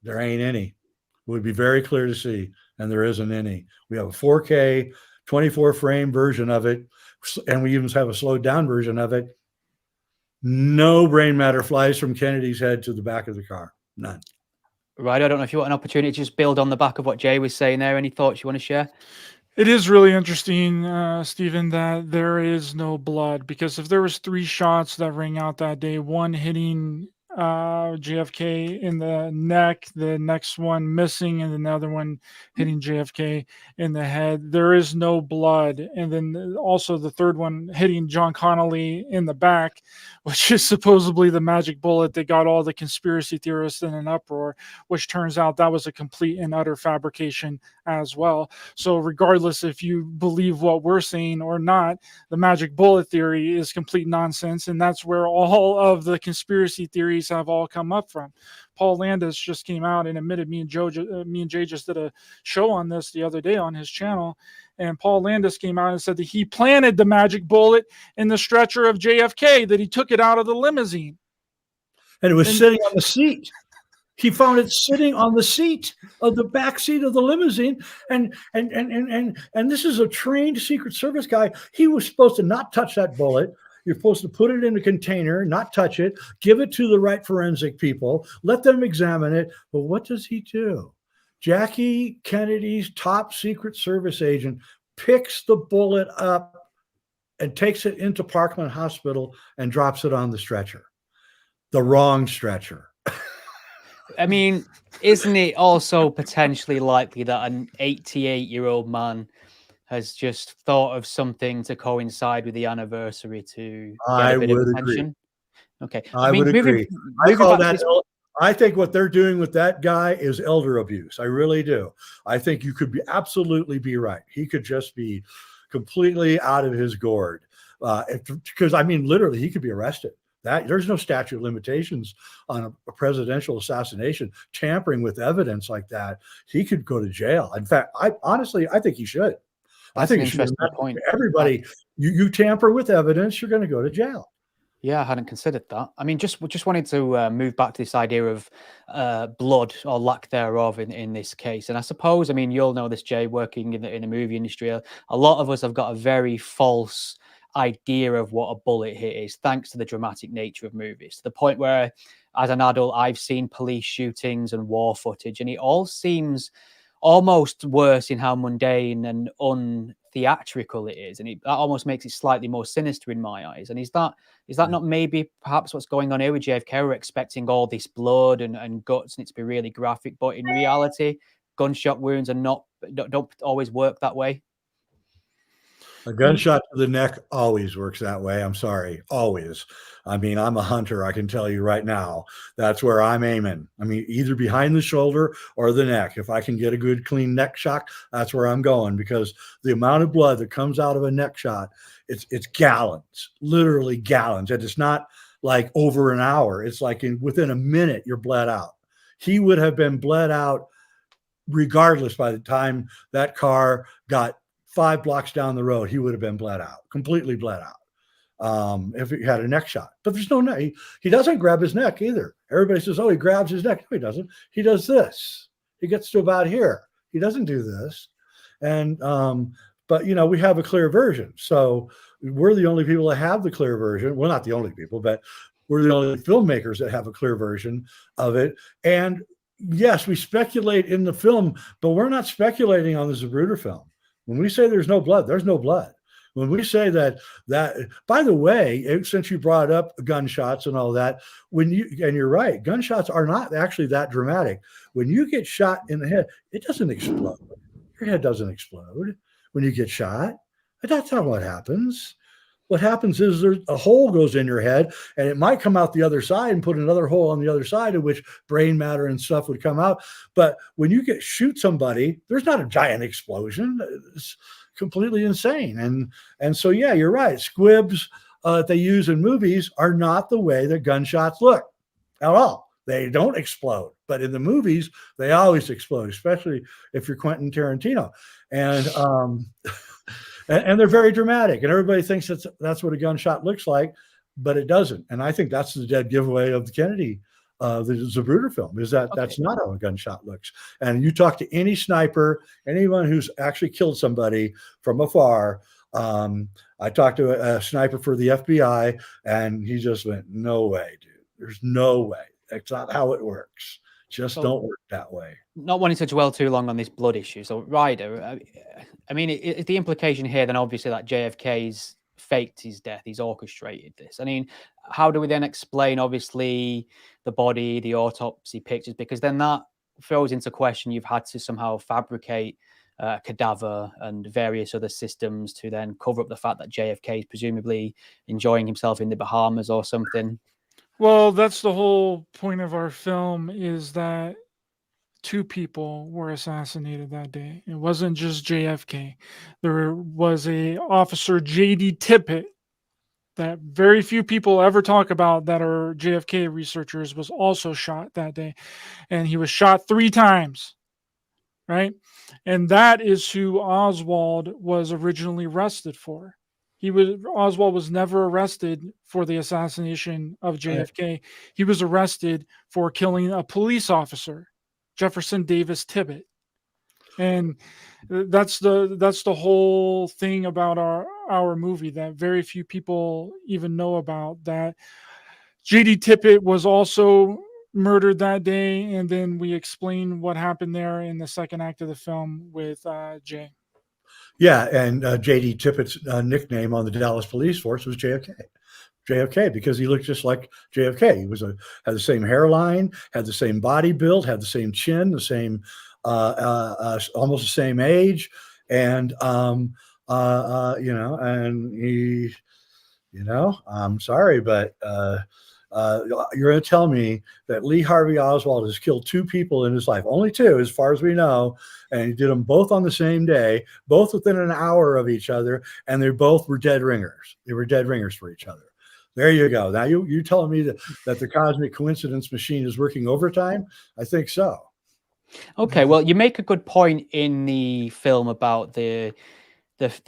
there ain't any. It would be very clear to see, and there isn't any. We have a 4K 24 frame version of it, and we even have a slowed down version of it. No brain matter flies from Kennedy's head to the back of the car. None. Right. I don't know if you want an opportunity to just build on the back of what Jay was saying there. Any thoughts you want to share? It is really interesting, Stephen, that there is no blood, because if there was 3 shots that rang out that day, one hitting JFK in the neck, the next one missing, and another one hitting JFK in the head, there is no blood. And then also the third one hitting John Connolly in the back, which is supposedly the magic bullet that got all the conspiracy theorists in an uproar, which turns out that was a complete and utter fabrication as well. So regardless if you believe what we're saying or not, the magic bullet theory is complete nonsense, and that's where all of the conspiracy theories have all come up from. Paul Landis just came out and admitted, me and Jay just did a show on this the other day on his channel, and Paul Landis came out and said that he planted the magic bullet in the stretcher of JFK, that he took it out of the limousine. And it was sitting on the seat. He found it sitting on the seat of the back seat of the limousine. And this is a trained Secret Service guy. He was supposed to not touch that bullet. You're supposed to put it in a container, not touch it, give it to the right forensic people, let them examine it. But what does he do? Jackie Kennedy's top Secret Service agent picks the bullet up and takes it into Parkland Hospital and drops it on the stretcher. The wrong stretcher. I mean, isn't it also potentially likely that an 88-year-old man has just thought of something to coincide with the anniversary to get a bit of attention? Okay. I would agree. I think what they're doing with that guy is elder abuse. I really do. I think you could absolutely be right. He could just be completely out of his gourd. Because, I mean, literally, he could be arrested. There's no statute of limitations on a presidential assassination. Tampering with evidence like that, he could go to jail. In fact, I think he should. I think it's an interesting point. Everybody, you tamper with evidence, you're going to go to jail. Yeah, I hadn't considered that. I mean, just wanted to move back to this idea of blood or lack thereof in this case. And I suppose, I mean, you'll know this, Jay, working in the movie industry. A lot of us have got a very false idea of what a bullet hit is, thanks to the dramatic nature of movies, to the point where, as an adult, I've seen police shootings and war footage, and it all seems almost worse in how mundane and untheatrical it is, and that almost makes it slightly more sinister in my eyes. And is that not maybe perhaps what's going on here with JFK? We're expecting all this blood and guts and it to be really graphic, but in reality, gunshot wounds don't always work that way. A gunshot to the neck always works that way. I'm sorry, always. I mean, I'm a hunter. I can tell you right now, that's where I'm aiming. I mean, either behind the shoulder or the neck. If I can get a good clean neck shot, that's where I'm going, because the amount of blood that comes out of a neck shot, it's gallons, literally gallons. And it's not like over an hour. It's like within a minute, you're bled out. He would have been bled out regardless by the time that car got 5 blocks down the road. He would have been bled out, completely bled out, if he had a neck shot. But there's no neck. He doesn't grab his neck either. Everybody says, oh, he grabs his neck. No, he doesn't. He does this. He gets to about here. He doesn't do this. And but we have a clear version. So we're the only people that have the clear version. Well, not the only people, but we're the only filmmakers that have a clear version of it. And yes, we speculate in the film, but we're not speculating on the Zapruder film. When we say there's no blood, there's no blood. When we say that, by the way, since you brought up gunshots and all that, and you're right, gunshots are not actually that dramatic. When you get shot in the head, it doesn't explode. Your head doesn't explode when you get shot. That's not what happens. What happens is a hole goes in your head, and it might come out the other side and put another hole on the other side, in which brain matter and stuff would come out. But when you shoot somebody, there's not a giant explosion. It's completely insane. And so, yeah, you're right. Squibs they use in movies are not the way that gunshots look at all. They don't explode. But in the movies, they always explode, especially if you're Quentin Tarantino. And and they're very dramatic, and everybody thinks that's what a gunshot looks like, but it doesn't. And I think that's the dead giveaway of the Kennedy, the Zapruder film, is that that's not how a gunshot looks. And you talk to any sniper, anyone who's actually killed somebody from afar. I talked to a sniper for the FBI, and he just went, "No way, dude. There's no way. That's not how it works. Just don't work that way." Not wanting to dwell too long on this blood issue. So, Ryder, I mean, is the implication here then obviously that JFK's faked his death, he's orchestrated this? I mean, how do we then explain, obviously, the body, the autopsy pictures? Because then that throws into question you've had to somehow fabricate a cadaver and various other systems to then cover up the fact that JFK is presumably enjoying himself in the Bahamas or something. Well, that's the whole point of our film, is that 2 people were assassinated that day. It wasn't just JFK. There was a officer, J.D. Tippit, that very few people ever talk about that are JFK researchers, was also shot that day. And he was shot 3 times, right? And that is who Oswald was originally arrested for. Oswald was never arrested for the assassination of JFK. He was arrested for killing a police officer, Jefferson Davis Tippit. And that's the whole thing about our movie that very few people even know about, that J.D. Tippit was also murdered that day, and then we explain what happened there in the second act of the film with Jay. Yeah, and J.D. Tippett's nickname on the Dallas police force was JFK, because he looked just like JFK. He had the same hairline, had the same body build, had the same chin, the same almost the same age, and and he, I'm sorry, but you're going to tell me that Lee Harvey Oswald has killed 2 people in his life, only 2 as far as we know, and he did them both on the same day, both within an hour of each other, and they both were dead ringers. They were dead ringers for each other. There you go. Now you're telling me that the cosmic coincidence machine is working overtime? I think so. Okay, well, you make a good point in the film about the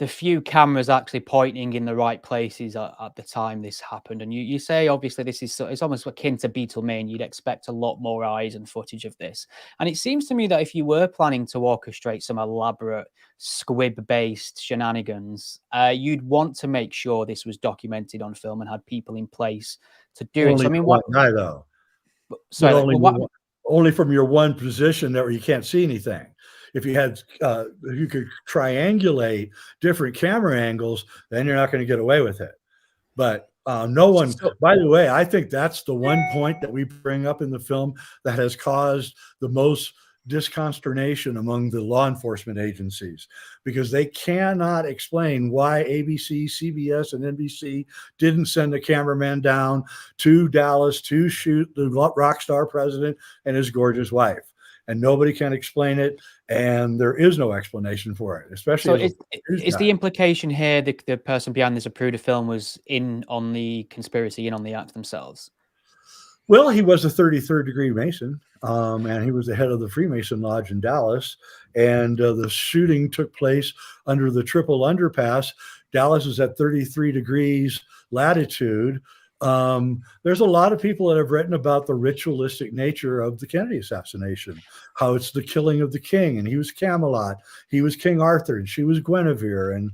few cameras actually pointing in the right places at the time this happened. And you say, obviously, it's almost akin to Beatlemania. You'd expect a lot more eyes and footage of this. And it seems to me that if you were planning to orchestrate some elaborate squib-based shenanigans, you'd want to make sure this was documented on film and had people in place to do it. So, I mean, what guy, though? Sorry, only from your one position where you can't see anything. If you had, you could triangulate different camera angles, then you're not going to get away with it. But no one, by the way, I think that's the one point that we bring up in the film that has caused the most disconsternation among the law enforcement agencies, because they cannot explain why ABC, CBS, and NBC didn't send a cameraman down to Dallas to shoot the rock star president and his gorgeous wife. And nobody can explain it, and there is no explanation for it, especially. So is the implication here that the person behind the Zapruder film was in on the conspiracy, in on the act themselves? Well, he was a 33rd degree Mason, and he was the head of the Freemason Lodge in Dallas, and the shooting took place under the triple underpass. Dallas is at 33 degrees latitude. There's a lot of people that have written about the ritualistic nature of the Kennedy assassination, how it's the killing of the king, and he was Camelot, he was King Arthur, and she was Guinevere, and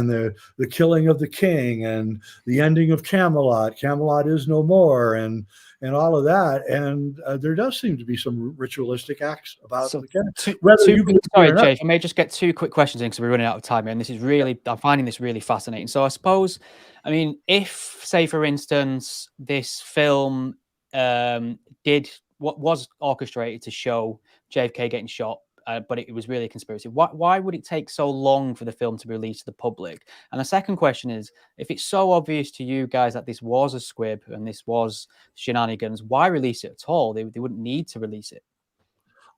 the killing of the king and the ending of Camelot. Camelot is no more, and and all of that. And there does seem to be some ritualistic acts about the Kennedy. Sorry, Jay, I may just get 2 quick questions in because we're running out of time here, and this is really, I'm finding this really fascinating. So I suppose, I mean, if, say, for instance, this film was orchestrated to show JFK getting shot, but it was really a conspiracy. Why would it take so long for the film to be released to the public? And the second question is, if it's so obvious to you guys that this was a squib and this was shenanigans, why release it at all? They wouldn't need to release it.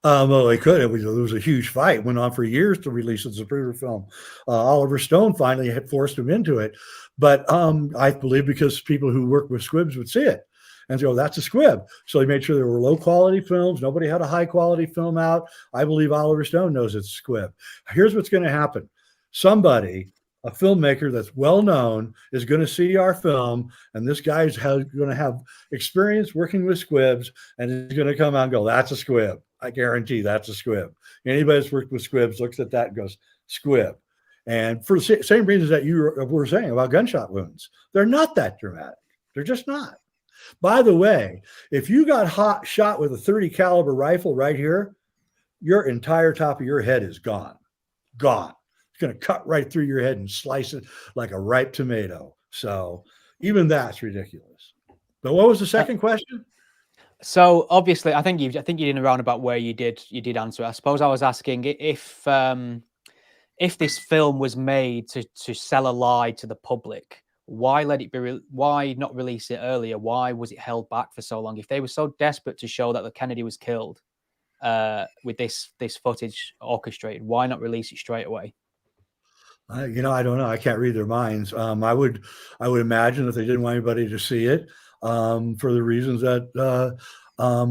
Well, they could. It was a huge fight. It went on for years to release the Zapruder film. Oliver Stone finally had forced him into it. But I believe because people who work with squibs would see it and go, that's a squib. So they made sure there were low quality films. Nobody had a high quality film out. I believe Oliver Stone knows it's a squib. Here's what's going to happen. Somebody, a filmmaker that's well known, is going to see our film, and this guy is going to have experience working with squibs, and he's going to come out and go, that's a squib. I guarantee that's a squib. Anybody that's worked with squibs looks at that and goes, squib. And for the same reasons that you were saying about gunshot wounds, they're not that dramatic. They're just not. By the way, if you got shot with a 30 caliber rifle right here, your entire top of your head is gone. Gone. It's going to cut right through your head and slice it like a ripe tomato. So even that's ridiculous. But what was the second question? So obviously, I think you did a roundabout where you did answer it. I suppose I was asking if this film was made to sell a lie to the public, why not release it earlier? Why was it held back for so long? If they were so desperate to show that the Kennedy was killed with this footage orchestrated, why not release it straight away? I don't know. I can't read their minds. I would imagine that they didn't want anybody to see it for the reasons that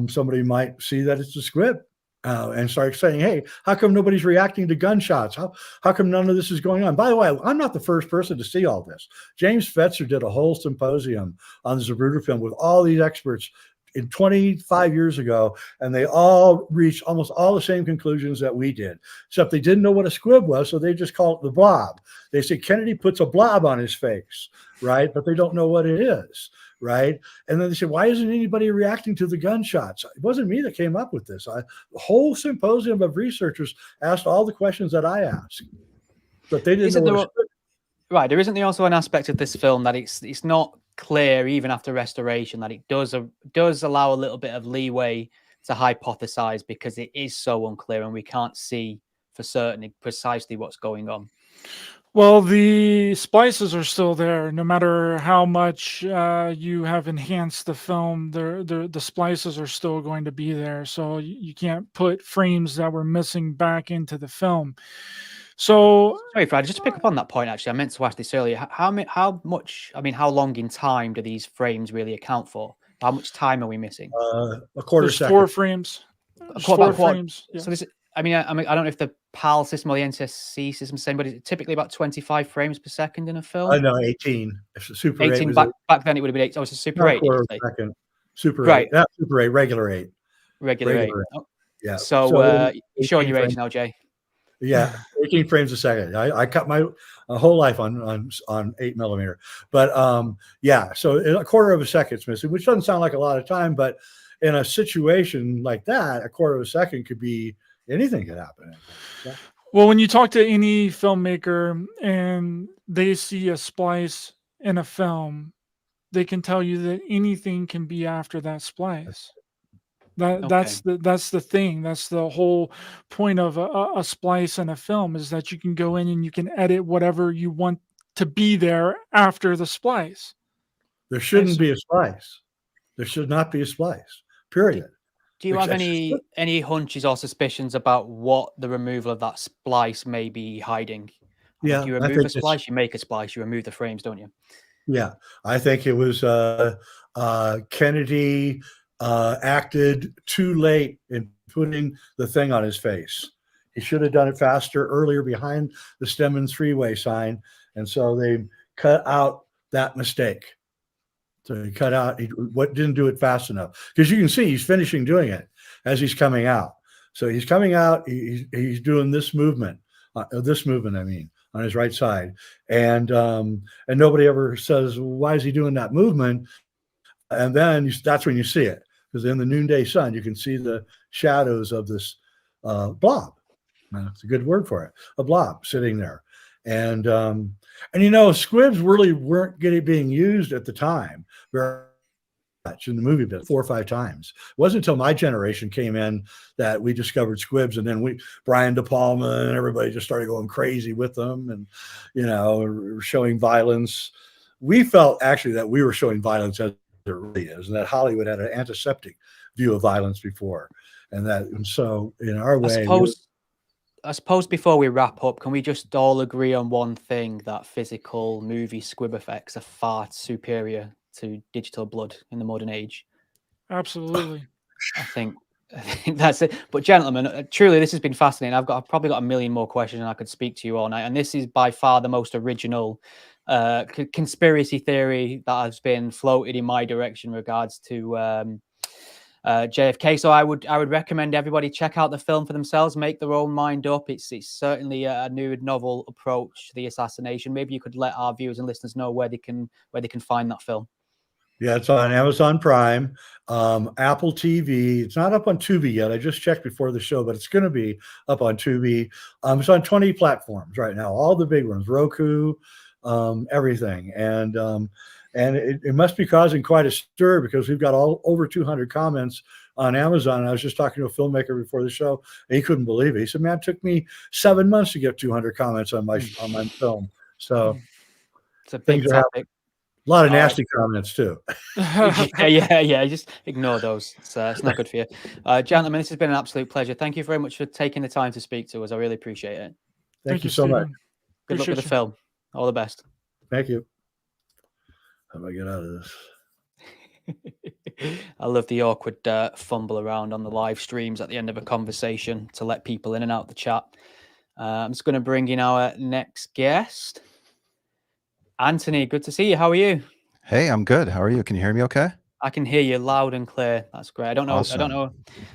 somebody might see that it's a squib and start saying, hey, how come nobody's reacting to gunshots? How come none of this is going on? By the way, I'm not the first person to see all this. James Fetzer did a whole symposium on the Zapruder film with all these experts in 25 years ago, and they all reached almost all the same conclusions that we did, except they didn't know what a squib was, so they just called it the blob. They say Kennedy puts a blob on his face, right? But they don't know what it is, right? And then they say, why isn't anybody reacting to the gunshots? It wasn't me that came up with this. The whole symposium of researchers asked all the questions that I asked, but they didn't know what a squib. Right, there isn't there also an aspect of this film that it's not clear even after restoration that it does allow a little bit of leeway to hypothesize because it is so unclear and we can't see for certain precisely what's going on? Well, the splices are still there. No matter how much you have enhanced the film, the splices are still going to be there. So you can't put frames that were missing back into the film. So, sorry, Fred, just to pick up on that point, actually, I meant to ask this earlier. How long in time do these frames really account for? How much time are we missing? A quarter second. 4 frames. Four frames. Yeah. So this, I don't know if the PAL system or the NTSC system is the same, but it's typically about 25 frames per second in a film. No, 18. If the Super 18 8 back then it would have been 8. Oh, it's a Super 8. Second. Super right. 8. Not Super 8, regular 8. Regular 8. Oh. Yeah. So you're showing your age now, Jay. Yeah, 18 frames a second. I cut my whole life on 8 millimeter, but yeah. So in a quarter of a second's missing, which doesn't sound like a lot of time, but in a situation like that, a quarter of a second could be anything could happen. Yeah. Well, when you talk to any filmmaker and they see a splice in a film, they can tell you that anything can be after that splice. That's the thing. That's the whole point of a splice in a film, is that you can go in and you can edit whatever you want to be there after the splice. There shouldn't be a splice. There should not be a splice. Period. Do you have any hunches or suspicions about what the removal of that splice may be hiding? Yeah, you remove a splice, you make a splice, you remove the frames, don't you? Yeah, I think it was Kennedy acted too late in putting the thing on his face. He should have done it faster, earlier, behind the Stemmons freeway sign, and so they cut out that mistake. So he cut out didn't do it fast enough, because you can see he's finishing doing it as he's coming out. So he's coming out, he's doing this movement, I mean, on his right side, and nobody ever says, why is he doing that movement? and then that's when you see it, because in the noonday sun you can see the shadows of this blob. That's a good word for it, a blob sitting there. And squibs really weren't being used at the time very much in the movie, but 4 or 5 times. It wasn't until my generation came in that we discovered squibs, and then Brian De Palma and everybody just started going crazy with them, and showing violence. We felt actually that we were showing violence as it really is, and that Hollywood had an antiseptic view of violence before, and so in our way. I suppose before we wrap up, can we just all agree on one thing, that physical movie squib effects are far superior to digital blood in the modern age? Absolutely. I think that's it. But gentlemen, truly, this has been fascinating. I've probably got a million more questions and I could speak to you all night. And this is by far the most original conspiracy theory that has been floated in my direction in regards to JFK. So I would recommend everybody check out the film for themselves, make their own mind up. It's certainly a new, novel approach to the assassination. Maybe you could let our viewers and listeners know where they can find that film. Yeah, it's on Amazon Prime, Apple TV. It's not up on Tubi yet. I just checked before the show, but it's going to be up on Tubi. It's on 20 platforms right now, all the big ones, Roku, everything, and it must be causing quite a stir, because we've got over 200 comments on Amazon. And I was just talking to a filmmaker before the show, and he couldn't believe it. He said, "Man, it took me 7 months to get 200 comments on my film." So it's a big topic. A lot of nasty comments too. yeah. Just ignore those. It's not good for you. Gentlemen, this has been an absolute pleasure. Thank you very much for taking the time to speak to us. I really appreciate it. Thank you so much. Good luck with the film. All the best. Thank you. How do I get out of this? I love the awkward fumble around on the live streams at the end of a conversation to let people in and out the chat. I'm just going to bring in our next guest. Anthony, good to see you. How are you? Hey, I'm good. How are you? Can you hear me okay? I can hear you loud and clear. That's great. I don't know. Awesome. I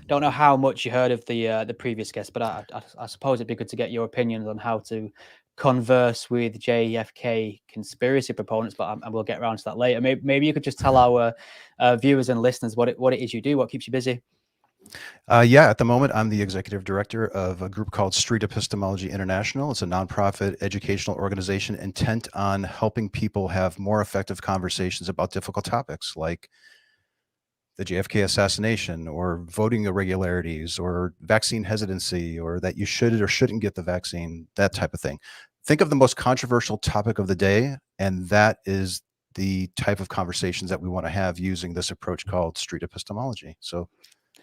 don't know how much you heard of the previous guest, but I suppose it'd be good to get your opinions on how to converse with JFK conspiracy proponents, but I will get around to that later. Maybe you could just tell our viewers and listeners what it is you do, what keeps you busy. At the moment, I'm the executive director of a group called Street Epistemology International. It's a nonprofit educational organization intent on helping people have more effective conversations about difficult topics like the JFK assassination, or voting irregularities, or vaccine hesitancy, or that you should or shouldn't get the vaccine, that type of thing. Think of the most controversial topic of the day, and that is the type of conversations that we want to have using this approach called street epistemology. So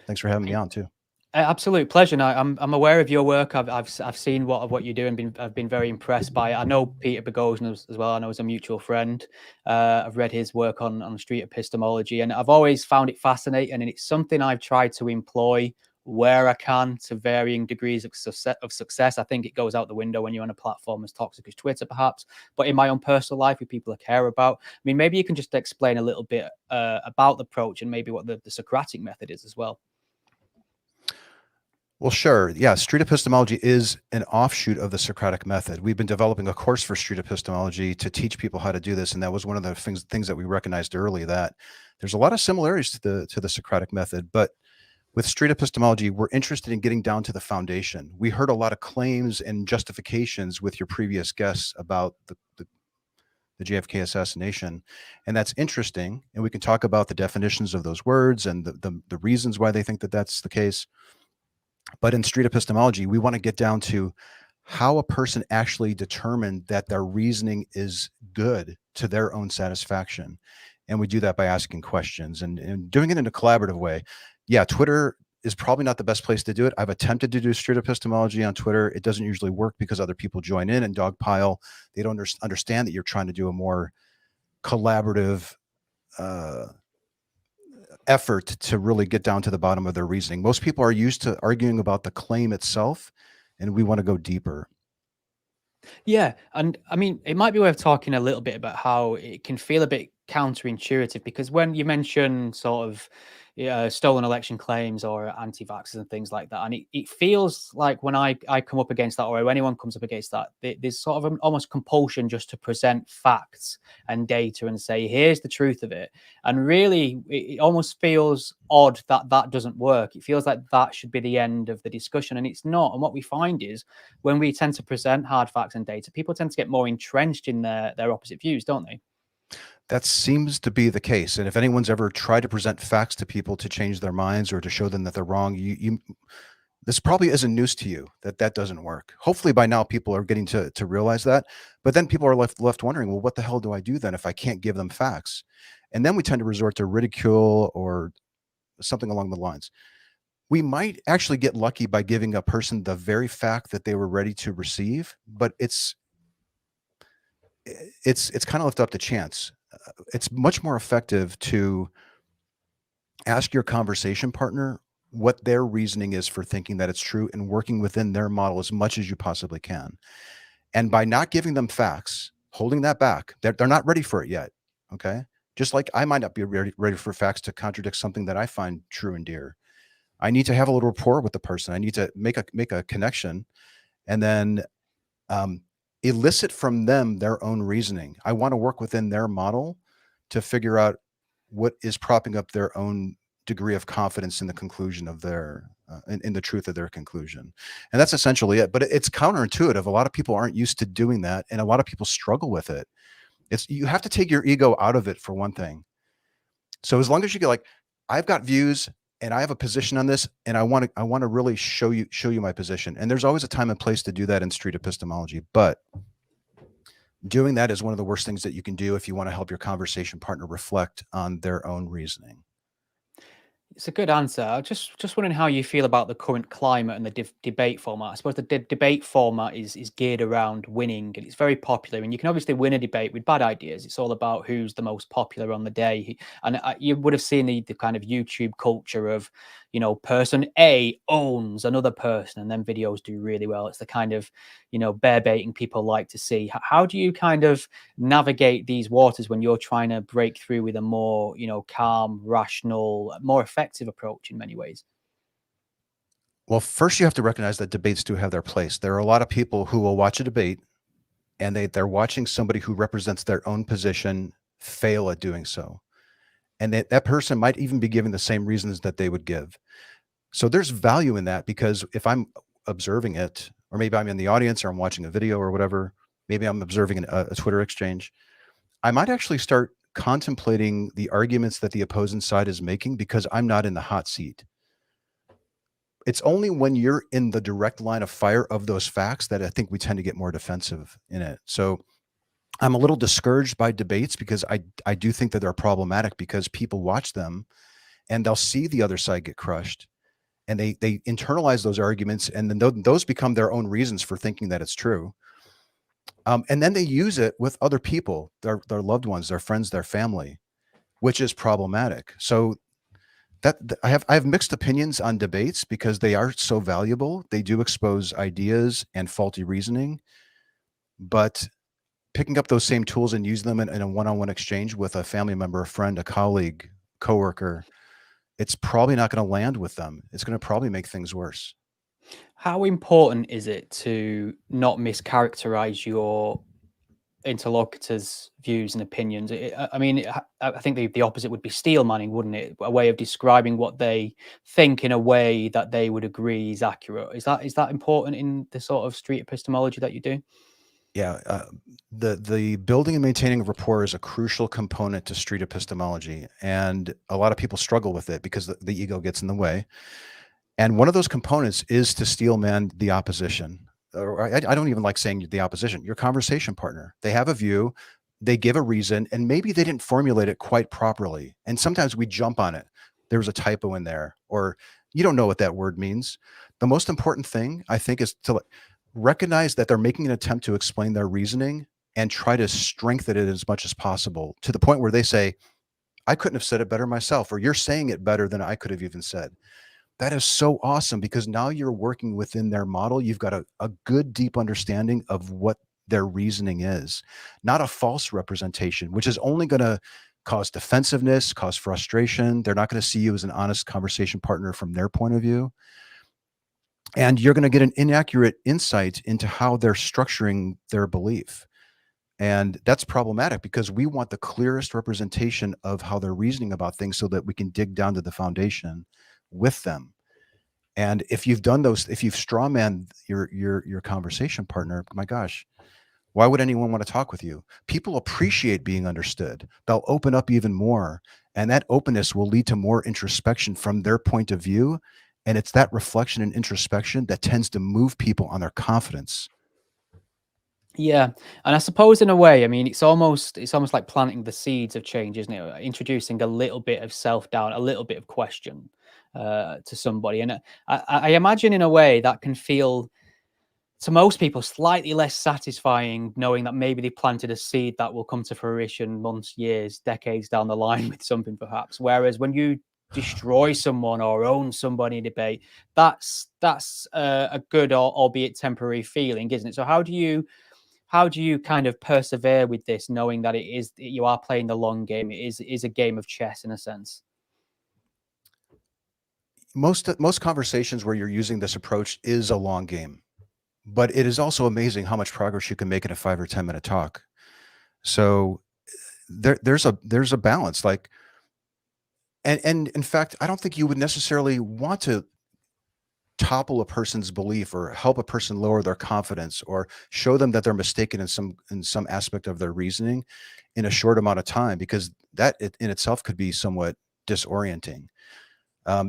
thanks for having me on too. Absolute pleasure. Now, I'm aware of your work. I've seen what you do, and I've been very impressed by it. I know Peter Boghossian as well. I know he's a mutual friend. I've read his work on street epistemology, and I've always found it fascinating. And it's something I've tried to employ where I can to varying degrees of success. I think it goes out the window when you're on a platform as toxic as Twitter, perhaps. But in my own personal life, with people I care about, I mean, maybe you can just explain a little bit about the approach and maybe what the Socratic method is as well. Well, sure. Yeah, street epistemology is an offshoot of the Socratic method. We've been developing a course for street epistemology to teach people how to do this, and that was one of the things that we recognized early, that there's a lot of similarities to the Socratic method. But with street epistemology, we're interested in getting down to the foundation. We heard a lot of claims and justifications with your previous guests about the JFK assassination, and that's interesting. And we can talk about the definitions of those words and the reasons why they think that that's the case. But in street epistemology, we want to get down to how a person actually determined that their reasoning is good to their own satisfaction. And we do that by asking questions and doing it in a collaborative way. Yeah, Twitter is probably not the best place to do it. I've attempted to do street epistemology on Twitter. It doesn't usually work because other people join in and dogpile. They don't understand that you're trying to do a more collaborative effort to really get down to the bottom of their reasoning. Most people are used to arguing about the claim itself, and we want to go deeper. Yeah, and I mean, it might be worth talking a little bit about how it can feel a bit counterintuitive, because when you mention sort of, stolen election claims or anti-vaxxers and things like that. And it feels like when I come up against that, or when anyone comes up against that, there's sort of an almost compulsion just to present facts and data and say, here's the truth of it. And really, it almost feels odd that that doesn't work. It feels like that should be the end of the discussion, and it's not. And what we find is when we tend to present hard facts and data, people tend to get more entrenched in their opposite views, don't they? That seems to be the case. And if anyone's ever tried to present facts to people to change their minds or to show them that they're wrong, this probably isn't news to you that doesn't work. Hopefully by now people are getting to realize that. But then people are left wondering, well, what the hell do I do then if I can't give them facts? And then we tend to resort to ridicule or something along the lines. We might actually get lucky by giving a person the very fact that they were ready to receive, but it's kind of left up to chance. It's much more effective to ask your conversation partner what their reasoning is for thinking that it's true and working within their model as much as you possibly can. And by not giving them facts, holding that back, they're not ready for it yet. Okay. Just like I might not be ready for facts to contradict something that I find true and dear. I need to have a little rapport with the person. I need to make a connection, and then elicit from them their own reasoning. I want to work within their model to figure out what is propping up their own degree of confidence in the conclusion of their, in the truth of their conclusion. And that's essentially it. But it's counterintuitive. A lot of people aren't used to doing that, and a lot of people struggle with it. You have to take your ego out of it, for one thing. So as long as you get like, I've got views and I have a position on this, and I want to really show you my position. And there's always a time and place to do that in street epistemology, but doing that is one of the worst things that you can do if you want to help your conversation partner reflect on their own reasoning. It's a good answer. I'm just wondering how you feel about the current climate and the debate format. I suppose the debate format is geared around winning, and it's very popular. And you can obviously win a debate with bad ideas. It's all about who's the most popular on the day. And you would have seen the kind of YouTube culture of, person A owns another person, and then videos do really well. It's the kind of, bear baiting people like to see. How do you kind of navigate these waters when you're trying to break through with a more, calm, rational, more effective approach in many ways? Well, first you have to recognize that debates do have their place. There are a lot of people who will watch a debate and they're watching somebody who represents their own position fail at doing so. And that person might even be giving the same reasons that they would give. So there's value in that, because if I'm observing it, or maybe I'm in the audience or I'm watching a video or whatever, maybe I'm observing a Twitter exchange, I might actually start contemplating the arguments that the opposing side is making because I'm not in the hot seat. It's only when you're in the direct line of fire of those facts that I think we tend to get more defensive in it. So I'm a little discouraged by debates because I do think that they're problematic, because people watch them and they'll see the other side get crushed, and they internalize those arguments, and then those become their own reasons for thinking that it's true. And then they use it with other people, their loved ones, their friends, their family, which is problematic. So I have mixed opinions on debates because they are so valuable. They do expose ideas and faulty reasoning, but picking up those same tools and using them in a one-on-one exchange with a family member, a friend, a colleague, coworker, it's probably not going to land with them. It's going to probably make things worse. How important is it to not mischaracterize your interlocutors' views and opinions? I think the opposite would be steel manning, wouldn't it? A way of describing what they think in a way that they would agree is accurate. Is that important in the sort of street epistemology that you do? Yeah, the building and maintaining of rapport is a crucial component to street epistemology, and a lot of people struggle with it because the ego gets in the way. And one of those components is to steelman the opposition. Or I don't even like saying the opposition, your conversation partner. They have a view, they give a reason, and maybe they didn't formulate it quite properly. And sometimes we jump on it. There was a typo in there, or you don't know what that word means. The most important thing, I think, is to recognize that they're making an attempt to explain their reasoning and try to strengthen it as much as possible, to the point where they say, I couldn't have said it better myself, or you're saying it better than I could have even said. That is so awesome, because now you're working within their model. You've got a good, deep understanding of what their reasoning is, not a false representation, which is only going to cause defensiveness, cause frustration. They're not going to see you as an honest conversation partner from their point of view. And you're going to get an inaccurate insight into how they're structuring their belief. And that's problematic because we want the clearest representation of how they're reasoning about things so that we can dig down to the foundation with them. And if you've done those, if you've strawmanned your conversation partner, my gosh, why would anyone want to talk with you? People appreciate being understood. They'll open up even more. And that openness will lead to more introspection from their point of view. And it's that reflection and introspection that tends to move people on their confidence. Yeah, and I suppose in a way, I mean, it's almost like planting the seeds of change, isn't it? Introducing a little bit of self-doubt, a little bit of question to somebody, and I imagine in a way that can feel to most people slightly less satisfying, knowing that maybe they planted a seed that will come to fruition months, years, decades down the line with something perhaps. Whereas when you destroy someone or own somebody in debate, that's a good or albeit temporary feeling, isn't it? So how do you kind of persevere with this, knowing that you are playing the long game? It is a game of chess in a sense. Most conversations where you're using this approach is a long game, but it is also amazing how much progress you can make in a 5 or 10 minute talk. So there's a balance, like, and in fact, I don't think you would necessarily want to topple a person's belief or help a person lower their confidence or show them that they're mistaken in some aspect of their reasoning in a short amount of time, because that in itself could be somewhat disorienting.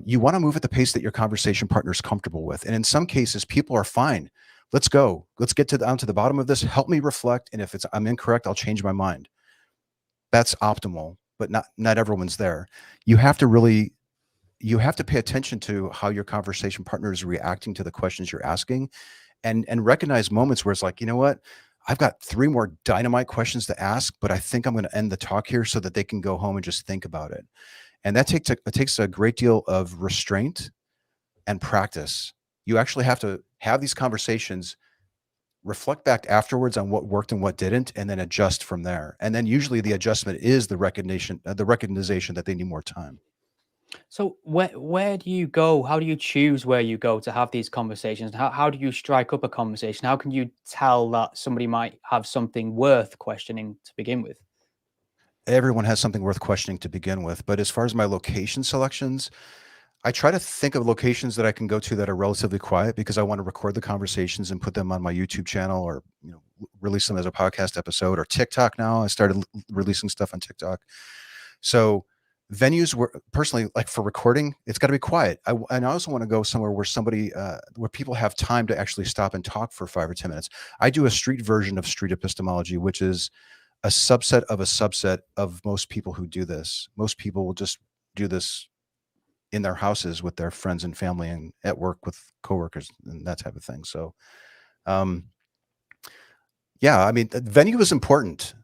You want to move at the pace that your conversation partner is comfortable with. And in some cases, people are fine. Let's go. Let's get down to the bottom of this. Help me reflect. And if I'm incorrect, I'll change my mind. That's optimal, but not everyone's there. You have to pay attention to how your conversation partner is reacting to the questions you're asking, and recognize moments where it's like, you know what, I've got 3 more dynamite questions to ask, but I think I'm going to end the talk here so that they can go home and just think about it. And that takes a great deal of restraint and practice. You actually have to have these conversations, reflect back afterwards on what worked and what didn't, and then adjust from there. And then usually the adjustment is the recognition that they need more time. So where do you go? How do you choose where you go to have these conversations? How do you strike up a conversation? How can you tell that somebody might have something worth questioning to begin with? Everyone has something worth questioning to begin with. But as far as my location selections, I try to think of locations that I can go to that are relatively quiet, because I want to record the conversations and put them on my YouTube channel, or release them as a podcast episode, or TikTok. Now I started releasing stuff on TikTok. So venues where, personally, like for recording, it's got to be quiet. And I also want to go somewhere where where people have time to actually stop and talk for 5 or 10 minutes. I do a street version of street epistemology, which is a subset of most people who do this. Most people will just do this in their houses with their friends and family, and at work with coworkers and that type of thing. So, yeah, I mean, the venue is important.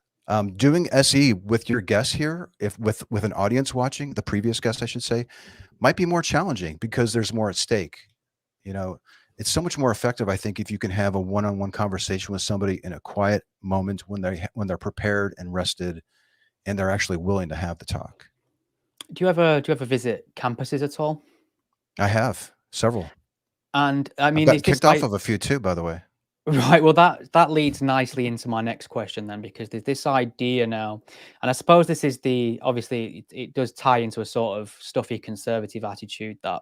Doing SE with your guests here, with an audience watching, the previous guest, I should say, might be more challenging because there's more at stake. It's so much more effective, I think, if you can have a one-on-one conversation with somebody in a quiet moment when they're prepared and rested, and they're actually willing to have the talk. Do you ever visit campuses at all? I have several, and I mean, I've got kicked off of a few too, by the way. Right. Well, that leads nicely into my next question then, because there's this idea now, and I suppose this is obviously it does tie into a sort of stuffy conservative attitude that,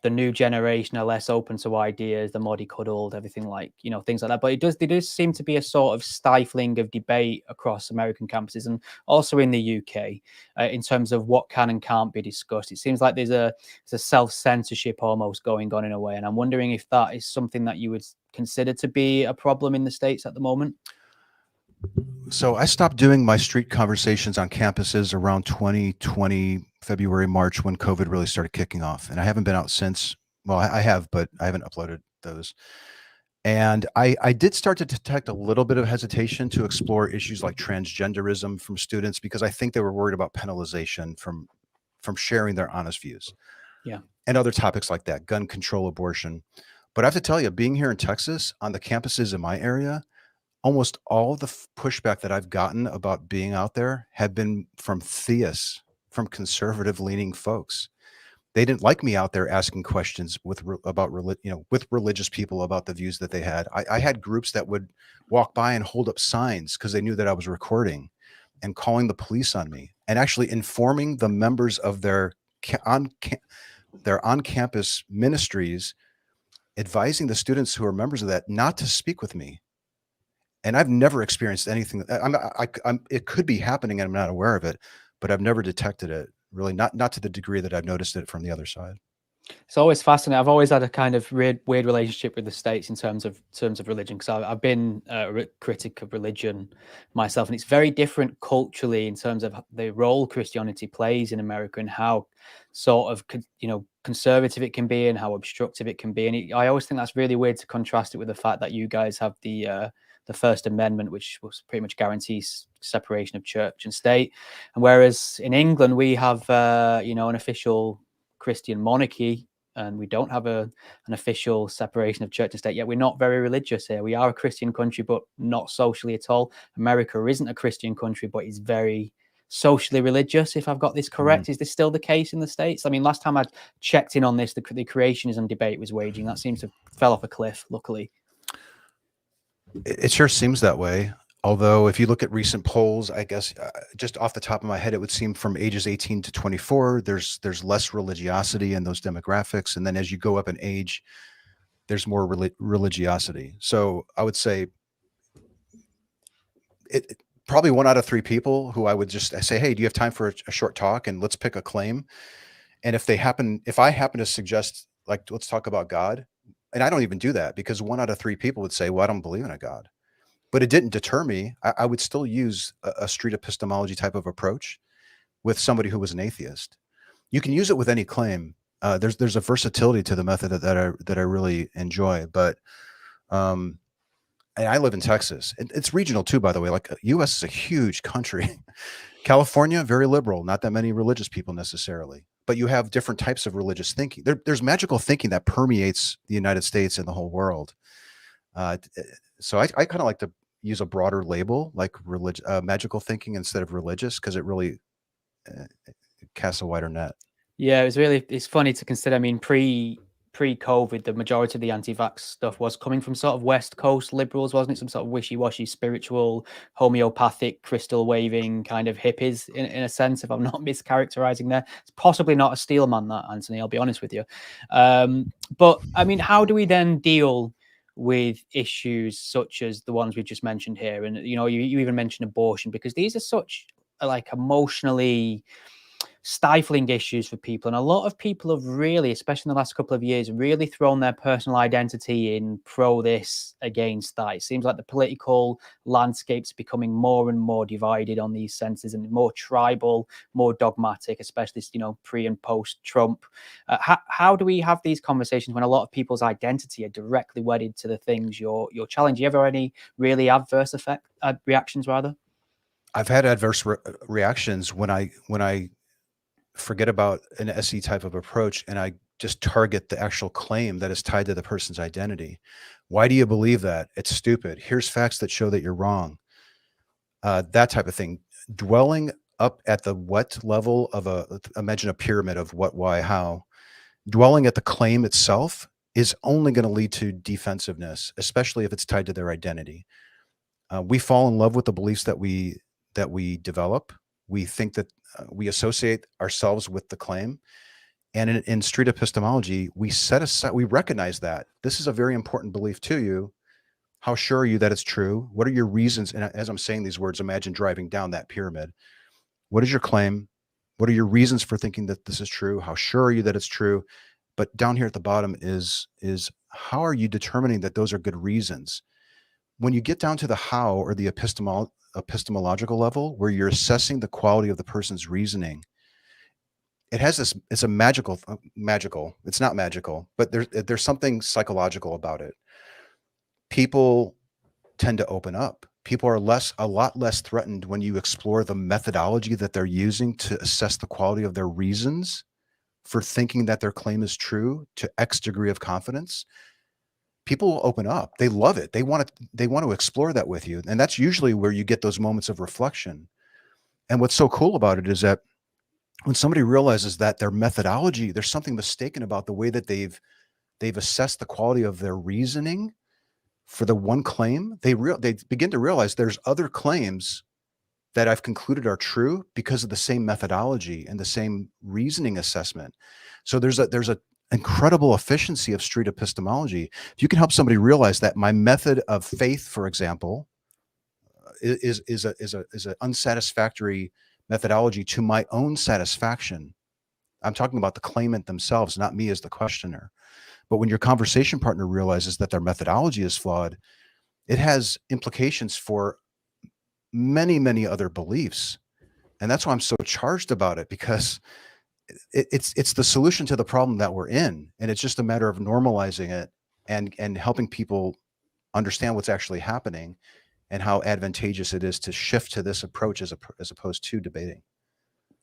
the new generation are less open to ideas, the mollycoddled, everything like, things like that. But there does seem to be a sort of stifling of debate across American campuses and also in the UK in terms of what can and can't be discussed. It seems like there's a self-censorship almost going on in a way. And I'm wondering if that is something that you would consider to be a problem in the States at the moment. So I stopped doing my street conversations on campuses around 2020, February, March, when COVID really started kicking off. And I haven't been out since. Well, I have, but I haven't uploaded those. And I did start to detect a little bit of hesitation to explore issues like transgenderism from students, because I think they were worried about penalization from sharing their honest views. Yeah. And other topics like that, gun control, abortion. But I have to tell you, being here in Texas on the campuses in my area, almost all the pushback that I've gotten about being out there have been from theists, from conservative leaning folks. They didn't like me out there asking questions with religious people about the views that they had. I had groups that would walk by and hold up signs because they knew that I was recording and calling the police on me, and actually informing the members of their on-campus ministries, advising the students who are members of that not to speak with me. And I've never experienced anything. It could be happening and I'm not aware of it, but I've never detected it, really, not to the degree that I've noticed it from the other side. It's always fascinating. I've always had a kind of weird relationship with the States in terms of religion, because I've been a critic of religion myself, and it's very different culturally in terms of the role Christianity plays in America and how sort of conservative it can be and how obstructive it can be. And I always think that's really weird to contrast it with the fact that you guys have the First Amendment, which was pretty much guarantees separation of church and state, and whereas in England we have an official Christian monarchy, and we don't have an official separation of church and state, yet we're not very religious here. We are a Christian country, but not socially at all. America isn't a Christian country, but is very socially religious, if I've got this correct. Is this still the case in the States? I mean, last time I checked in on this, the creationism debate was waging. That seems to have fell off a cliff, luckily. It sure seems that way. Although if you look at recent polls, I guess just off the top of my head, it would seem from ages 18 to 24, there's less religiosity in those demographics. And then as you go up in age, there's more religiosity. So I would say probably 1 out of 3 people who I would just say, hey, do you have time for a short talk? And let's pick a claim. And if I happen to suggest, like, let's talk about God, and I don't even do that, because 1 out of 3 people would say, well, I don't believe in a God. But it didn't deter me. I would still use a street epistemology type of approach with somebody who was an atheist. You can use it with any claim. There's a versatility to the method that I really enjoy. But and I live in Texas. It's regional too, by the way. Like, U.S. is a huge country. California, very liberal. Not that many religious people necessarily. But you have different types of religious thinking. There's magical thinking that permeates the United States and the whole world. So I kind of like to use a broader label, like magical thinking instead of religious, because it really casts a wider net. Yeah, it's funny to consider. I mean, pre-COVID, the majority of the anti-vax stuff was coming from sort of West Coast liberals, wasn't it? Some sort of wishy-washy, spiritual, homeopathic, crystal waving kind of hippies, in a sense, if I'm not mischaracterizing there. It's possibly not a steel man, that, Anthony, I'll be honest with you. But I mean, how do we then deal with issues such as the ones we just mentioned here? And, you even mentioned abortion, because these are such like emotionally stifling issues for people. And a lot of people have really, especially in the last couple of years, really thrown their personal identity in pro this, against that. It seems like the political landscape's becoming more and more divided on these senses, and more tribal, more dogmatic, especially, pre and post Trump. How do we have these conversations when a lot of people's identity are directly wedded to the things you're challenging? You ever any really adverse reactions rather? I've had adverse reactions when I forget about an SE type of approach and I just target the actual claim that is tied to the person's identity. Why do you believe that? It's stupid. Here's facts that show that you're wrong. That type of thing. Dwelling up at the what level of imagine a pyramid of what, why, how. Dwelling at the claim itself is only going to lead to defensiveness, especially if it's tied to their identity. We fall in love with the beliefs that we develop. We think that we associate ourselves with the claim. And in street epistemology, we recognize that this is a very important belief to you. How sure are you that it's true? What are your reasons? And as I'm saying these words, imagine driving down that pyramid. What is your claim? What are your reasons for thinking that this is true? How sure are you that it's true? But down here at the bottom is how are you determining that those are good reasons? When you get down to the how, or the epistemological level, where you're assessing the quality of the person's reasoning, it has this, it's a magical, it's not magical, but there's something psychological about it. People tend to open up. People are a lot less threatened when you explore the methodology that they're using to assess the quality of their reasons for thinking that their claim is true to X degree of confidence. people will open up. They love it. They want to explore that with you. And that's usually where you get those moments of reflection. And what's so cool about it is that when somebody realizes that their methodology, there's something mistaken about the way that they've assessed the quality of their reasoning for the one claim, they begin to realize there's other claims that I've concluded are true because of the same methodology and the same reasoning assessment. So there's a incredible efficiency of street epistemology. If you can help somebody realize that my method of faith, for example, is an unsatisfactory methodology to my own satisfaction. I'm talking about the claimant themselves, not me as the questioner. But when your conversation partner realizes that their methodology is flawed, it has implications for many, many other beliefs. And that's why I'm so charged about it, because it's the solution to the problem that we're in. And it's just a matter of normalizing it and helping people understand what's actually happening and how advantageous it is to shift to this approach as opposed to debating.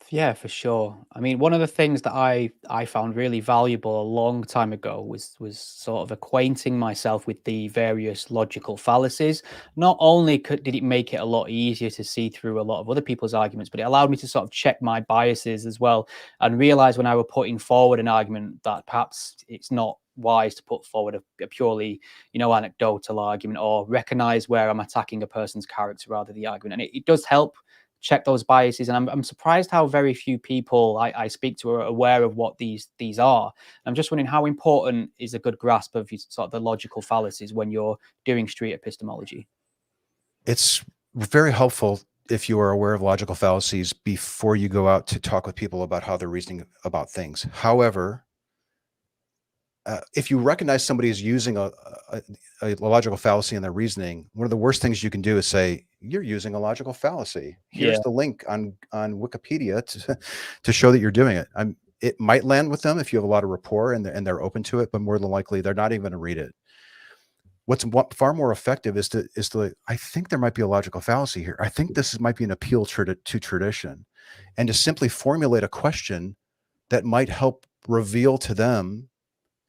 Yeah, for sure. I mean, one of the things that I found really valuable a long time ago was sort of acquainting myself with the various logical fallacies. Not only did it make it a lot easier to see through a lot of other people's arguments, but it allowed me to sort of check my biases as well and realize when I were putting forward an argument that perhaps it's not wise to put forward a purely, anecdotal argument, or recognize where I'm attacking a person's character rather than the argument. And it does help check those biases. And I'm surprised how very few people I speak to are aware of what these are. I'm just wondering, how important is a good grasp of sort of the logical fallacies when you're doing street epistemology? It's very helpful if you are aware of logical fallacies before you go out to talk with people about how they're reasoning about things. However, if you recognize somebody is using a logical fallacy in their reasoning, one of the worst things you can do is say, you're using a logical fallacy. Here's the link on Wikipedia to show that you're doing it. It might land with them if you have a lot of rapport and they're open to it, but more than likely they're not even going to read it. What's far more effective is to I think there might be a logical fallacy here. I think this might be an appeal to tradition, and to simply formulate a question that might help reveal to them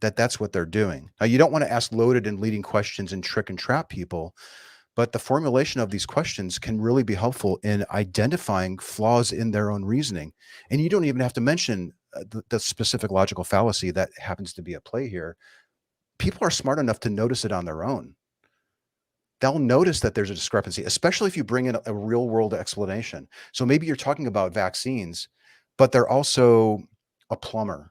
that that's what they're doing. Now, you don't want to ask loaded and leading questions and trick and trap people, but the formulation of these questions can really be helpful in identifying flaws in their own reasoning. And you don't even have to mention the specific logical fallacy that happens to be at play here. People are smart enough to notice it on their own. They'll notice that there's a discrepancy, especially if you bring in a real world explanation. So maybe you're talking about vaccines, but they're also a plumber.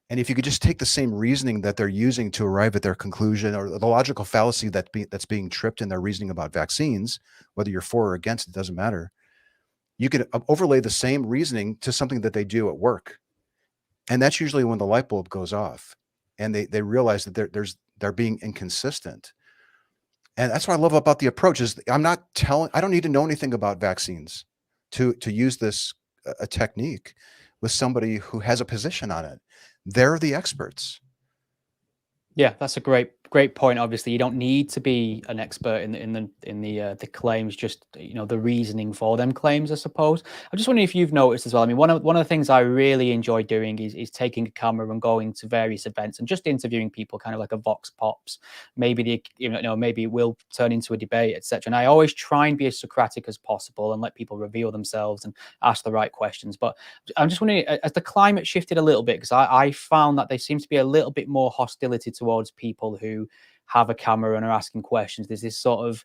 And if you could just take the same reasoning that they're using to arrive at their conclusion, or the logical fallacy that's being tripped in their reasoning about vaccines, whether you're for or against, it doesn't matter. You could overlay the same reasoning to something that they do at work. And that's usually when the light bulb goes off and they realize that they're being inconsistent. And that's what I love about the approach is I don't need to know anything about vaccines to use this a technique with somebody who has a position on it. They're the experts. Yeah, that's a great point. Obviously, you don't need to be an expert in the claims, just the reasoning for them claims, I suppose. I'm just wondering if you've noticed as well. I mean, one of the things I really enjoy doing is taking a camera and going to various events and just interviewing people, kind of like a vox pops. Maybe maybe it will turn into a debate, etc. And I always try and be as Socratic as possible and let people reveal themselves and ask the right questions. But I'm just wondering, as the climate shifted a little bit, because I found that there seems to be a little bit more hostility towards people who have a camera and are asking questions. There's this sort of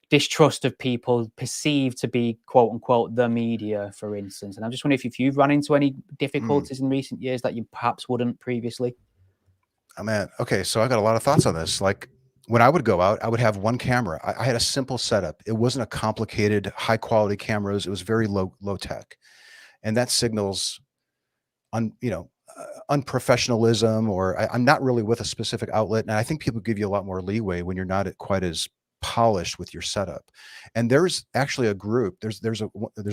distrust of people perceived to be quote unquote the media, for instance. And I'm just wondering if you've run into any difficulties in recent years that you perhaps wouldn't previously. Okay, so I got a lot of thoughts on this. Like when I would go out, I would have one camera. I had a simple setup. It wasn't a complicated, high quality cameras. It was very low tech, and that signals unprofessionalism, or I'm not really with a specific outlet. And I think people give you a lot more leeway when you're not quite as polished with your setup. And there's actually a group. There's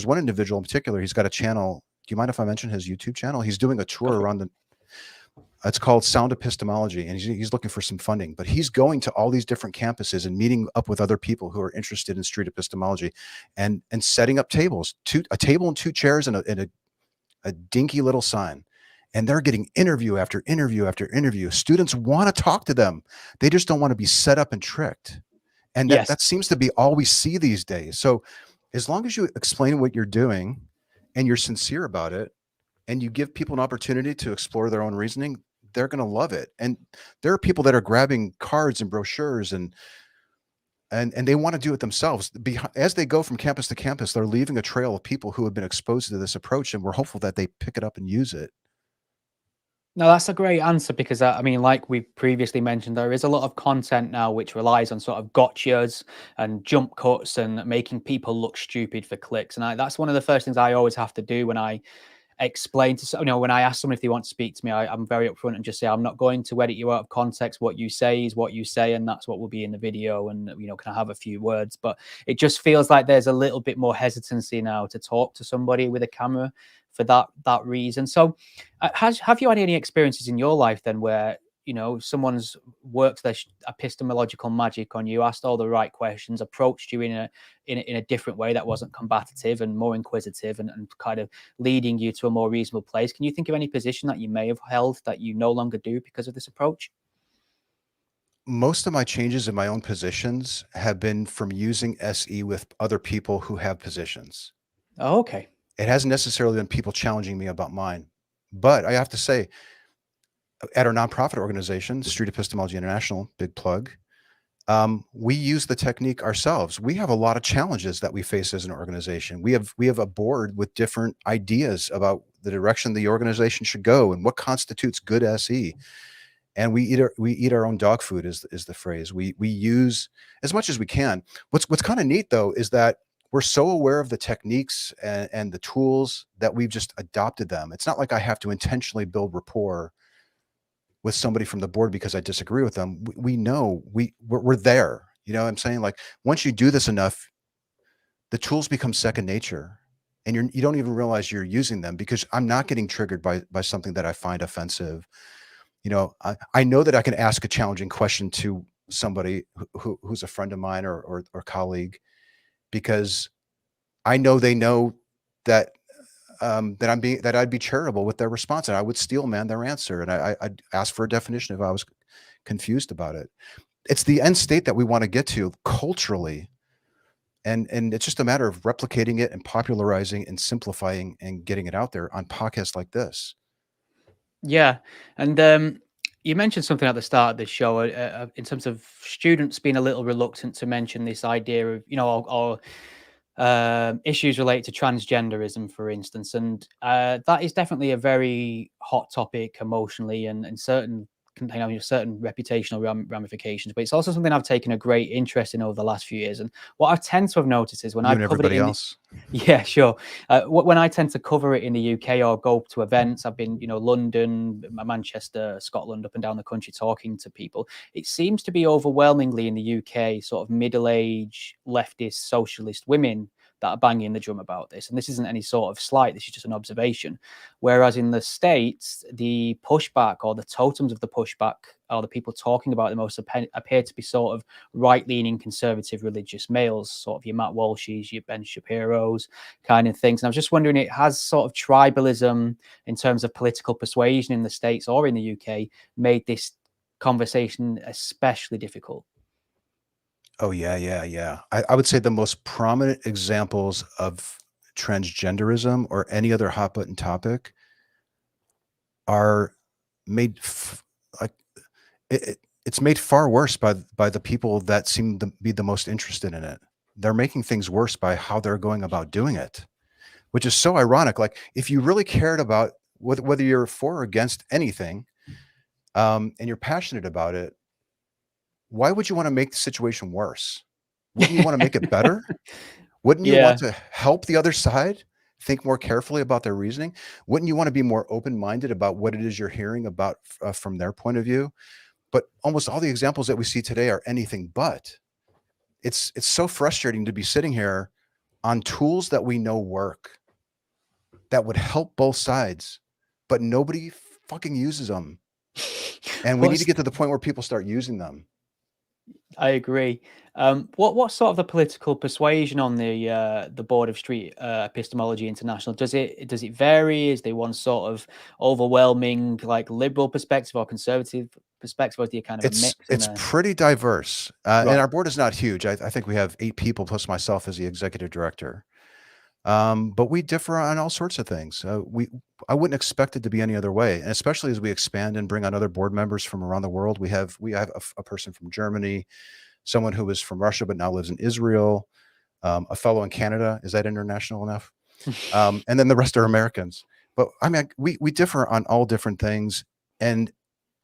one individual in particular. He's got a channel. Do you mind if I mention his YouTube channel? He's doing a tour around it's called Sound Epistemology, and he's looking for some funding, but he's going to all these different campuses and meeting up with other people who are interested in street epistemology and setting up tables, a table and two chairs and a dinky little sign. and they're getting interview after interview after interview. Students want to talk to them. They just don't want to be set up and tricked. And Yes. that seems to be all we see these days. So as long as you explain what you're doing and you're sincere about it, and you give people an opportunity to explore their own reasoning, they're going to love it. And there are people that are grabbing cards and brochures and they want to do it themselves. As they go from campus to campus, they're leaving a trail of people who have been exposed to this approach, and we're hopeful that they pick it up and use it. No, that's a great answer, because I mean, like we previously mentioned, there is a lot of content now which relies on sort of gotchas and jump cuts and making people look stupid for clicks. And that's one of the first things I always have to do when I explain to, when I ask someone if they want to speak to me, I'm very upfront and just say, I'm not going to edit you out of context. What you say is what you say, and that's what will be in the video. And, can I have a few words? But it just feels like there's a little bit more hesitancy now to talk to somebody with a camera for that reason. So have you had any experiences in your life then where, someone's worked their epistemological magic on you, asked all the right questions, approached you in a different way that wasn't combative and more inquisitive and kind of leading you to a more reasonable place? Can you think of any position that you may have held that you no longer do because of this approach? Most of my changes in my own positions have been from using SE with other people who have positions. Oh, okay. It hasn't necessarily been people challenging me about mine. But I have to say, at our nonprofit organization, Street Epistemology International, big plug, we use the technique ourselves. We have a lot of challenges that we face as an organization. We have a board with different ideas about the direction the organization should go and what constitutes good SE. And we eat our own dog food is the phrase. We use as much as we can. What's kind of neat though is that we're so aware of the techniques and the tools that we've just adopted them. It's not like I have to intentionally build rapport with somebody from the board because I disagree with them. We know we're there. You know what I'm saying? Like once you do this enough, the tools become second nature, and you don't even realize you're using them because I'm not getting triggered by something that I find offensive. I know that I can ask a challenging question to somebody who's a friend of mine or colleague, because I know they know that that I'd be charitable with their response, and I would steel man their answer, and I'd ask for a definition if I was confused about it. It's the end state that we want to get to culturally, and it's just a matter of replicating it and popularizing and simplifying and getting it out there on podcasts like this. Yeah, and you mentioned something at the start of this show in terms of students being a little reluctant to mention this idea of, or issues related to transgenderism, for instance, and that is definitely a very hot topic emotionally and certain contain certain reputational ramifications, but it's also something I've taken a great interest in over the last few years. And what I tend to have noticed is when I've covered it else. Yeah, sure. When I tend to cover it in the UK or go to events, I've been, London, Manchester, Scotland, up and down the country talking to people. It seems to be overwhelmingly in the UK, sort of middle-aged, leftist, socialist women that are banging the drum about this. And this isn't any sort of slight, this is just an observation. Whereas in the States, the pushback or the totems of the pushback are the people talking about the most appear to be sort of right-leaning conservative religious males, sort of your Matt Walshes, your Ben Shapiro's kind of things. And I was just wondering, it has sort of tribalism in terms of political persuasion in the States or in the UK made this conversation especially difficult? Oh, yeah. I would say the most prominent examples of transgenderism or any other hot button topic are made it's made far worse by the people that seem to be the most interested in it. They're making things worse by how they're going about doing it, which is so ironic. Like if you really cared about whether you're for or against anything, and you're passionate about it, why would you want to make the situation worse? Wouldn't you want to make it better? Wouldn't you want to help the other side think more carefully about their reasoning? Wouldn't you want to be more open-minded about what it is you're hearing about from their point of view? But almost all the examples that we see today are anything but. It's so frustrating to be sitting here on tools that we know work, that would help both sides, but nobody fucking uses them. And we need to get to the point where people start using them. I agree. What sort of the political persuasion on the board of Street Epistemology International? Does it vary? Is there one sort of overwhelming like liberal perspective or conservative perspective, or is there kind of a mix? It's pretty diverse, and Right. our board is not huge. I think we have 8 people plus myself as the executive director. But we differ on all sorts of things. I wouldn't expect it to be any other way, and especially as we expand and bring on other board members from around the world. We have a person from Germany, someone who was from Russia but now lives in Israel, a fellow in Canada. Is that international enough? And then the rest are Americans. But I mean, we differ on all different things, and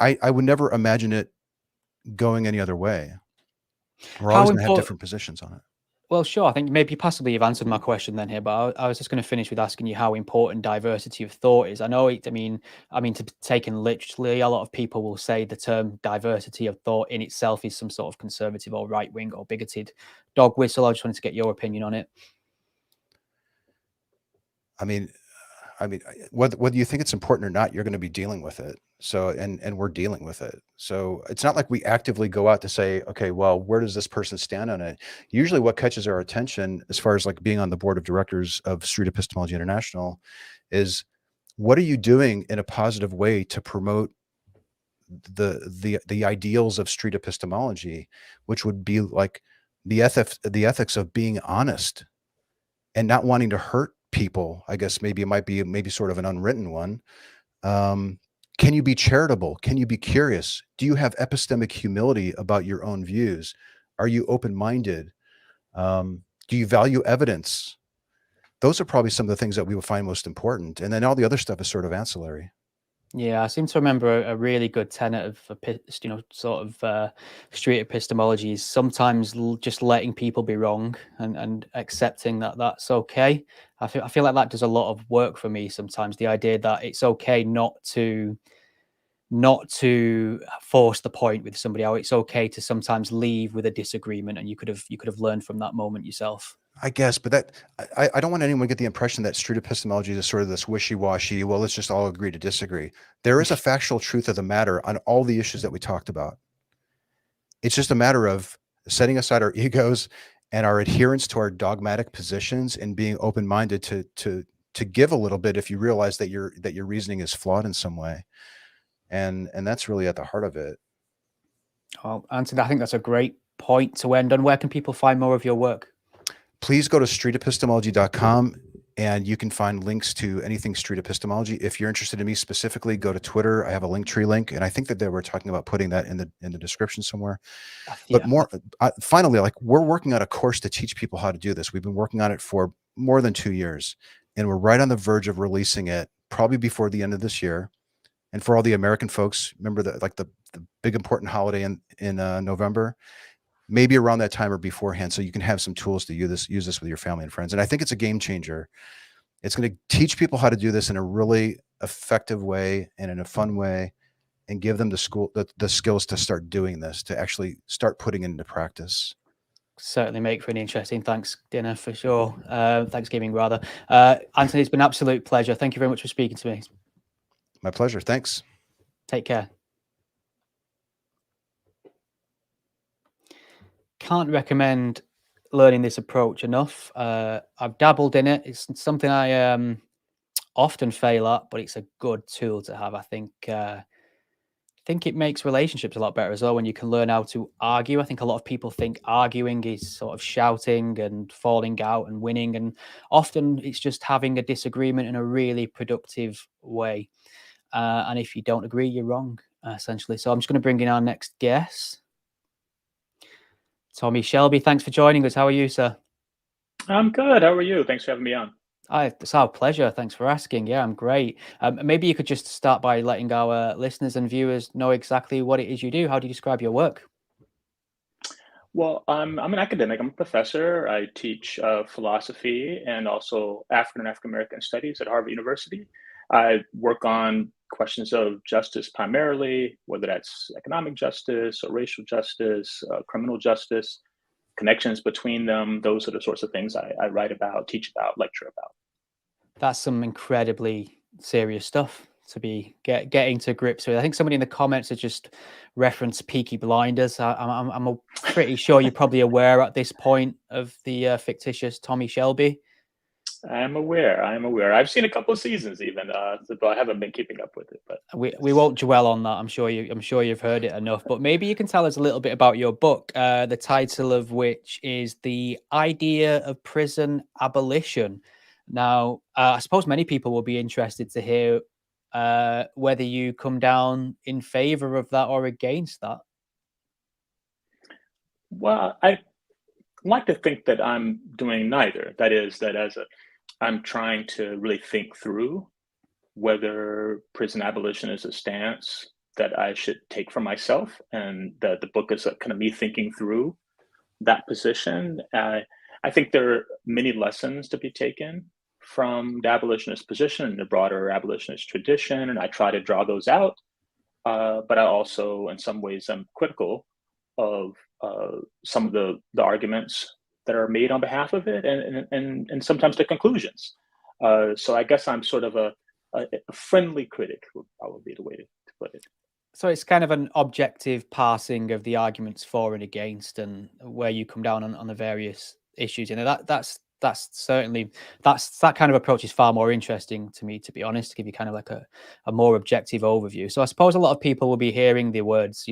I would never imagine it going any other way. We're always going to have different positions on it. Well, sure. I think maybe possibly you've answered my question then here, but I was just going to finish with asking you how important diversity of thought is. I know I mean, to taken literally, a lot of people will say the term diversity of thought in itself is some sort of conservative or right wing or bigoted dog whistle. I just wanted to get your opinion on it. I mean, whether you think it's important or not, you're going to be dealing with it. So, and we're dealing with it. So it's not like we actively go out to say, okay, well, where does this person stand on it? Usually what catches our attention as far as like being on the board of directors of Street Epistemology International is, what are you doing in a positive way to promote the ideals of street epistemology, which would be like the ethics of being honest and not wanting to hurt people. I guess maybe it might be sort of an unwritten one. Can you be charitable? Can you be curious? Do you have epistemic humility about your own views? Are you open-minded? Do you value evidence? Those are probably some of the things that we would find most important. And then all the other stuff is sort of ancillary. Yeah, I seem to remember a really good tenet of, sort of street epistemology is sometimes just letting people be wrong and accepting that that's okay. I feel like that does a lot of work for me sometimes. The idea that it's okay not to force the point with somebody else. It's okay to sometimes leave with a disagreement, and you could have learned from that moment yourself. I guess, but that I don't want anyone to get the impression that street epistemology is sort of this wishy-washy, well, let's just all agree to disagree. There is a factual truth of the matter on all the issues that we talked about. It's just a matter of setting aside our egos and our adherence to our dogmatic positions and being open-minded to give a little bit if you realize that your reasoning is flawed in some way. And that's really at the heart of it. Well, Anthony, I think that's a great point to end on. Where can people find more of your work? Please go to streetepistemology.com and you can find links to anything street epistemology. If you're interested in me specifically, go to Twitter. I have a Linktree link, and I think that they were talking about putting that in the description somewhere. Yeah. But more finally, like, we're working on a course to teach people how to do this. We've been working on it for more than 2 years, and we're right on the verge of releasing it probably before the end of this year. And for all the American folks, remember the big important holiday in November. Maybe around that time or beforehand, so you can have some tools to use this with your family and friends. And I think it's a game changer. It's going to teach people how to do this in a really effective way and in a fun way, and give them the skills to start doing this, to actually start putting it into practice. Certainly make for an interesting Thanksgiving for sure. Thanksgiving rather. Anthony, it's been an absolute pleasure. Thank you very much for speaking to me. My pleasure. Thanks. Take care. Can't recommend learning this approach enough. I've dabbled in it. It's something I often fail at, but it's a good tool to have. I think it makes relationships a lot better as well when you can learn how to argue. I think a lot of people think arguing is sort of shouting and falling out and winning, and often it's just having a disagreement in a really productive way. And if you don't agree, you're wrong, essentially. So I'm just going to bring in our next guest. Tommie Shelby, thanks for joining us. How are you, sir? I'm good. How are you? Thanks for having me on. It's our pleasure. Thanks for asking. Yeah, I'm great. Maybe you could just start by letting our listeners and viewers know exactly what it is you do. How do you describe your work? Well, I'm an academic. I'm a professor. I teach philosophy and also African and African American studies at Harvard University. I work on questions of justice primarily, whether that's economic justice or racial justice, criminal justice, connections between them. Those are the sorts of things I write about, teach about, lecture about. That's some incredibly serious stuff, to be getting to grips with. I think somebody in the comments has just referenced Peaky Blinders. I'm pretty sure you're probably aware at this point of the fictitious Tommie Shelby. I'm aware. I've seen a couple of seasons even, but I haven't been keeping up with it. But we won't dwell on that. I'm sure you've heard it enough. But maybe you can tell us a little bit about your book, the title of which is The Idea of Prison Abolition. Now, I suppose many people will be interested to hear whether you come down in favor of that or against that. Well, I like to think that I'm doing neither. That is, that I'm trying to really think through whether prison abolition is a stance that I should take for myself, and the book is kind of me thinking through that position. I think there are many lessons to be taken from the abolitionist position and the broader abolitionist tradition, and I try to draw those out. But I also, in some ways, I'm critical of some of the arguments that are made on behalf of it, and sometimes the conclusions. So I guess I'm sort of a friendly critic would probably be the way to put it. So it's kind of an objective parsing of the arguments for and against, and where you come down on the various issues. You know, that kind of approach is far more interesting to me, to be honest, to give you kind of like a more objective overview. So I suppose a lot of people will be hearing the words,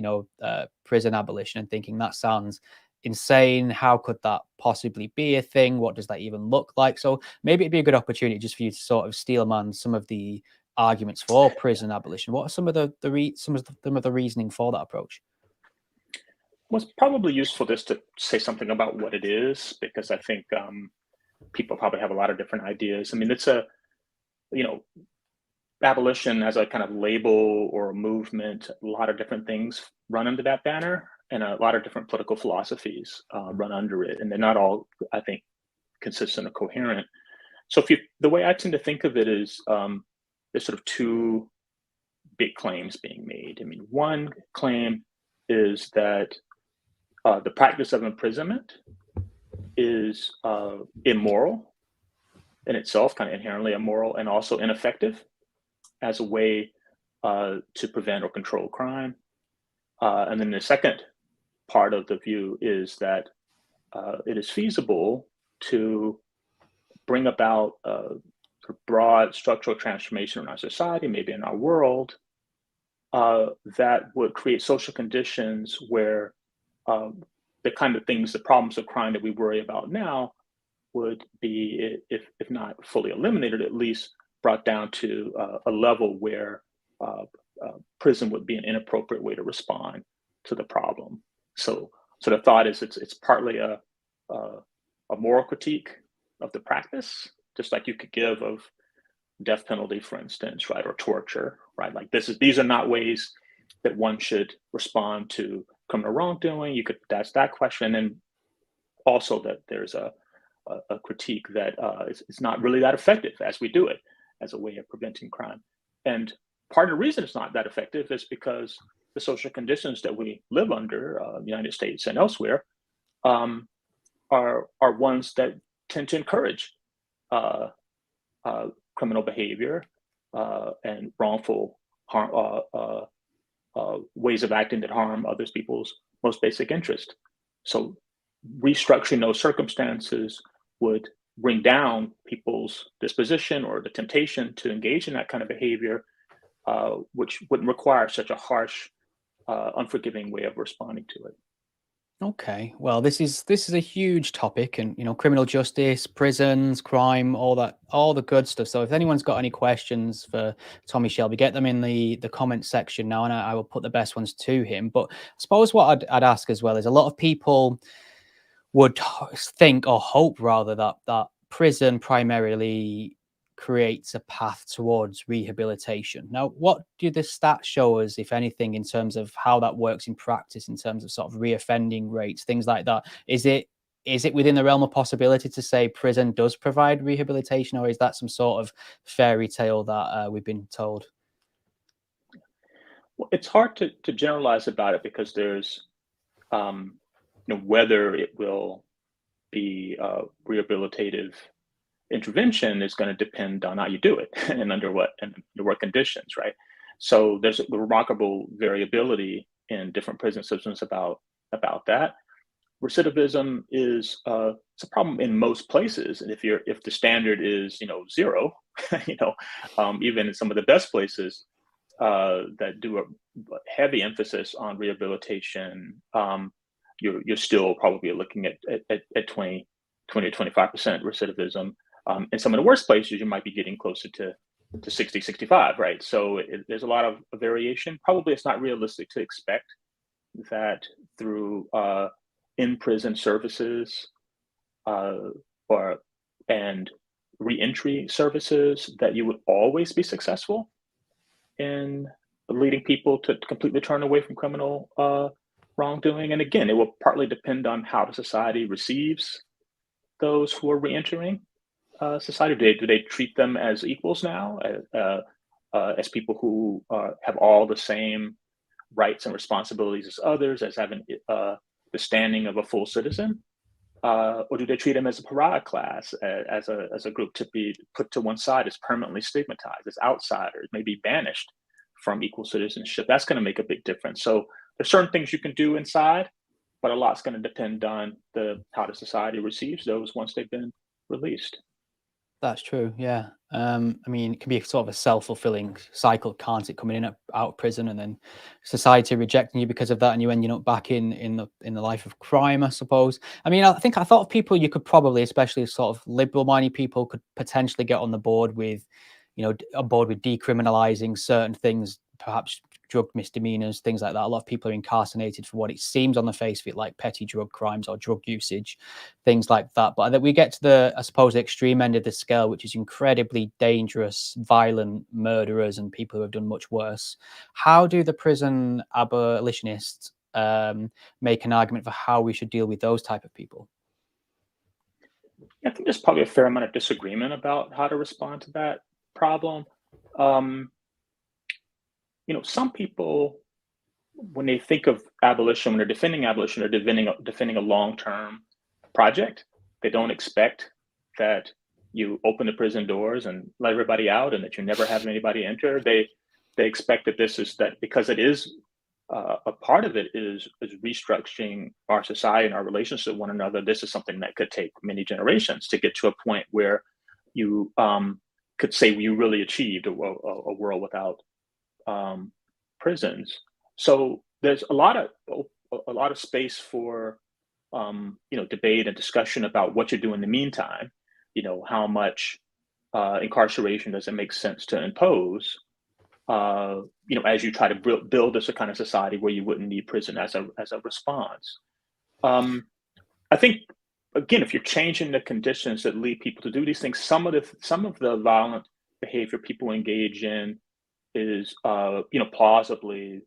prison abolition and thinking that sounds insane. How could that possibly be a thing? What does that even look like? So maybe it'd be a good opportunity just for you to sort of steelman some of the arguments for prison abolition. What are some of the reasoning for that approach? Well, it's probably useful just to say something about what it is, because I think people probably have a lot of different ideas. I mean, it's abolition as a kind of label or a movement, a lot of different things run under that banner, and a lot of different political philosophies run under it. And they're not all, I think, consistent or coherent. So the way I tend to think of it is there's sort of two big claims being made. I mean, one claim is that the practice of imprisonment is immoral in itself, kind of inherently immoral, and also ineffective as a way to prevent or control crime. And then the second part of the view is that it is feasible to bring about a broad structural transformation in our society, maybe in our world, that would create social conditions where the kind of things, the problems of crime that we worry about now would be, if not fully eliminated, at least brought down to a level where prison would be an inappropriate way to respond to the problem. So the thought is it's partly a moral critique of the practice, just like you could give of death penalty, for instance, right, or torture, right? Like these are not ways that one should respond to criminal wrongdoing. You could ask that question, and also that there's a critique that it's not really that effective as we do it as a way of preventing crime. And part of the reason it's not that effective is because the social conditions that we live under, the United States and elsewhere, are ones that tend to encourage criminal behavior and wrongful harm, ways of acting that harm others people's most basic interest. So restructuring those circumstances would bring down people's disposition or the temptation to engage in that kind of behavior, which wouldn't require such a harsh, unforgiving way of responding to it. Okay, well, this is a huge topic, and criminal justice, prisons, crime, all the good stuff. So if anyone's got any questions for Tommie Shelby, get them in the comment section now, and I will put the best ones to him. But I suppose what I'd ask as well is, a lot of people would think, or hope rather, that prison primarily creates a path towards rehabilitation. Now, what do the stats show us, if anything, in terms of how that works in practice, in terms of sort of reoffending rates, things like that? Is it within the realm of possibility to say prison does provide rehabilitation, or is that some sort of fairy tale that we've been told? Well, it's hard to generalize about it, because there's whether it will be rehabilitative intervention is going to depend on how you do it and under what conditions, right? So there's a remarkable variability in different prison systems about that. Recidivism is it's a problem in most places, and if the standard is 0, even in some of the best places that do a heavy emphasis on rehabilitation, you're still probably looking at 20 to 25% recidivism. In some of the worst places, you might be getting closer to 60, 65, right? So there's a lot of variation. Probably it's not realistic to expect that through in-prison services and reentry services that you would always be successful in leading people to completely turn away from criminal wrongdoing. And again, it will partly depend on how the society receives those who are reentering society. Do they treat them as equals now, as people who have all the same rights and responsibilities as others, as having the standing of a full citizen, or do they treat them as a pariah class, as a group to be put to one side, as permanently stigmatized, as outsiders, maybe banished from equal citizenship? That's going to make a big difference. So there's certain things you can do inside, but a lot's going to depend on how the society receives those once they've been released. That's true. Yeah. I mean, it can be sort of a self-fulfilling cycle, can't it? Coming in out of prison and then society rejecting you because of that, and you ending up back in the life of crime, I suppose. I mean, I thought of people you could probably, especially sort of liberal-minded people, could potentially get on the board with, on board with decriminalizing certain things, perhaps drug misdemeanors, things like that. A lot of people are incarcerated for what it seems on the face of it, like petty drug crimes or drug usage, things like that. But then we get to the, I suppose, extreme end of the scale, which is incredibly dangerous, violent murderers and people who have done much worse. How do the prison abolitionists make an argument for how we should deal with those type of people? I think there's probably a fair amount of disagreement about how to respond to that problem. Some people, when they think of abolition, when they're defending abolition, they're defending a long-term project. They don't expect that you open the prison doors and let everybody out, and that you never have anybody enter. They expect that because it is a part of it is restructuring our society and our relationship with one another. This is something that could take many generations to get to a point where you could say you really achieved a world without prisons. So there's a lot of space for debate and discussion about what you do in the meantime. How much incarceration does it make sense to impose? As you try to build this kind of society where you wouldn't need prison as a response. I think, again, if you're changing the conditions that lead people to do these things, some of the violent behavior people engage in is plausibly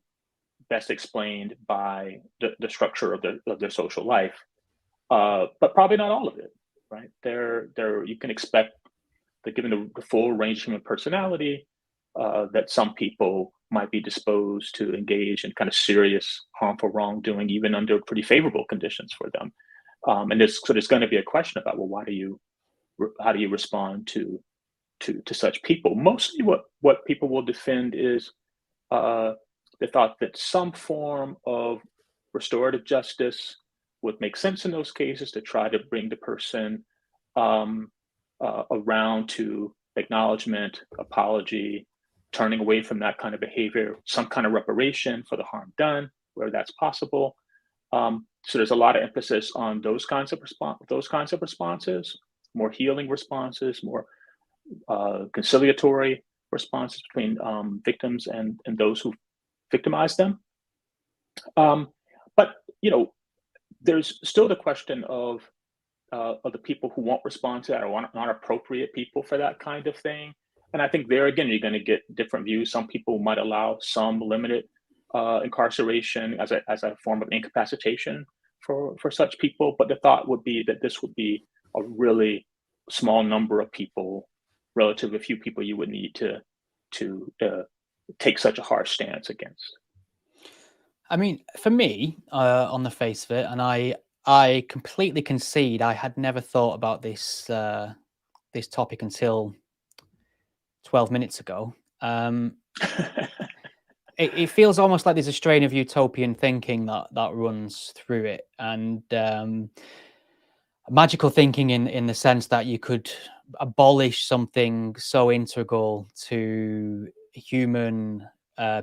best explained by the structure of their social life, but probably not all of it, right? You can expect that, given the full range of human personality, that some people might be disposed to engage in kind of serious, harmful wrongdoing, even under pretty favorable conditions for them. And there's going to be a question about, well, how do you respond to such people? Mostly what people will defend is the thought that some form of restorative justice would make sense in those cases, to try to bring the person around to acknowledgement, apology, turning away from that kind of behavior, some kind of reparation for the harm done where that's possible. So there's a lot of emphasis on those kinds of responses, more healing responses, more conciliatory responses between victims and those who victimize them. But there's still the question of the people who won't respond to that, or aren't appropriate people for that kind of thing. And I think there again, you're going to get different views. Some people might allow some limited incarceration as a form of incapacitation for such people, but the thought would be that this would be a really small number of people, relatively few people you would need to take such a harsh stance against. I mean, for me, on the face of it, and I completely concede, I had never thought about this this topic until 12 minutes ago. It feels almost like there's a strain of utopian thinking that runs through it, and magical thinking in the sense that you could abolish something so integral to human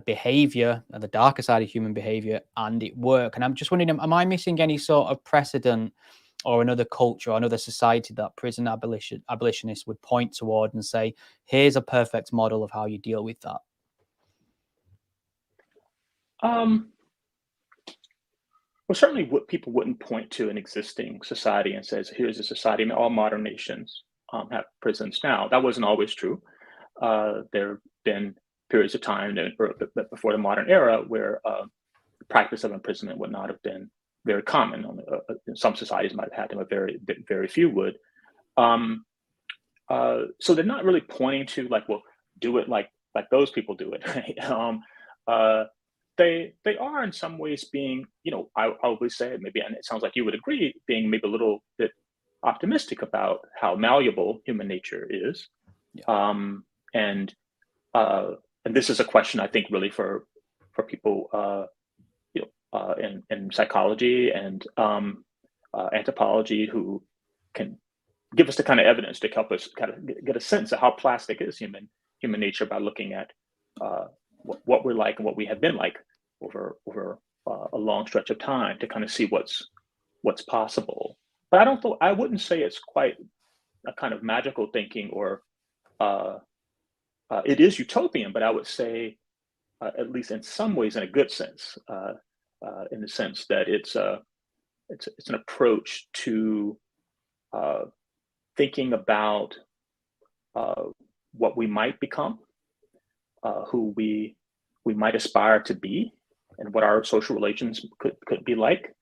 behavior and the darker side of human behavior, and it work. And I'm just wondering, am I missing any sort of precedent or another culture or another society that prison abolitionists would point toward and say, here's a perfect model of how you deal with that? Well, certainly people wouldn't point to an existing society and says, here's a society. I mean, all modern nations have prisons now. That wasn't always true. There have been periods of time before the modern era where the practice of imprisonment would not have been very common. Some societies might have had them, but very few would. So they're not really pointing to like, well, do it like those people do it. Right? They are in some ways being, I always say maybe, and it sounds like you would agree, being maybe a little bit optimistic about how malleable human nature is. Yeah. And this is a question I think really for people in psychology and anthropology who can give us the kind of evidence to help us kind of get a sense of how plastic is human nature by looking at what we're like and what we have been like over a long stretch of time to kind of see what's possible. But I wouldn't say it's quite a kind of magical thinking or it is utopian, but I would say at least in some ways in a good sense, in the sense that it's an approach to thinking about what we might become, who we might aspire to be, and what our social relations could be like.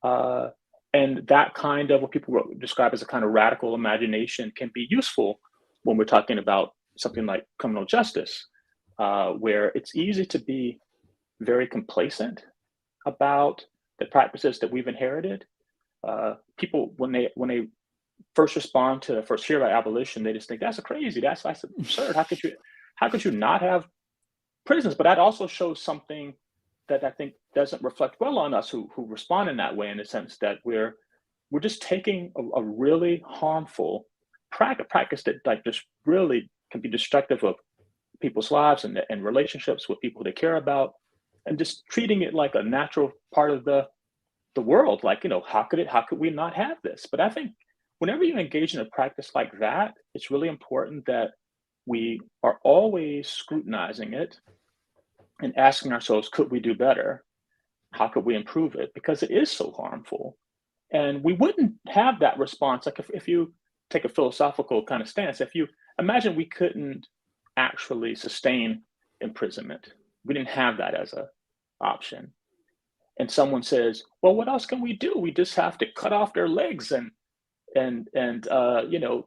And that kind of what people describe as a kind of radical imagination can be useful when we're talking about something like criminal justice, where it's easy to be very complacent about the practices that we've inherited. People, when they first respond to first hear about abolition, they just think that's crazy, that's absurd. How could you not have prisons? But that also shows something that I think doesn't reflect well on us who respond in that way, in the sense that we're just taking a really harmful practice that like just really can be destructive of people's lives and relationships with people they care about, and just treating it like a natural part of the world. Like, how could we not have this? But I think whenever you engage in a practice like that, it's really important that we are always scrutinizing it and asking ourselves, could we do better? How could we improve it? Because it is so harmful. And we wouldn't have that response. Like if you take a philosophical kind of stance, if you imagine we couldn't actually sustain imprisonment, we didn't have that as an option. And someone says, well, what else can we do? We just have to cut off their legs and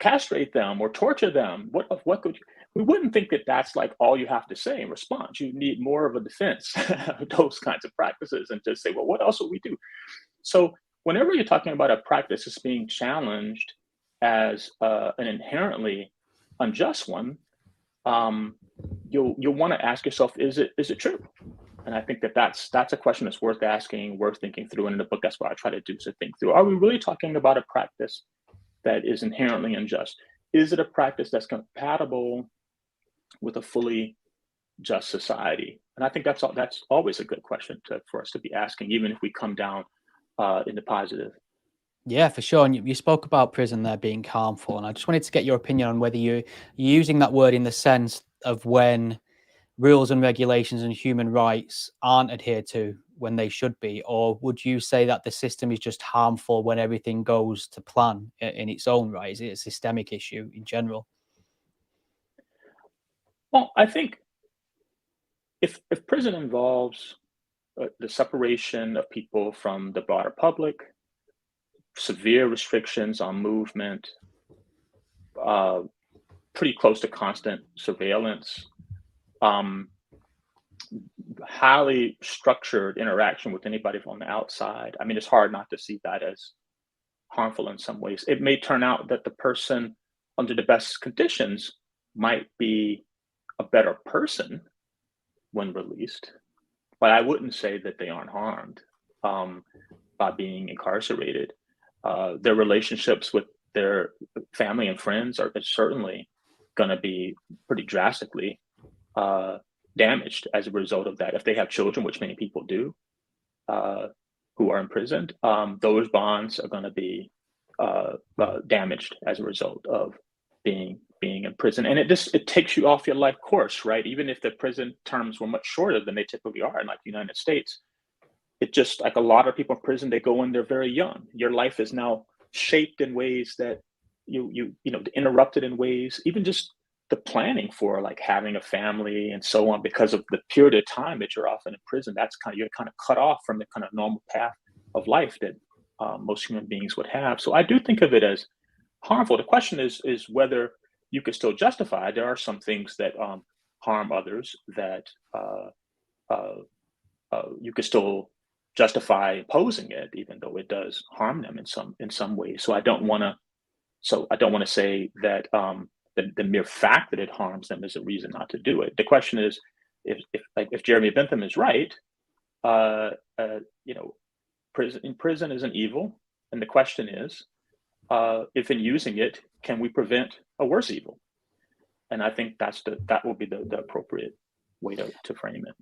castrate them or torture them. What could you? We wouldn't think that that's like all you have to say in response. You need more of a defense of those kinds of practices and just say, well, what else would we do? So whenever you're talking about a practice that's being challenged as an inherently unjust one, you'll want to ask yourself, is it true? And I think that's a question that's worth asking, worth thinking through. And in the book, that's what I try to do, is to think through. Are we really talking about a practice that is inherently unjust? Is it a practice that's compatible with a fully just society? And I think that's always a good question for us to be asking, even if we come down in the positive. Yeah, for sure. And you spoke about prison there being harmful, and I just wanted to get your opinion on whether you're using that word in the sense of when rules and regulations and human rights aren't adhered to when they should be, or would you say that the system is just harmful when everything goes to plan in its own right? Is it a systemic issue in general? Well, I think if prison involves the separation of people from the broader public, severe restrictions on movement, pretty close to constant surveillance, highly structured interaction with anybody from the outside, I mean, it's hard not to see that as harmful in some ways. It may turn out that the person under the best conditions, might be a better person when released. But I wouldn't say that they aren't harmed by being incarcerated. Their relationships with their family and friends are certainly going to be pretty drastically damaged as a result of that. If they have children, which many people do, who are imprisoned, those bonds are going to be damaged as a result of being in prison. And it takes you off your life course, right? Even if the prison terms were much shorter than they typically are in like the United States, it just, like a lot of people in prison, they go in, they're very young. Your life is now shaped in ways that you know, interrupted in ways, even just the planning for like having a family and so on, because of the period of time that you're often in prison. That's you're kind of cut off from the kind of normal path of life that most human beings would have. So I do think of it as harmful. The question is whether you could still justify. There are some things that harm others that you could still justify opposing it, even though it does harm them in some ways. So I don't want to say that the mere fact that it harms them is a reason not to do it. The question is, if Jeremy Bentham is right, you know, prison is an evil, and the question is, if in using it, can we prevent a worse evil? And I think that will be the appropriate way to frame it.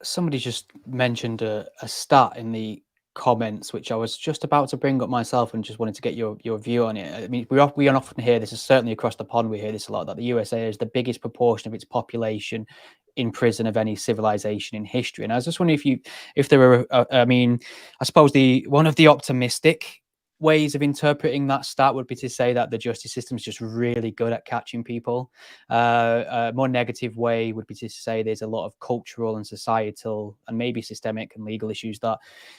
Somebody just mentioned a stat in the comments, which I was just about to bring up myself and just wanted to get your view on it. I mean, we often hear this, is certainly across the pond, we hear this a lot, that the USA is the biggest proportion of its population in prison of any civilization in history. And I was just wondering if there were, I mean, I suppose one of the optimistic ways of interpreting that stat would be to say that the justice system is just really good at catching people. A more negative way would be to say there's a lot of cultural and societal and maybe systemic and legal issues that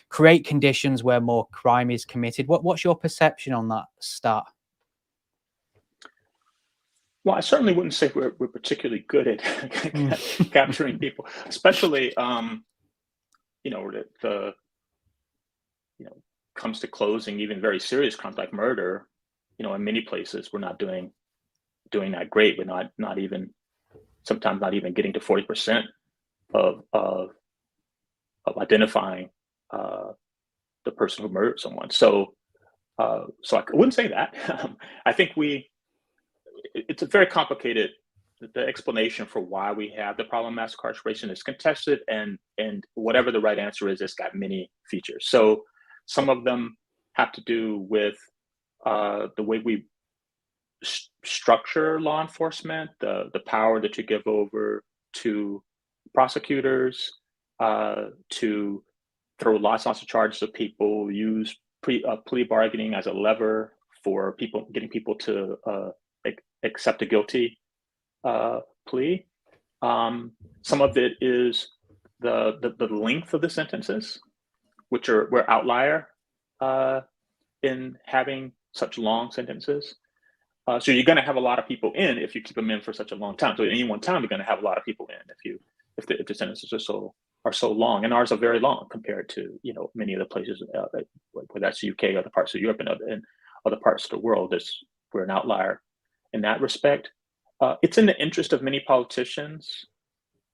create conditions where more crime is committed. What's your perception on that stat? Well, I certainly wouldn't say we're particularly good at capturing people, especially you know, the you know, comes to closing even very serious crimes like murder. You know, in many places we're not doing that great. We're not even sometimes not even getting to 40% of identifying the person who murdered someone. So I wouldn't say that. I think it's a very complicated. The explanation for why we have the problem of mass incarceration is contested, and whatever the right answer is, it's got many features. So some of them have to do with the way we structure law enforcement, the power that you give over to prosecutors to throw lots of charges at people, use plea bargaining as a lever for getting people to accept a guilty plea. Some of it is the length of the sentences, which we're outlier in having such long sentences. So you're going to have a lot of people in if you keep them in for such a long time. So at any one time, you're going to have a lot of people in if the sentences are so long, and ours are very long compared to, you know, many of the places, whether that's the UK or other parts of Europe and other parts of the world. We're an outlier in that respect. It's in the interest of many politicians,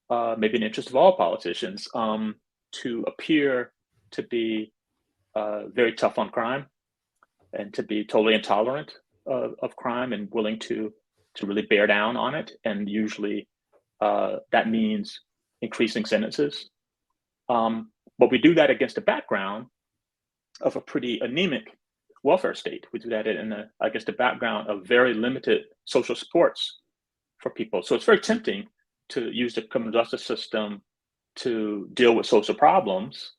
maybe in the interest of all politicians, to appear to be very tough on crime and to be totally intolerant of crime and willing to really bear down on it. And usually that means increasing sentences. But we do that against a background of a pretty anemic welfare state. We do that against a background of very limited social supports for people. So it's very tempting to use the criminal justice system to deal with social problems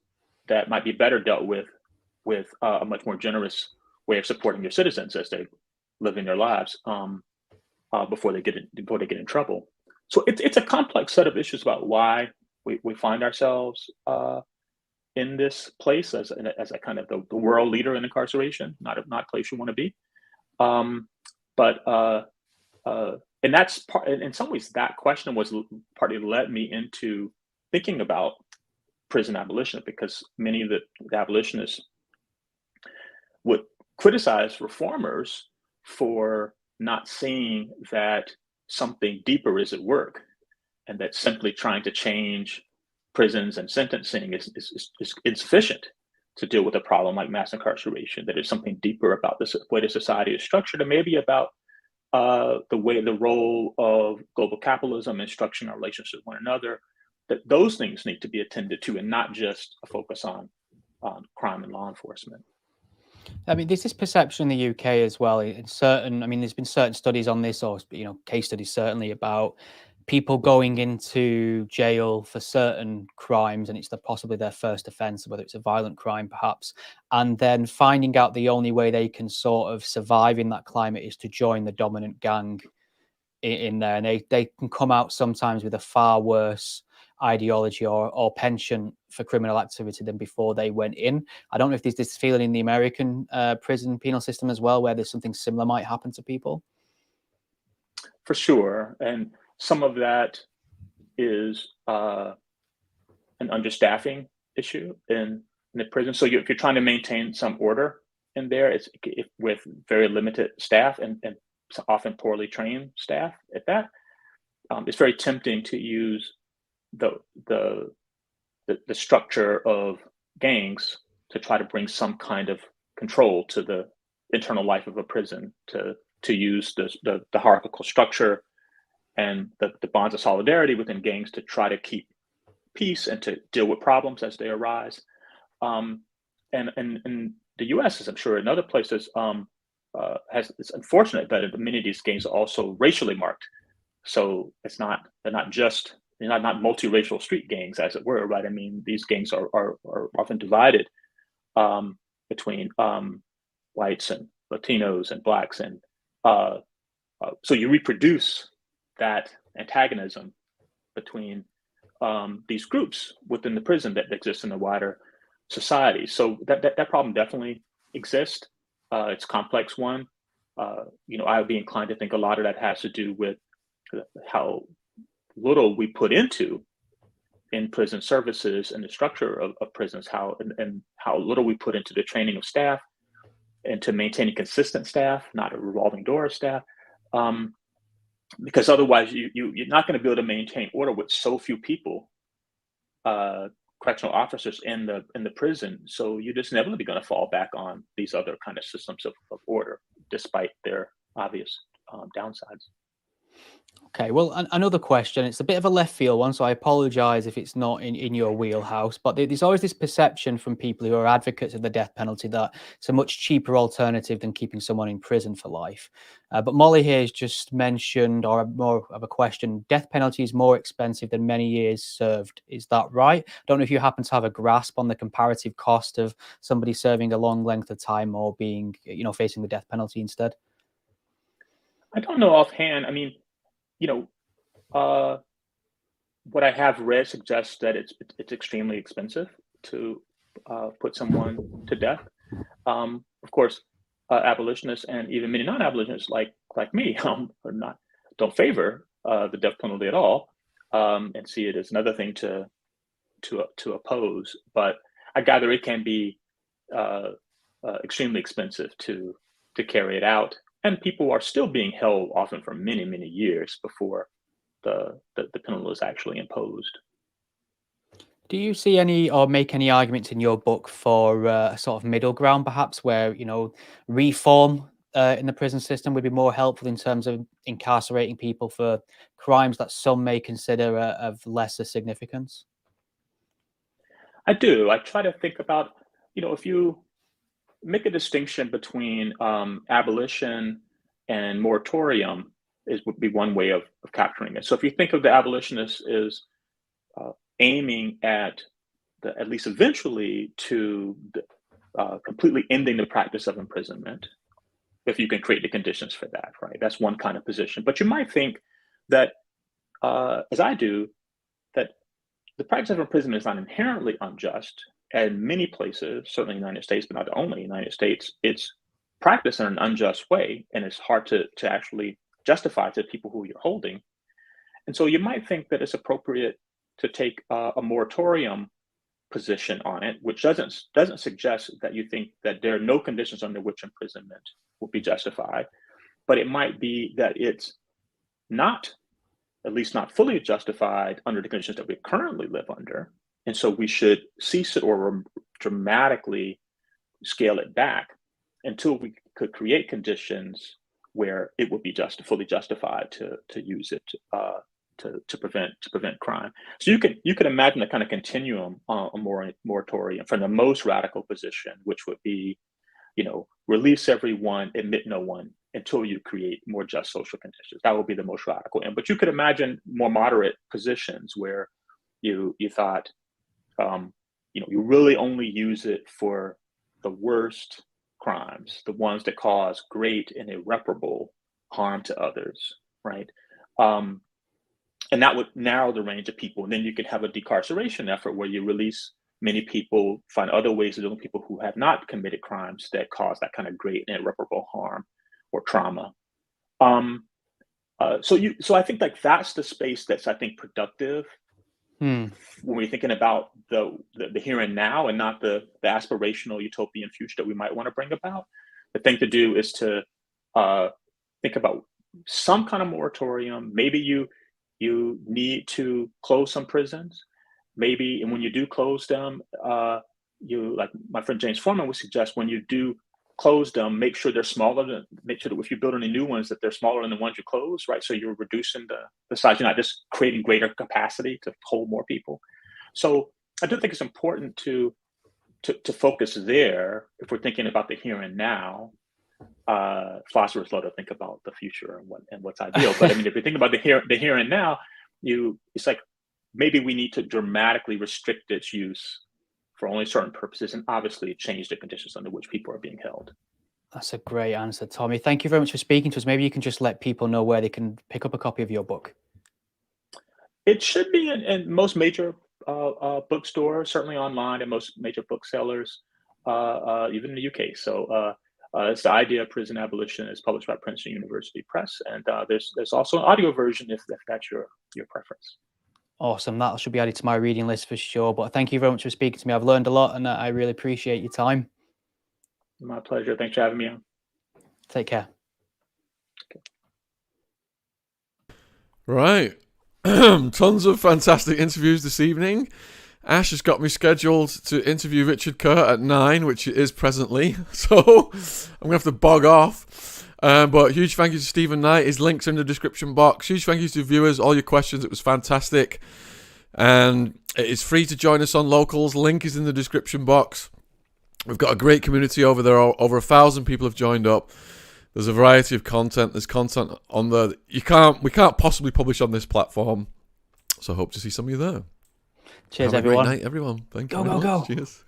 that might be better dealt with a much more generous way of supporting your citizens as they live in their lives before they get in trouble. So it's a complex set of issues about why we find ourselves in this place as a kind of the world leader in incarceration, not a place you want to be. And that's part. In some ways, that question was partly led me into thinking about prison abolition, because many of the abolitionists would criticize reformers for not seeing that something deeper is at work, and that simply trying to change prisons and sentencing is insufficient to deal with a problem like mass incarceration, that there's something deeper about the way the society is structured, and maybe about the role of global capitalism and structuring our relationships with one another, that those things need to be attended to, and not just a focus on crime and law enforcement. I mean, there's this perception in the UK as well. In certain, I mean, there's been certain studies on this, or case studies certainly, about people going into jail for certain crimes, and it's possibly their first offence, whether it's a violent crime, perhaps, and then finding out the only way they can sort of survive in that climate is to join the dominant gang in there, and they can come out sometimes with a far worse ideology or penchant for criminal activity than before they went in. I don't know if there's this feeling in the American prison penal system as well, where there's something similar might happen to people. For sure, and some of that is an understaffing issue in the prison. So if you're trying to maintain some order in there, it's with very limited staff and often poorly trained staff at that. It's very tempting to use the structure of gangs to try to bring some kind of control to the internal life of a prison, to use the hierarchical structure and the bonds of solidarity within gangs to try to keep peace and to deal with problems as they arise. And the U.S., as I'm sure in other places, it's unfortunate that many of these gangs are also racially marked. So they're not multiracial street gangs, as it were, right? I mean, these gangs are often divided between whites and Latinos and blacks, and so you reproduce that antagonism between these groups within the prison that exists in the wider society. So that problem definitely exists. It's a complex one. I would be inclined to think a lot of that has to do with how little we put into in prison services and the structure of prisons, how little we put into the training of staff and to maintaining consistent staff, not a revolving door of staff. Because otherwise you're not going to be able to maintain order with so few people, correctional officers in the prison. So you're just inevitably going to fall back on these other kind of systems of order, despite their obvious downsides. Okay, well, another question. It's a bit of a left field one, so I apologize if it's not in your wheelhouse, but there's always this perception from people who are advocates of the death penalty that it's a much cheaper alternative than keeping someone in prison for life. But Molly here has just mentioned, or more of a question, death penalty is more expensive than many years served. Is that right? I don't know if you happen to have a grasp on the comparative cost of somebody serving a long length of time or being, facing the death penalty instead. I don't know offhand. I mean, what I have read suggests that it's extremely expensive to put someone to death. Of course, abolitionists and even many non-abolitionists like me don't favor the death penalty at all, and see it as another thing to oppose. But I gather it can be extremely expensive to carry it out. And people are still being held often for many, many years before the penalty is actually imposed. Do you see any or make any arguments in your book for a sort of middle ground, perhaps, where, reform in the prison system would be more helpful in terms of incarcerating people for crimes that some may consider of lesser significance? I do. I try to think about, if you make a distinction between abolition and moratorium would be one way of capturing it. So if you think of the abolitionists as aiming at least eventually to completely ending the practice of imprisonment, if you can create the conditions for that, right? That's one kind of position. But you might think that, as I do, that the practice of imprisonment is not inherently unjust. And many places, certainly in the United States, but not only in the United States, it's practiced in an unjust way, and it's hard to actually justify to people who you're holding. And so you might think that it's appropriate to take a moratorium position on it, which doesn't suggest that you think that there are no conditions under which imprisonment would be justified, but it might be that it's not, at least not fully justified under the conditions that we currently live under. And so we should cease it or dramatically scale it back until we could create conditions where it would be fully justified to use it to prevent crime. So you could imagine a kind of continuum on a moratorium from the most radical position, which would be, release everyone, admit no one until you create more just social conditions. That would be the most radical end. But you could imagine more moderate positions where you thought, you really only use it for the worst crimes, the ones that cause great and irreparable harm to others, right? And that would narrow the range of people. And then you could have a decarceration effort where you release many people, find other ways of dealing with people who have not committed crimes that cause that kind of great and irreparable harm or trauma. So I think like that's the space that's, I think, productive when we're thinking about the here and now and not the aspirational utopian future that we might want to bring about. The thing to do is to think about some kind of moratorium. Maybe you need to close some prisons. Maybe, and when you do close them, like my friend James Foreman would suggest, when you do close them, make sure they're smaller. Make sure that if you build any new ones, that they're smaller than the ones you close, right? So you're reducing the size. You're not just creating greater capacity to hold more people. So I do think it's important to focus there if we're thinking about the here and now. Philosophers love to think about the future and what's ideal, but I mean, if you think about the here and now, it's like maybe we need to dramatically restrict its use for only certain purposes, and obviously change the conditions under which people are being held. That's a great answer, Tommie. Thank you very much for speaking to us. Maybe you can just let people know where they can pick up a copy of your book. It should be in most major bookstores, certainly online, and most major booksellers, even in the UK. So it's The Idea of Prison Abolition. It's published by Princeton University Press, and there's also an audio version if that's your preference. Awesome. That should be added to my reading list for sure. But thank you very much for speaking to me. I've learned a lot, and I really appreciate your time. My pleasure. Thanks for having me on. Take care. Right. Tons of fantastic interviews this evening. Ash has got me scheduled to interview Richard Kerr at 9, which it is presently. So I'm going to have to bog off. But huge thank you to Stephen Knight. His links are in the description box. Huge thank you to viewers. All your questions. It was fantastic. And it is free to join us on Locals. Link is in the description box. We've got a great community over there. Over 1,000 people have joined up. There's a variety of content. There's content on there that we can't possibly publish on this platform. So I hope to see some of you there. Cheers, Have everyone. a great night, everyone. Thank you. Go. Cheers.